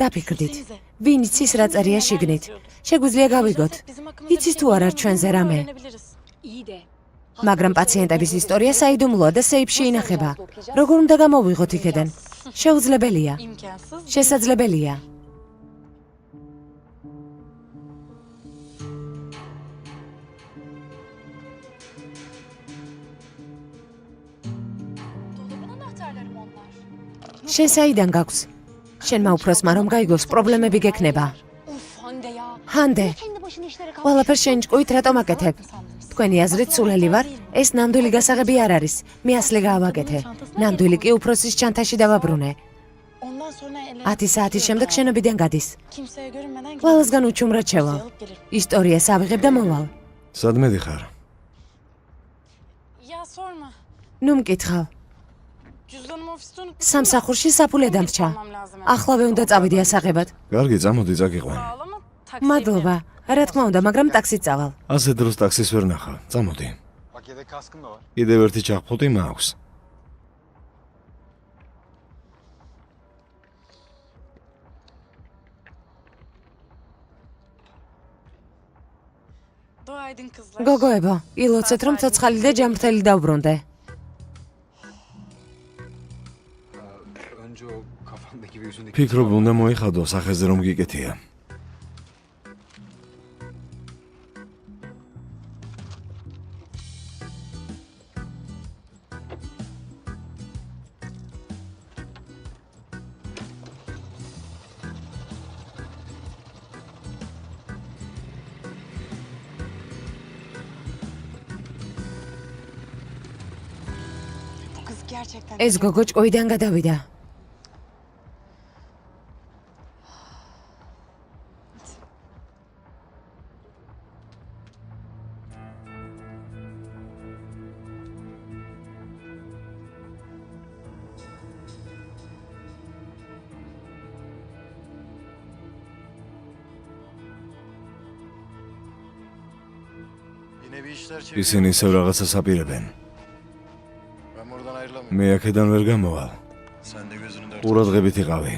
C: დაფიქრდით. ვინ იცის რა წერია შიგნით? შეგვიძლია გავიგოთ. იცის თუ არა ჩვენზე რამე?
A: İyi de.
C: მაგრამ პაციენტების ისტორია საიდუმლოა და სეიფში ინახება. როგორ უნდა გამოვიღოთ იქედან? შეუძლებელია.
D: İmkansız.
C: შესაძლებელია.
G: Dolabın anahtarları mı onlar?
C: შენ საიდან გაქვს? შენმა უფროსმა რომ გაიგოს, პრობლემები გექნება.
A: Uf Hande ya.
C: Hande,
A: Kendi başına işlere kalmış.
C: ყველაფერს შენ ჭკუით რატომ აკეთებ? თქვენი აზრით სულელი ვარ, ეს ნამდვილი გასაღები არ არის. მე ასლი გავაკეთე. ნამდვილი კი უფროსის ჩანთაში დავაბრუნე.
D: Ondan sonra ellerine
C: 10 საათის შემდეგ შენობიდან გადის.
D: kimseye görünmeden gidip
C: ყველასგან უჩუმრად შევალ.
D: alıp gelir.
C: ისტორიას ავიღებ და მოვალ.
B: სადმე დიხარ?
D: Ya sorma.
C: ნუ მკითხავ.
D: Cüzdanımı ofiste unutmuşum.
C: სამსახურში საფულე დამრჩა.
D: Almam lazım.
C: ახლავე უნდა წავიდი ასაღებად.
B: კარგი, წამოდი წაგიყვან.
D: Ağlama. Taksiye
C: მადლობა. რა თქმა უნდა, მაგრამ ტაქსით წავალ.
B: ასე დროს ტაქსის ვერ ნახავ. წამოდი.
J: Bak yedek kaskın da var.
B: კიდევ ერთი ჩახფუტი მაქვს.
D: Dua edin kızlar.
C: გოგოებო, ილოცეთ რომ ცოცხალი და ჯამრთელი დავბრუნდე.
J: Önce o kafandaki ve yüzündeki...
B: ფიქრობ უნდა მოიხადო სახეზე რომ გიკეთია.
A: Bu kız gerçekten.
C: ეს გოგო ჭკუიდან გადავიდა.
E: Yine bir işler
B: ისინი ისევ რაღაცას აპირებენ.
E: Ben buradan ayrılamıyorum.
B: მე აქედან ვერ გამოვალ.
E: Sen de gözünü dört.
B: ყურადღებით იყავი.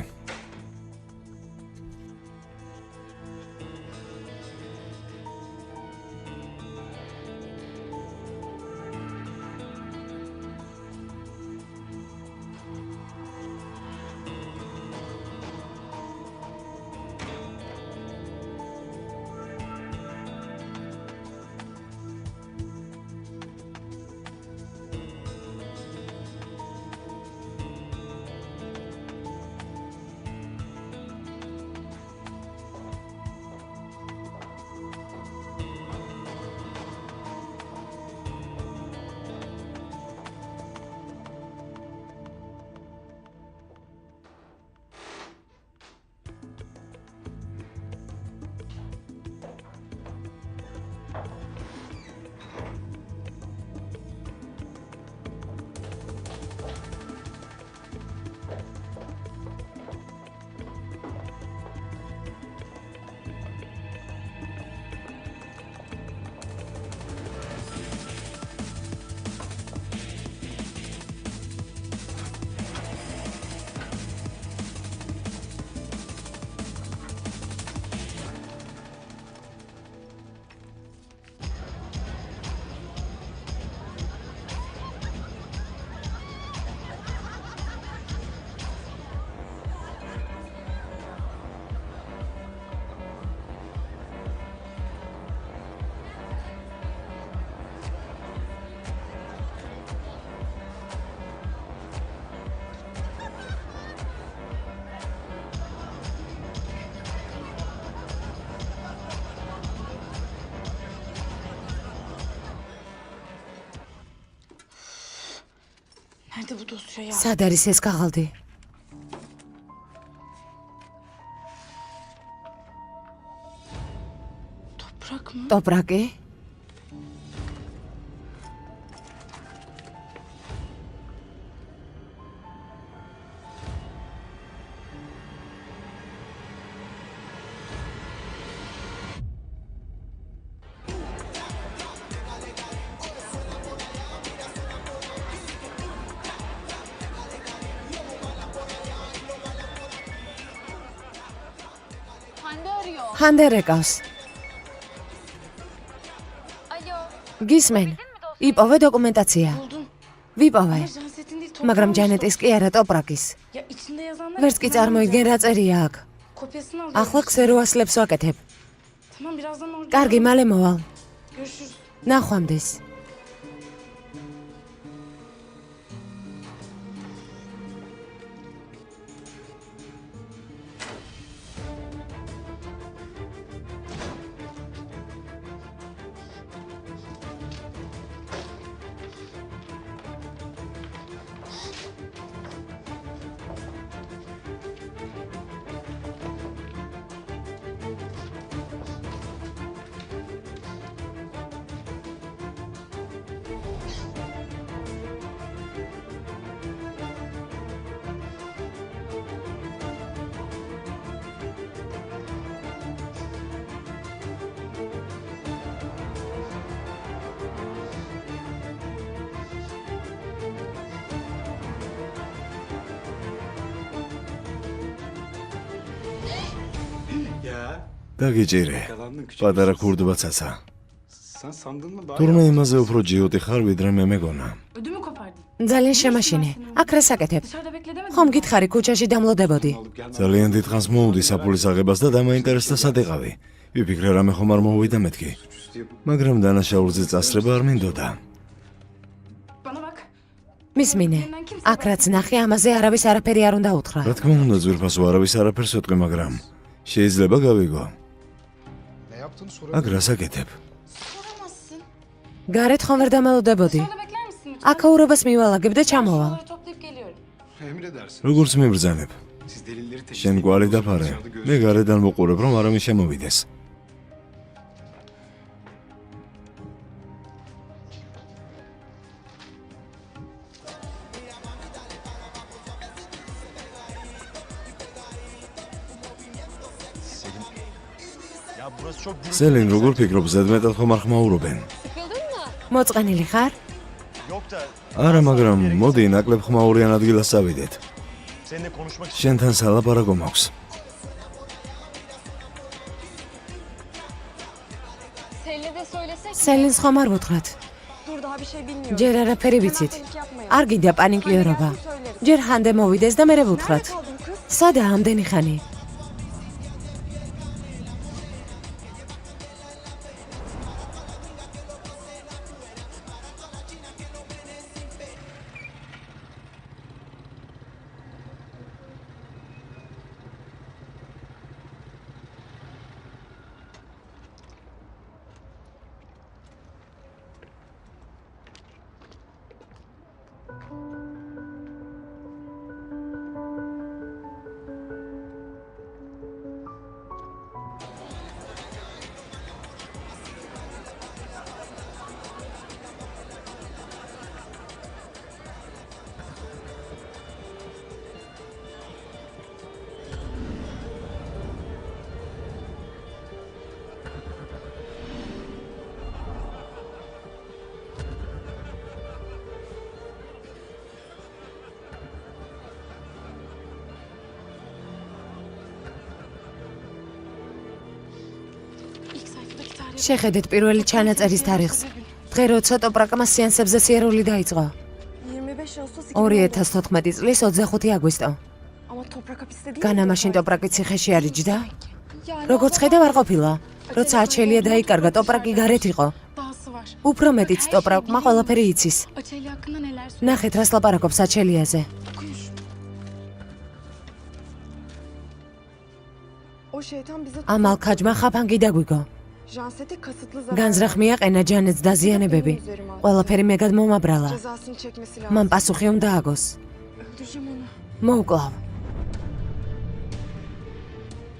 D: Nerede bu dosya ya?
C: სად არის ეს კაღალდი?
D: Toprak mı?
C: ტოპრაკი?
A: Hande arıyor.
C: ჰანდე რეკავს.
A: Alo.
C: გისმენ? იპოვე დოკუმენტაცია.
D: Buldum.
C: ვიპოვე.
D: Ama Janset'in değil
C: მაგრამ
D: toprağın
C: ჯანეტის კი არა ტოპრაკის.
D: Ya içinde yazanlar...
C: ვერც კი წარმოიდგენ რა წერია აქ.
D: Kopyasını alacağım.
C: ახლა ქსეროასლებს ვაკეთებ.
D: Tamam birazdan orada.
C: კარგი, მალე მოვალ.
D: Görüşürüz.
C: ნახვამდის.
B: დაგიჭირე.
J: Yakalandın küçük.
B: პატარა ქურდბაცაცა.
J: Sen sandın mı daha
B: თურმე იმაზე უფრო ჯიოტი ხარ, ვიდრე მე მეგონა.
D: Ödümü kopardın.
C: ძალიან შემაშინე. აქ რას აკეთებ?
D: Dışarıda bekle demedim.
C: ხომ გითხარი ქუჩაში დამლოდებოდი?
J: alıp gelmem?
B: ძალიან დიდ ხანს მოუდი საფულის აღებას და დამაინტერესდა სად ეყავი. ვიფიქრე რამე ხომ არ მოვიდა მეთქი.
J: Üstü
B: მაგრამ დანაშაულზე წასრება არ მინდოდა.
D: Bana bak.
C: მისმინე. აქ რაც ნახე, ამაზე არავის არაფერი არ უნდა უთხრა.
B: რა თქმა უნდა, ძვირფასო არავის არაფერს ეთქვი, მაგრამ შეიძლება გავიგო.
J: Ne yaptığını
B: აქ რას აკეთებ?
D: Soramazsın.
C: გარეთ ხომ ვერ დამალოდებოდი?
D: Dışarıda bekler misin lütfen?
C: აქაურობას მივალაგებ და çamoval.
D: Eşyaları toplayıp geliyorum.
J: Emredersin.
B: როგორც მიბრძანებ?
J: Siz delilleri tek
B: შენ კვალი დაფარე. მე გარედან მოყურებ, რომ არავის შემოვიდეს. სელინ, როგორ ფიქრობ, ზედმეტად ხომ არ ხმაურობენ?
C: მოწყენილი ხარ?
B: არა, მაგრამ მოდი ნაკლებ ხმაურიან ადგილას წავიდეთ. შენთან სალაპარაკო მაქვს.
G: Sel'le de söylesek.
C: სელინს ხომ არ ვუთხრათ?
G: Dur daha bir şey bilmiyorum.
C: ჯერ არაფერი ვიცით.
G: Panik yapmayın.
C: არ გინდა პანიკიორობა. ჯერ ხანდე მოვიდეს და მერე ვუთხრათ.
G: Nerede kaldın kız?
C: სადა ამდენი ხანი?
D: İlk sayfadaki tarihe
C: შეხედეთ პირველი ჩანაწერის თარიღს. დღე როცა ტოპრაკმა სეანსებზე სიარული დაიწყო.
G: 25 Ağustos
C: 2014 წლის 25 აგვისტო.
G: Ama toprak hapiste değil.
C: განა მაშინ ტოპრაკი ციხეში არ იჯდა? როგორც ხედავ არ ყოფილა. როცა აჩელია დაიკარგა, ტოპრაკი გარეთ იყო.
D: dahası var.
C: უფრო მეტიც ტოპრაკმა ყველაფერი იცის.
D: Açeli hakkında neler söylüyor?
C: ნახეთ რას ლაპარაკობს აჩელიაზე.
G: O şeytan bize
C: ამ ალქაჯმა ხაფანგი დაგვიგო.
G: Janset'e kasıtlı zarar
C: განზრახ მიაყენა ჯანეთს დაზიანებები. ყველაფერი მე გადმომაბრალა.
G: cezasını çekmesi lazım.
C: მან პასუხი უნდა აგოს.
D: Öldüreceğim onu.
C: მოუკლავ.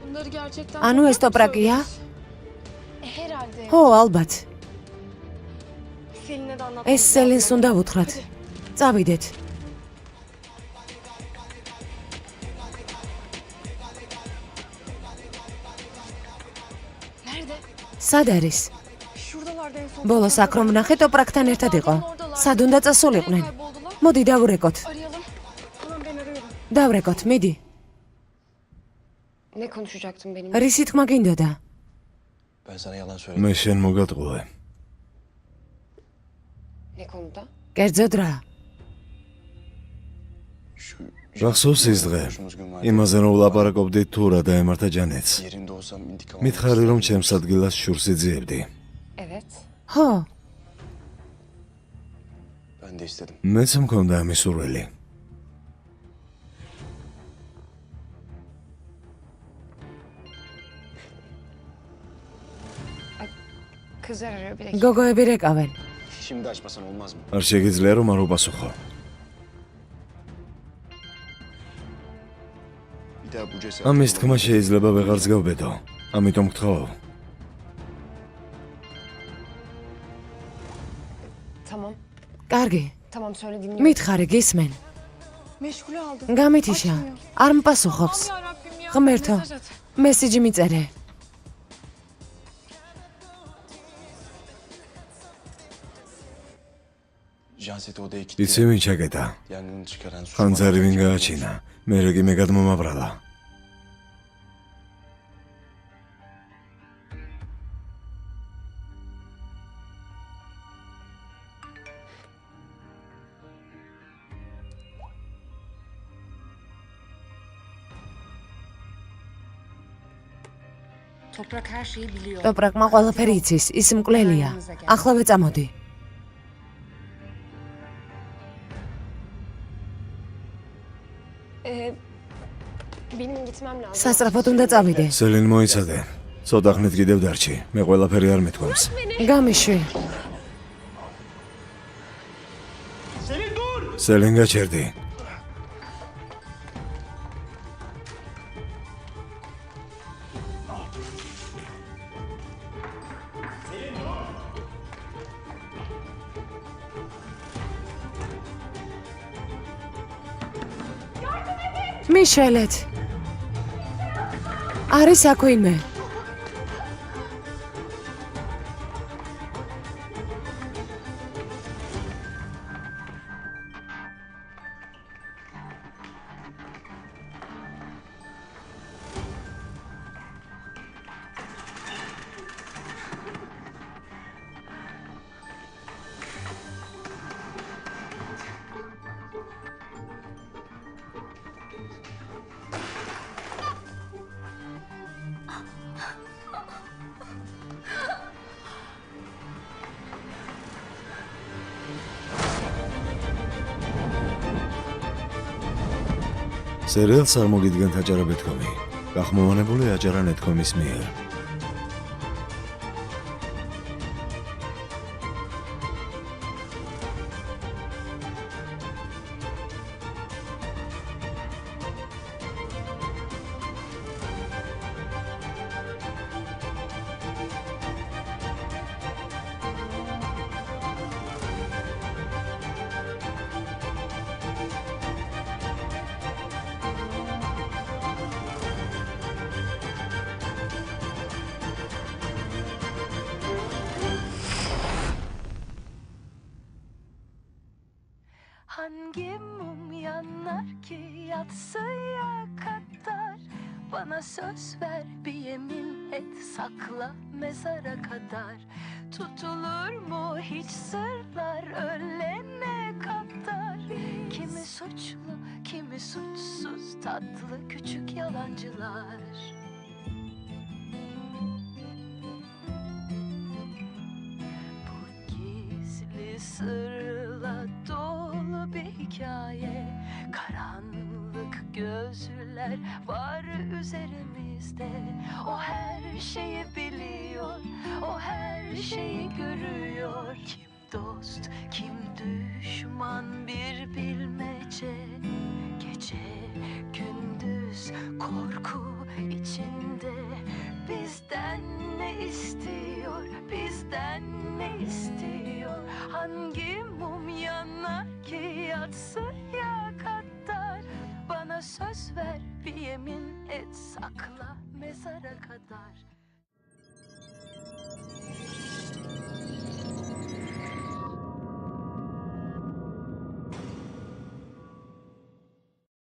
D: Bunları gerçekten...
C: ანუ ეს ტოპრაკია?
G: Herhalde.
C: ხო, ალბათ.
G: Selin'e de anlatmamız
C: ეს სელინს უნდა ვუთხრათ. წავიდეთ.
D: Nerede?
C: სად არის?
G: Şuradalarda en son.
C: ბოლოს აქ რომ ნახე ტოპრაკთან ერთად იყო. სად უნდა წასულიყვნენ? მოდი დავურეკოთ.
D: Arayalım.
G: Tamam ben arıyorum.
C: დავრეკოთ, მიდი.
A: Ne konuşacaktın benimle?
C: რისი თქმა გინდოდა?
E: Ben sana yalan söyledim.
B: მე შენ მოგატყუე.
A: Ne konuda?
C: კერძოდ რა?
E: Şu
B: გახსოვს ის დღე?
E: konuştuğumuz gün var.
B: იმაზე რომ ვლაპარაკობდით თუ რა დაემართა ჯანეთს.
E: Yerinde olsam intikam
B: მითხარი რომ ჩემს ადგილას შურს იძიებდი.
A: Evet.
C: ხო,
E: Ben de istedim.
B: მეც მქონდა ამის სურვილი.
A: Kızlar arıyor bir dakika.
C: გოგოები რეკავენ.
E: Şimdi açmasan olmaz mı?
B: არ შეგიძლია რომ არ უპასუხო.
E: Bir daha bu cesaret.
B: ამის თქმა შეიძლება ვეღარც გავბედო. ამიტომ გთხოვ.
A: Tamam.
C: კარგი,
A: Tamam söyle dinliyorum.
C: მითხარი გისმენ.
G: Meşgule aldım.
C: გამითიშა. არ მპასუხობს.
D: Yarabbim ya.
C: ღმერთო,
D: Mesaj at.
C: მესიჯი მიწერე.
E: Janset'i odaya kilitli.
B: იცი ვინ ჩაკეტა?
E: Yangını çıkaran suç.
B: ხანძარი ვინ გააჩინა? მე რე კი მე გადმომაბრალა.
A: Toprak her şeyi biliyor.
C: ტოპრაკმა ყველაფერი იცის, ის მკვლელია. ახლავე წამოდი.
G: Benim gitmem lazım.
C: სასწრაფოდ უნდა წავიდე.
B: სელენ მოიცადე. ცოტა ხნით კიდევ დარჩი. მე ყველაფერი არ მეთქვამს.
C: გამიშვი.
B: სელენ გაჩერდი.
C: მიშელეთ. არის აქვინმე.
B: სერიალს არ მოგიდგენთ აჯარებეთქომი. გახმოვანებული აჯარა.net.com-ის მიერ.
L: Hangi mum yanar ki yatsıya kadar? Bana söz ver, bir yemin et, sakla mezara kadar. Tutulur mu hiç sırlar ölene kadar? Kimi suçlu, kimi suçsuz, tatlı küçük yalancılar. Bu gizli sırla dolu bir hikaye. Karanlık gözler var üzerimizde. O her şeyi biliyor, o her şeyi görüyor. Kim dost, kim düşman bir bilmece. Gece gündüz korku içinde. Bizden ne istiyor, bizden ne istiyor? Hangi mum yanar ki yatsıya kadar? Bana söz ver, bir yemin et, sakla mezara kadar.